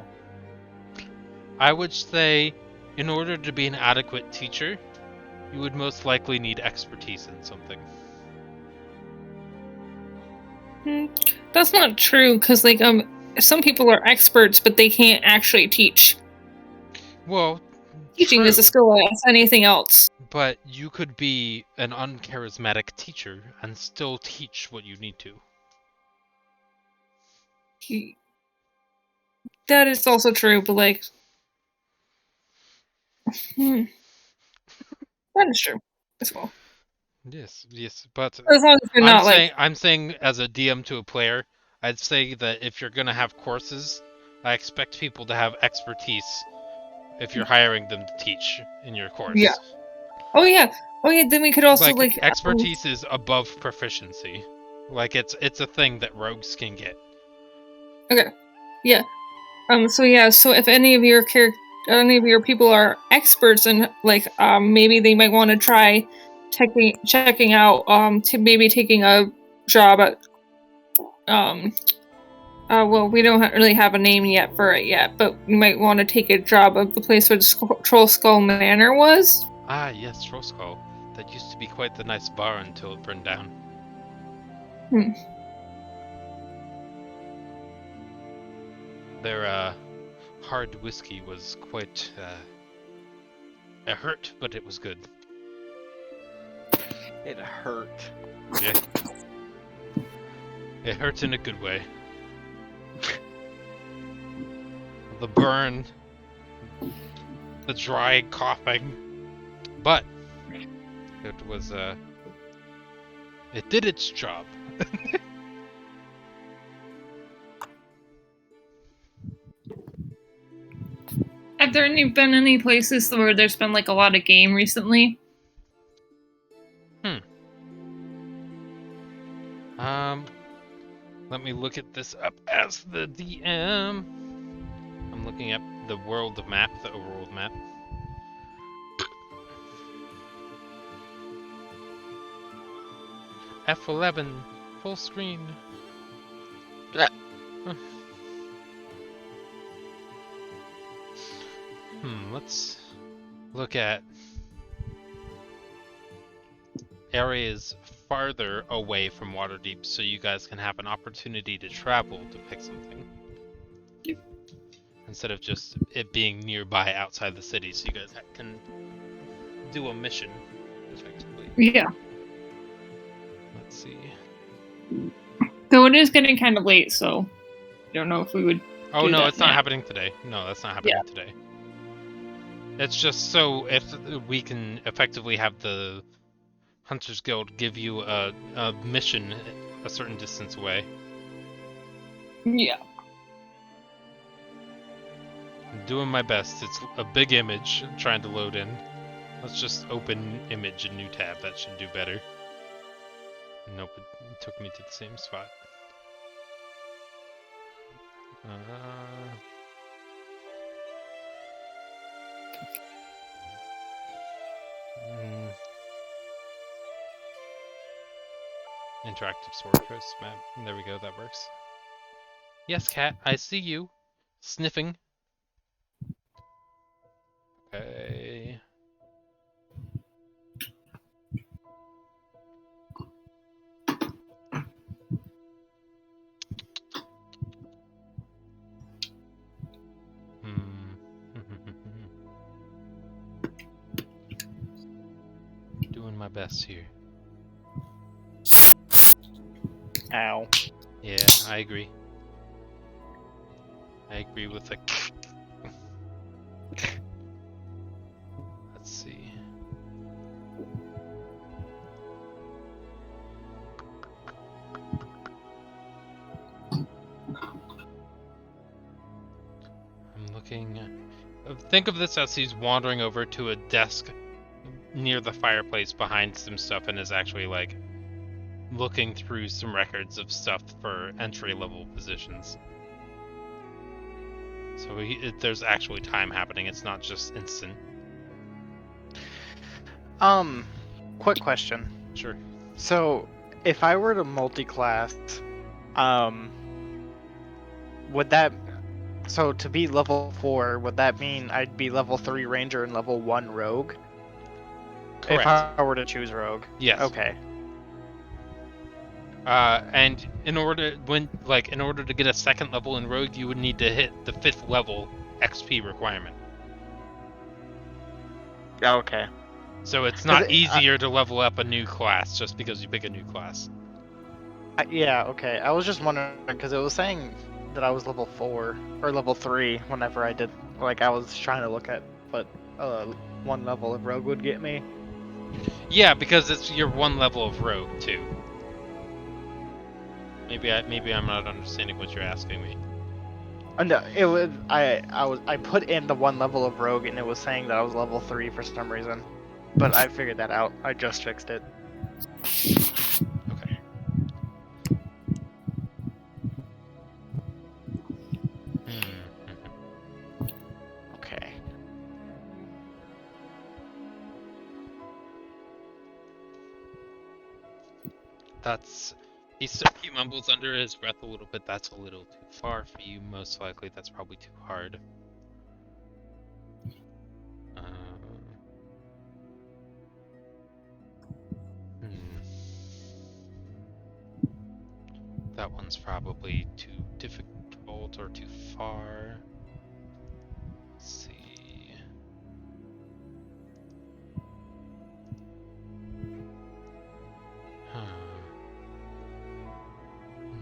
I would say, in order to be an adequate teacher, you would most likely need expertise in something. That's not true, because like some people are experts, but they can't actually teach. Well, teaching is a skill as anything else. But you could be an uncharismatic teacher and still teach what you need to. That is also true, but like... that is true as well. Yes, but as long as you're not I'm saying as a DM to a player, I'd say that if you're gonna have courses, I expect people to have expertise if you're hiring them to teach in your course. Yeah. Oh yeah. Then we could also like expertise is above proficiency. Like it's a thing that rogues can get. Okay. Yeah. So if any of your people are experts and like maybe they might want to try checking out to maybe taking a job at well, we don't really have a name yet for it yet, but you might want to take a job of the place where the Troll Skull Manor was. Ah, yes, Troll Skull. That used to be quite the nice bar until it burned down. Their hard whiskey was quite it hurt, but it was good. It hurt. Yeah. It hurts in a good way. The burn, the dry coughing, but it was it did its job. Have there been any places where there's been like a lot of game recently? Let me look at this up as the DM. I'm looking at the world map, the overworld map. F11, full screen. Let's look at areas farther away from Waterdeep so you guys can have an opportunity to travel to pick something. Instead of just it being nearby outside the city, so you guys can do a mission, effectively. Yeah. Let's see. Though it is getting kind of late, so I don't know if we would. Oh no, it's not happening today. No, that's not happening today. It's just so if we can effectively have the Hunters Guild give you a mission a certain distance away. Yeah. I'm doing my best. It's a big image I'm trying to load in. Let's just open image in new tab. That should do better. Nope, it took me to the same spot. Interactive Sword Coast map. There we go, that works. Yes, cat, I see you. Sniffing. Okay. Doing my best here. Ow. Yeah, I agree. I agree with the. Let's see. I'm looking. Think of this as he's wandering over to a desk near the fireplace behind some stuff and is actually like looking through some records of stuff for entry-level positions. So there's actually time happening. It's not just instant. Quick question. Sure. So, if I were to multi-class, would that... So, to be level 4, would that mean I'd be level 3 Ranger and level 1 Rogue? Correct. If I were to choose Rogue. Yes. Okay. And in order to get a second level in Rogue, you would need to hit the 5th level XP requirement. Okay. So it's not easier to level up a new class just because you pick a new class. Yeah, okay. I was just wondering, because it was saying that I was level 4, or level 3, whenever I did, I was trying to look at what 1 level of Rogue would get me. Yeah, because it's your 1 level of Rogue, too. Maybe I'm not understanding what you're asking me. No, it was I put in the 1 level of Rogue and it was saying that I was level 3 for some reason, but I figured that out. I just fixed it. Okay. Okay. That's he mumbles under his breath a little bit. That's a little too far for you. Most likely, that's probably too hard. That one's probably too difficult or too far. Let's see.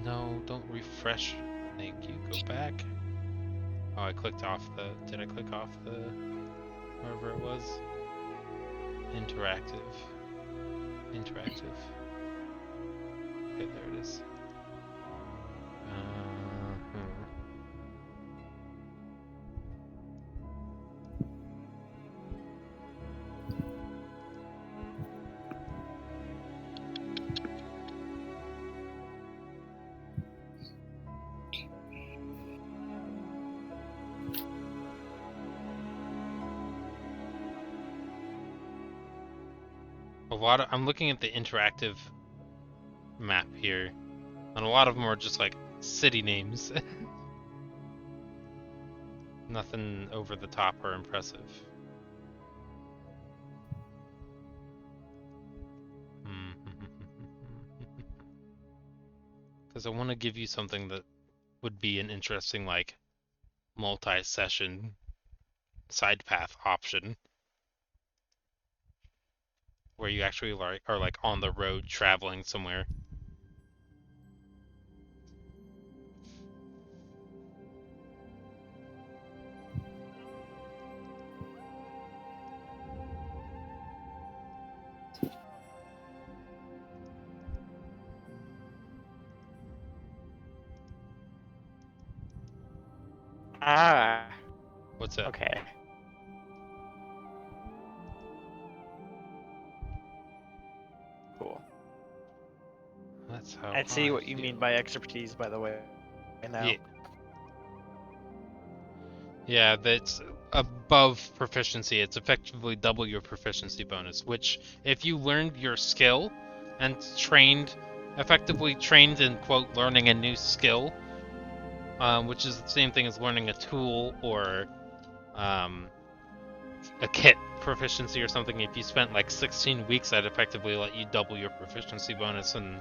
No, don't refresh. Thank you. Go back. Oh, I clicked off the... Did I click off the... wherever it was? Interactive. Interactive. Okay, there it is. I'm looking at the interactive map here, and a lot of them are just like city names. Nothing over the top or impressive. Because I want to give you something that would be an interesting, like, multi-session side path option. Where you actually are like on the road traveling somewhere. What's it? Okay. Cool. That's how I see I what you mean feel. by expertise, by the way. Now. Yeah. Yeah, that's above proficiency. It's effectively double your proficiency bonus, which if you learned your skill and effectively trained in, quote, learning a new skill, which is the same thing as learning a tool or a kit proficiency or something. If you spent like 16 weeks, I'd effectively let you double your proficiency bonus and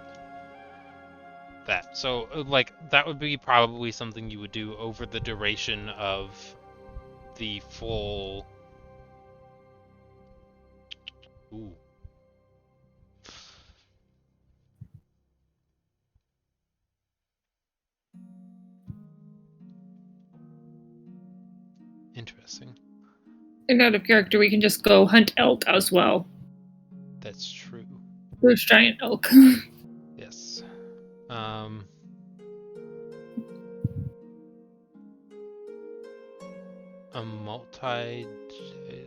that. So, like, that would be probably something you would do over the duration of the full... Ooh. Interesting. And out of character, we can just go hunt elk as well. That's true. Those giant elk. Yes. A multi...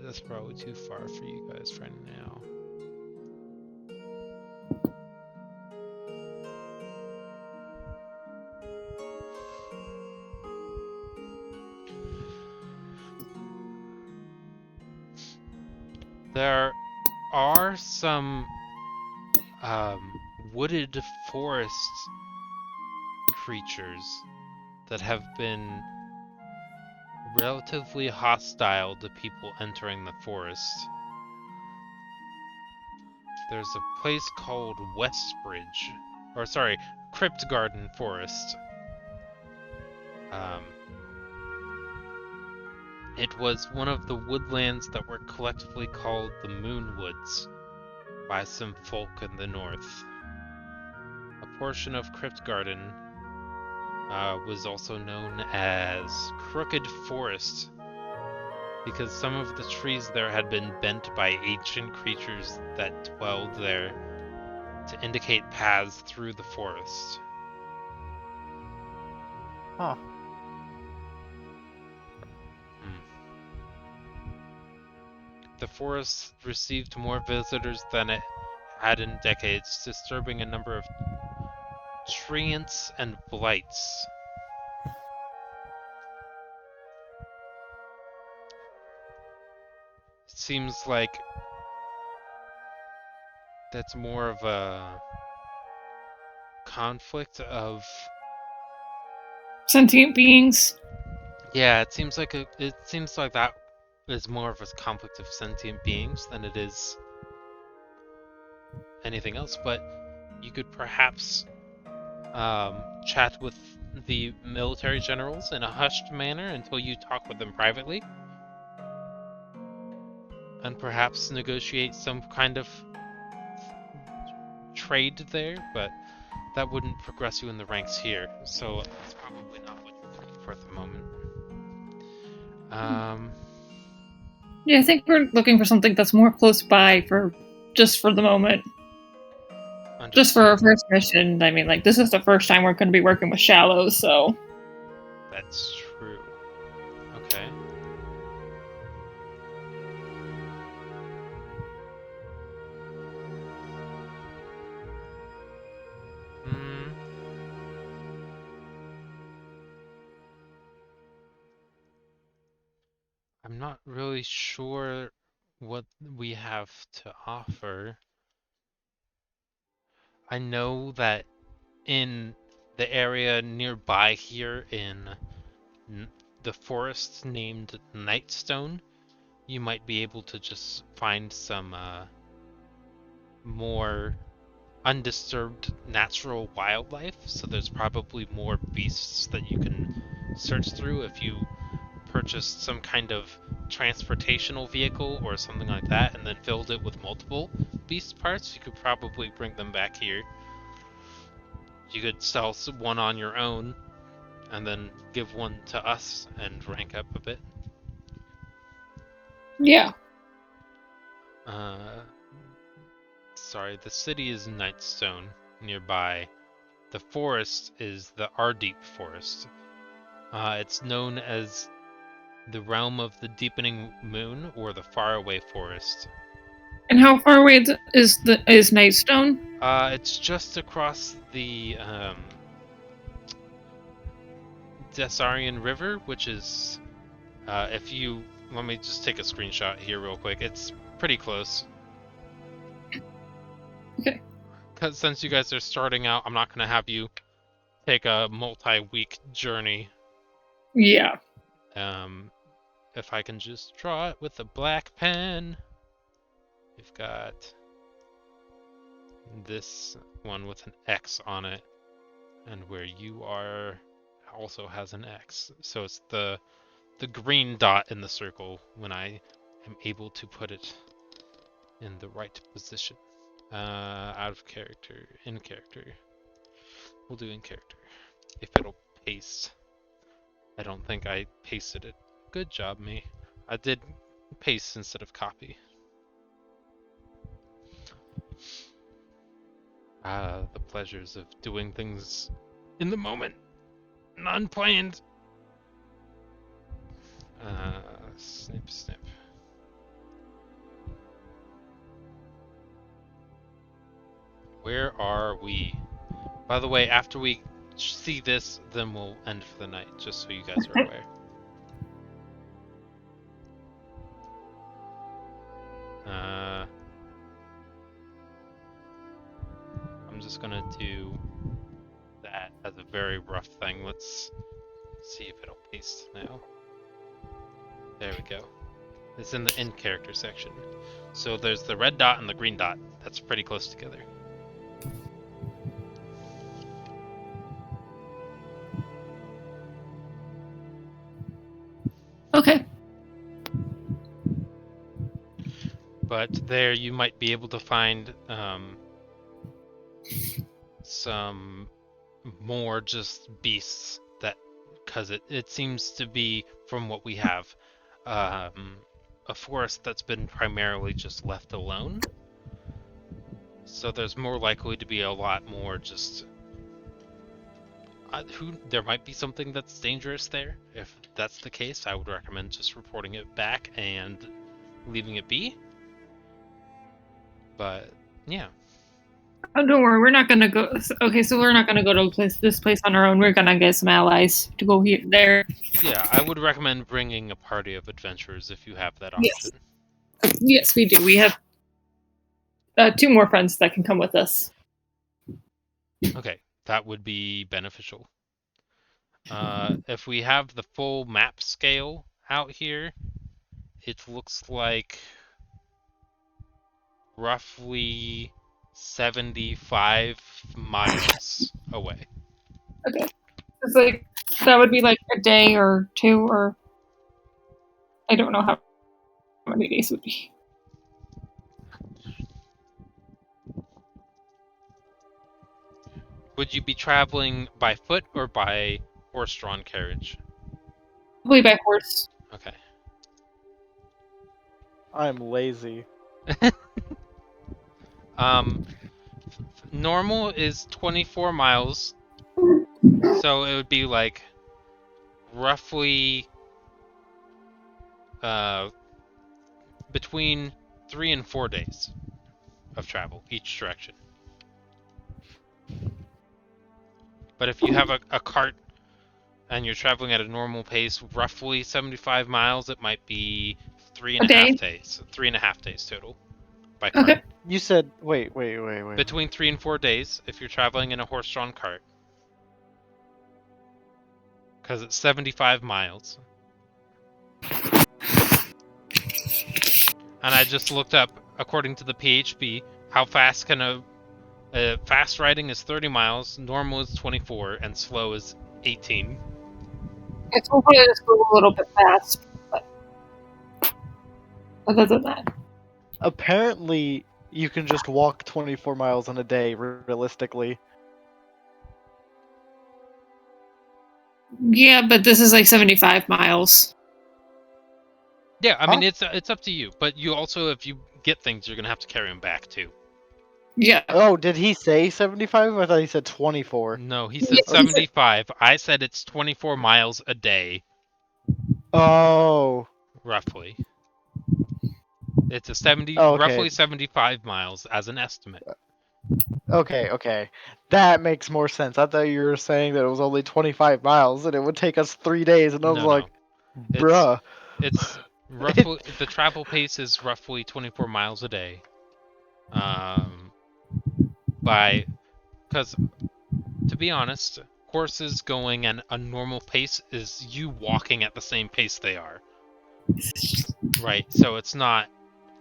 That's probably too far for you guys right now. There are some wooded forest creatures that have been relatively hostile to people entering the forest. There's a place called Westbridge, or sorry, Crypt Garden Forest. It was one of the woodlands that were collectively called the Moonwoods by some folk in the north. A portion of Crypt Garden was also known as Crooked Forest because some of the trees there had been bent by ancient creatures that dwelled there to indicate paths through the forest. Huh. The forest received more visitors than it had in decades, disturbing a number of treants and blights. It seems like that's more of a conflict of... Sentient beings. Yeah, it seems like that is more of a conflict of sentient beings than it is anything else, but you could perhaps chat with the military generals in a hushed manner until you talk with them privately, and perhaps negotiate some kind of trade there, but that wouldn't progress you in the ranks here, so it's probably not what you're looking for at the moment. Yeah, I think we're looking for something that's more close by for the moment. Just for our first mission. I mean, like, this is the first time we're going to be working with Shallows, so... That's true. Okay. I'm not really sure what we have to offer. I know that in the area nearby here in the forest named Nightstone, you might be able to just find some more undisturbed natural wildlife, so there's probably more beasts that you can search through if you purchased some kind of transportational vehicle or something like that and then filled it with multiple beast parts. You could probably bring them back here. You could sell one on your own and then give one to us and rank up a bit. Yeah. Sorry, the city is Nightstone nearby. The forest is the Ardeep Forest. It's known as the realm of the deepening moon or the faraway forest. And how far away is Nightstone? It's just across the Desarian River, which is, if you let me just take a screenshot here real quick. It's pretty close. Okay. Because since you guys are starting out, I'm not gonna have you take a multi-week journey. Yeah. If I can just draw it with a black pen. We've got this one with an X on it, and where you are also has an X. So it's the green dot in the circle when I am able to put it in the right position. Out of character, in character. We'll do in character. If it'll paste. I don't think I pasted it. Good job, me. I did paste instead of copy. The pleasures of doing things in the moment. Unplanned. Snip, snip. Where are we? By the way, after we see this, then we'll end for the night, just so you guys are aware. I'm just gonna do that as a very rough thing. Let's see if it'll paste now. There we go. It's in the in character section. So there's the red dot and the green dot. That's pretty close together. Okay. But there you might be able to find some more just beasts that, because it seems to be, from what we have, a forest that's been primarily just left alone. So there's more likely to be a lot more just there might be something that's dangerous there. If that's the case, I would recommend just reporting it back and leaving it be. But yeah. Oh, don't worry, we're not gonna go. Okay, so we're not gonna go to this place on our own. We're gonna get some allies to go there. Yeah, I would recommend bringing a party of adventurers if you have that option. Yes, we do. We have 2 more friends that can come with us. Okay, that would be beneficial. If we have the full map scale out here, it looks like roughly 75 miles away. Okay. It's like, that would be like a day or 2, or I don't know how many days it would be. Would you be traveling by foot or by horse-drawn carriage? Probably by horse. Okay. I'm lazy. Normal is 24 miles, so it would be like roughly between 3 and 4 days of travel each direction. But if you have a cart and you're traveling at a normal pace, roughly 75 miles, it might be 3.5 days. 3.5 days total by cart. Okay. You said wait. Between 3 and 4 days if you're traveling in a horse-drawn cart. Because it's 75 miles. And I just looked up, according to the PHP, how fast can fast riding is 30 miles, normal is 24, and slow is 18. It's hopefully just go a little bit fast, but other than that. Apparently, you can just walk 24 miles in a day, realistically. Yeah, but this is like 75 miles. Yeah, I mean, it's up to you. But you also, if you get things, you're going to have to carry them back, too. Yeah. Oh, did he say 75? I thought he said 24. No, he said 75. I said it's 24 miles a day. Oh. roughly. It's a 70, Oh, okay. roughly 75 miles as an estimate. Okay. That makes more sense. I thought you were saying that it was only 25 miles and it would take us 3 days, and I was No, like, no. bruh. It's roughly the travel pace is roughly 24 miles a day. Because to be honest, horses going at a normal pace is you walking at the same pace they are. Right, so it's not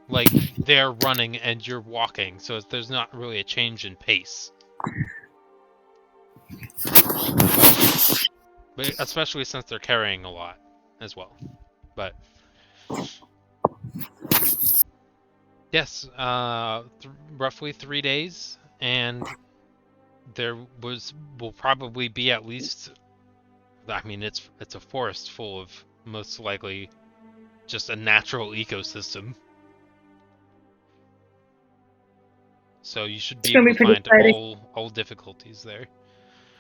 like they're running and you're walking, so there's not really a change in pace. But especially since they're carrying a lot as well. But yes, roughly 3 days, and will probably be at least. I mean, it's a forest full of most likely just a natural ecosystem. So you should be It's gonna able be to pretty find exciting. all difficulties there.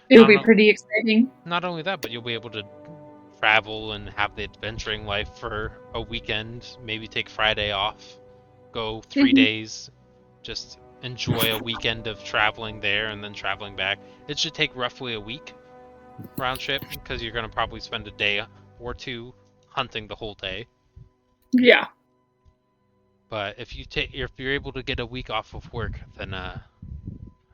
It'll I be don't know- pretty exciting. Not only that, but you'll be able to travel and have the adventuring life for a weekend. Maybe take Friday off, go 3 Mhm. days, just enjoy a weekend of traveling there and then traveling back. It should take roughly a week round trip because you're going to probably spend a day or two hunting the whole day. Yeah. But if you're able to get a week off of work, then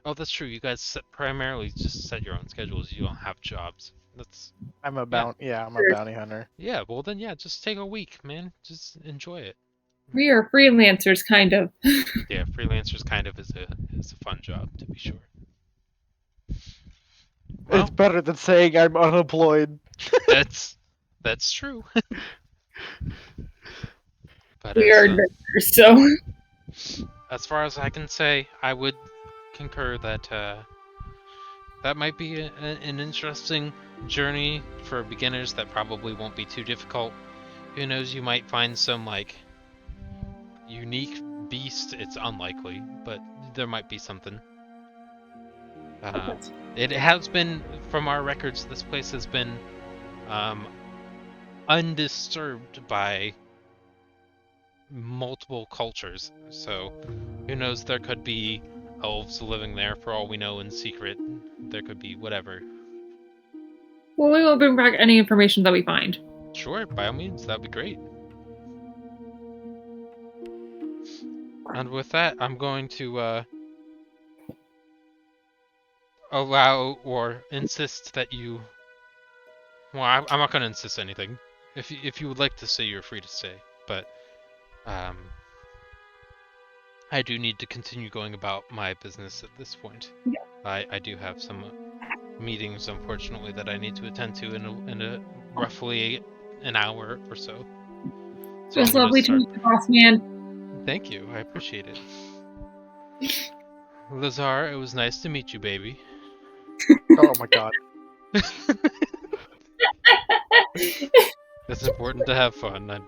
oh, that's true. You guys primarily just set your own schedules. You don't have jobs. That's I'm a Yeah. bounty hunter. yeah. Well, then yeah, just take a week, man. Just enjoy it. We are freelancers, kind of. Yeah, freelancers kind of is a fun job to be sure. Well, It's better than saying I'm unemployed. that's true. But We are adventurers, so. as far as I can say, I would concur that that might be an interesting journey for beginners. That probably won't be too difficult. Who knows? You might find some like unique beast. It's unlikely, but there might be something. It has been, from our records, this place has been undisturbed by multiple cultures. So who knows? There could be elves living there for all we know in secret. There could be whatever. Well, we will bring back any information that we find. Sure, by all means, that'd be great. And with that, I'm going to allow or insist that you. Well, I'm not going to insist anything. If you would like to stay, you're free to stay. But I do need to continue going about my business at this point. Yeah. I do have some meetings, unfortunately, that I need to attend to in a roughly an hour or so. So it's lovely to meet you, boss man. Thank you. I appreciate it. Lezar, it was nice to meet you, baby. Oh my god. It's important to have fun. I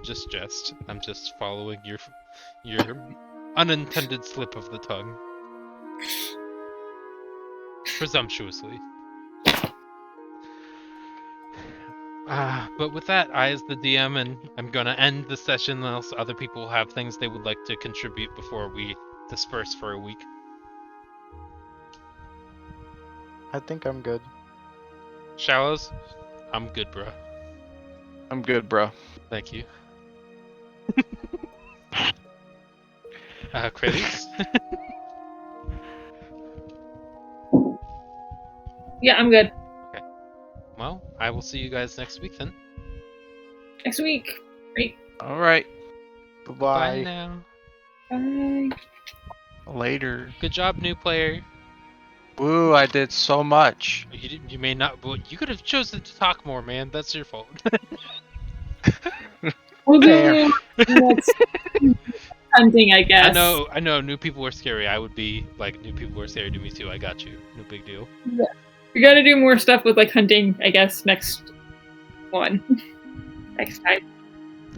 just jest. I'm just following your unintended slip of the tongue. Presumptuously. But with that, I as the DM, and I'm gonna end the session unless other people have things they would like to contribute before we disperse for a week. I think I'm good. Shallows? I'm good, bro. I'm good, bro. Thank you. Kratos? Yeah, I'm good. Okay. Well, I will see you guys next week then. Next week. Great. All right. Bye Bye. now. Bye. Later. Good job, new player. Woo, I did so much. You may not, but you could have chosen to talk more, man. That's your fault. We'll Fair. do next hunting, I guess. I know. New people are scary. I would be like, new people are scary to me too. I got you. No big deal. Yeah. We gotta do more stuff with like hunting, I guess, next one. Next time.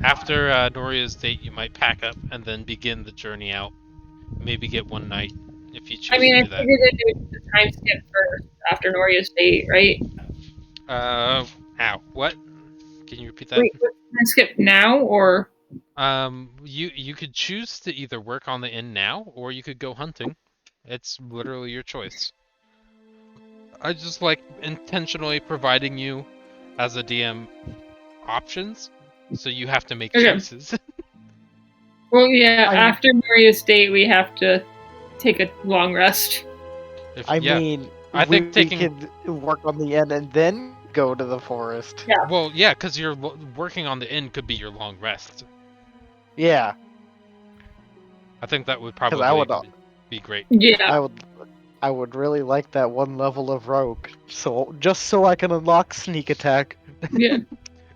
After Noria's date, you might pack up and then begin the journey out. Maybe get one night if you choose I mean, I to do that. figured to do the time skip first after Noria's date, right? Ow. What? Can you repeat that? Wait, can I skip now or? You could choose to either work on the inn now, or you could go hunting. It's literally your choice. I just like intentionally providing you, as a DM, options, so you have to make Okay. choices. Well, yeah. I'm- After Maria's date, we have to take a long rest. I mean, I think we taking- could work on the inn and then go to the forest. Yeah. Well, yeah, because you're working on the inn could be your long rest. Yeah, I think that would 'cause probably I would, be great. Yeah. I would really like that one level of rogue, so just so I can unlock sneak attack. Yeah.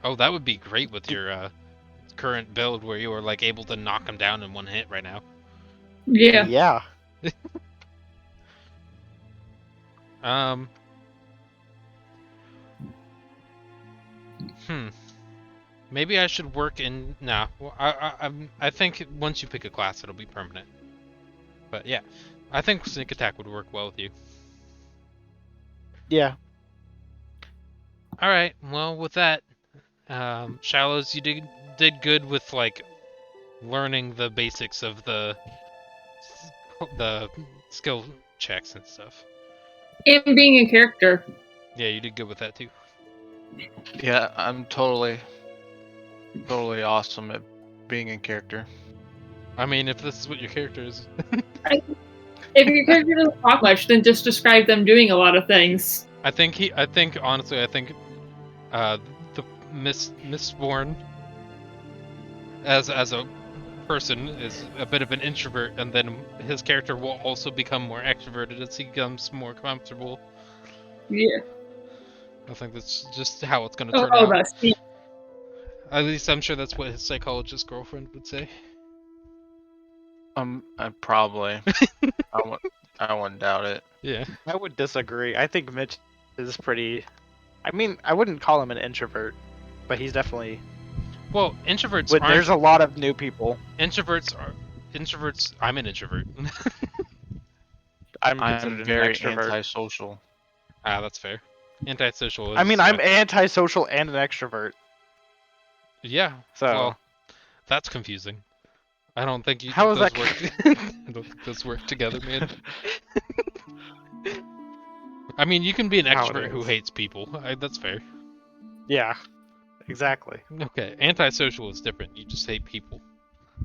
Oh, that would be great with your current build, where you are like able to knock them down in one hit right now. Yeah. Yeah. Maybe I should work in. Nah, well, I think once you pick a class, it'll be permanent. But yeah, I think sneak attack would work well with you. Yeah. All right. Well, with that, Shallows, you did good with like learning the basics of the skill checks and stuff. And being a character. Yeah, you did good with that too. Yeah, I'm totally awesome at being in character. I mean, if this is what your character is. If your character doesn't talk much, then just describe them doing a lot of things. I think honestly, the Mistborn as a person is a bit of an introvert, and then his character will also become more extroverted as he becomes more comfortable. Yeah. I think that's just how it's going to turn Oh, out. that's yeah. At least I'm sure that's what his psychologist girlfriend would say. I probably. I wouldn't doubt it. Yeah. I would disagree. I think Mitch is pretty. I mean, I wouldn't call him an introvert, but he's definitely. Well, introverts But aren't. there's a lot of new people. Introverts. I'm an introvert. I'm I'm considered very an extrovert. antisocial. Ah, that's fair. Antisocial is. I mean, I'm antisocial and an extrovert. Yeah. So Well, that's confusing. I don't think How is those that work. I don't think those work together, man. I mean, you can be an How it extrovert who is. hates people. That's fair. yeah, exactly. Okay, antisocial is different. You just hate people,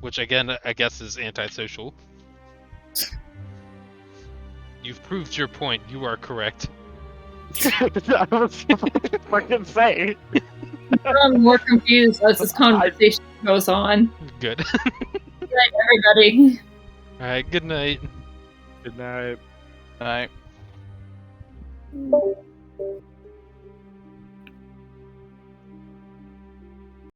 which again, I guess is antisocial. You've proved your point. You are correct. I was about to fucking say. I'm more confused as this conversation goes on. Good. Good night, everybody. All right. Good night. Good night. Alright.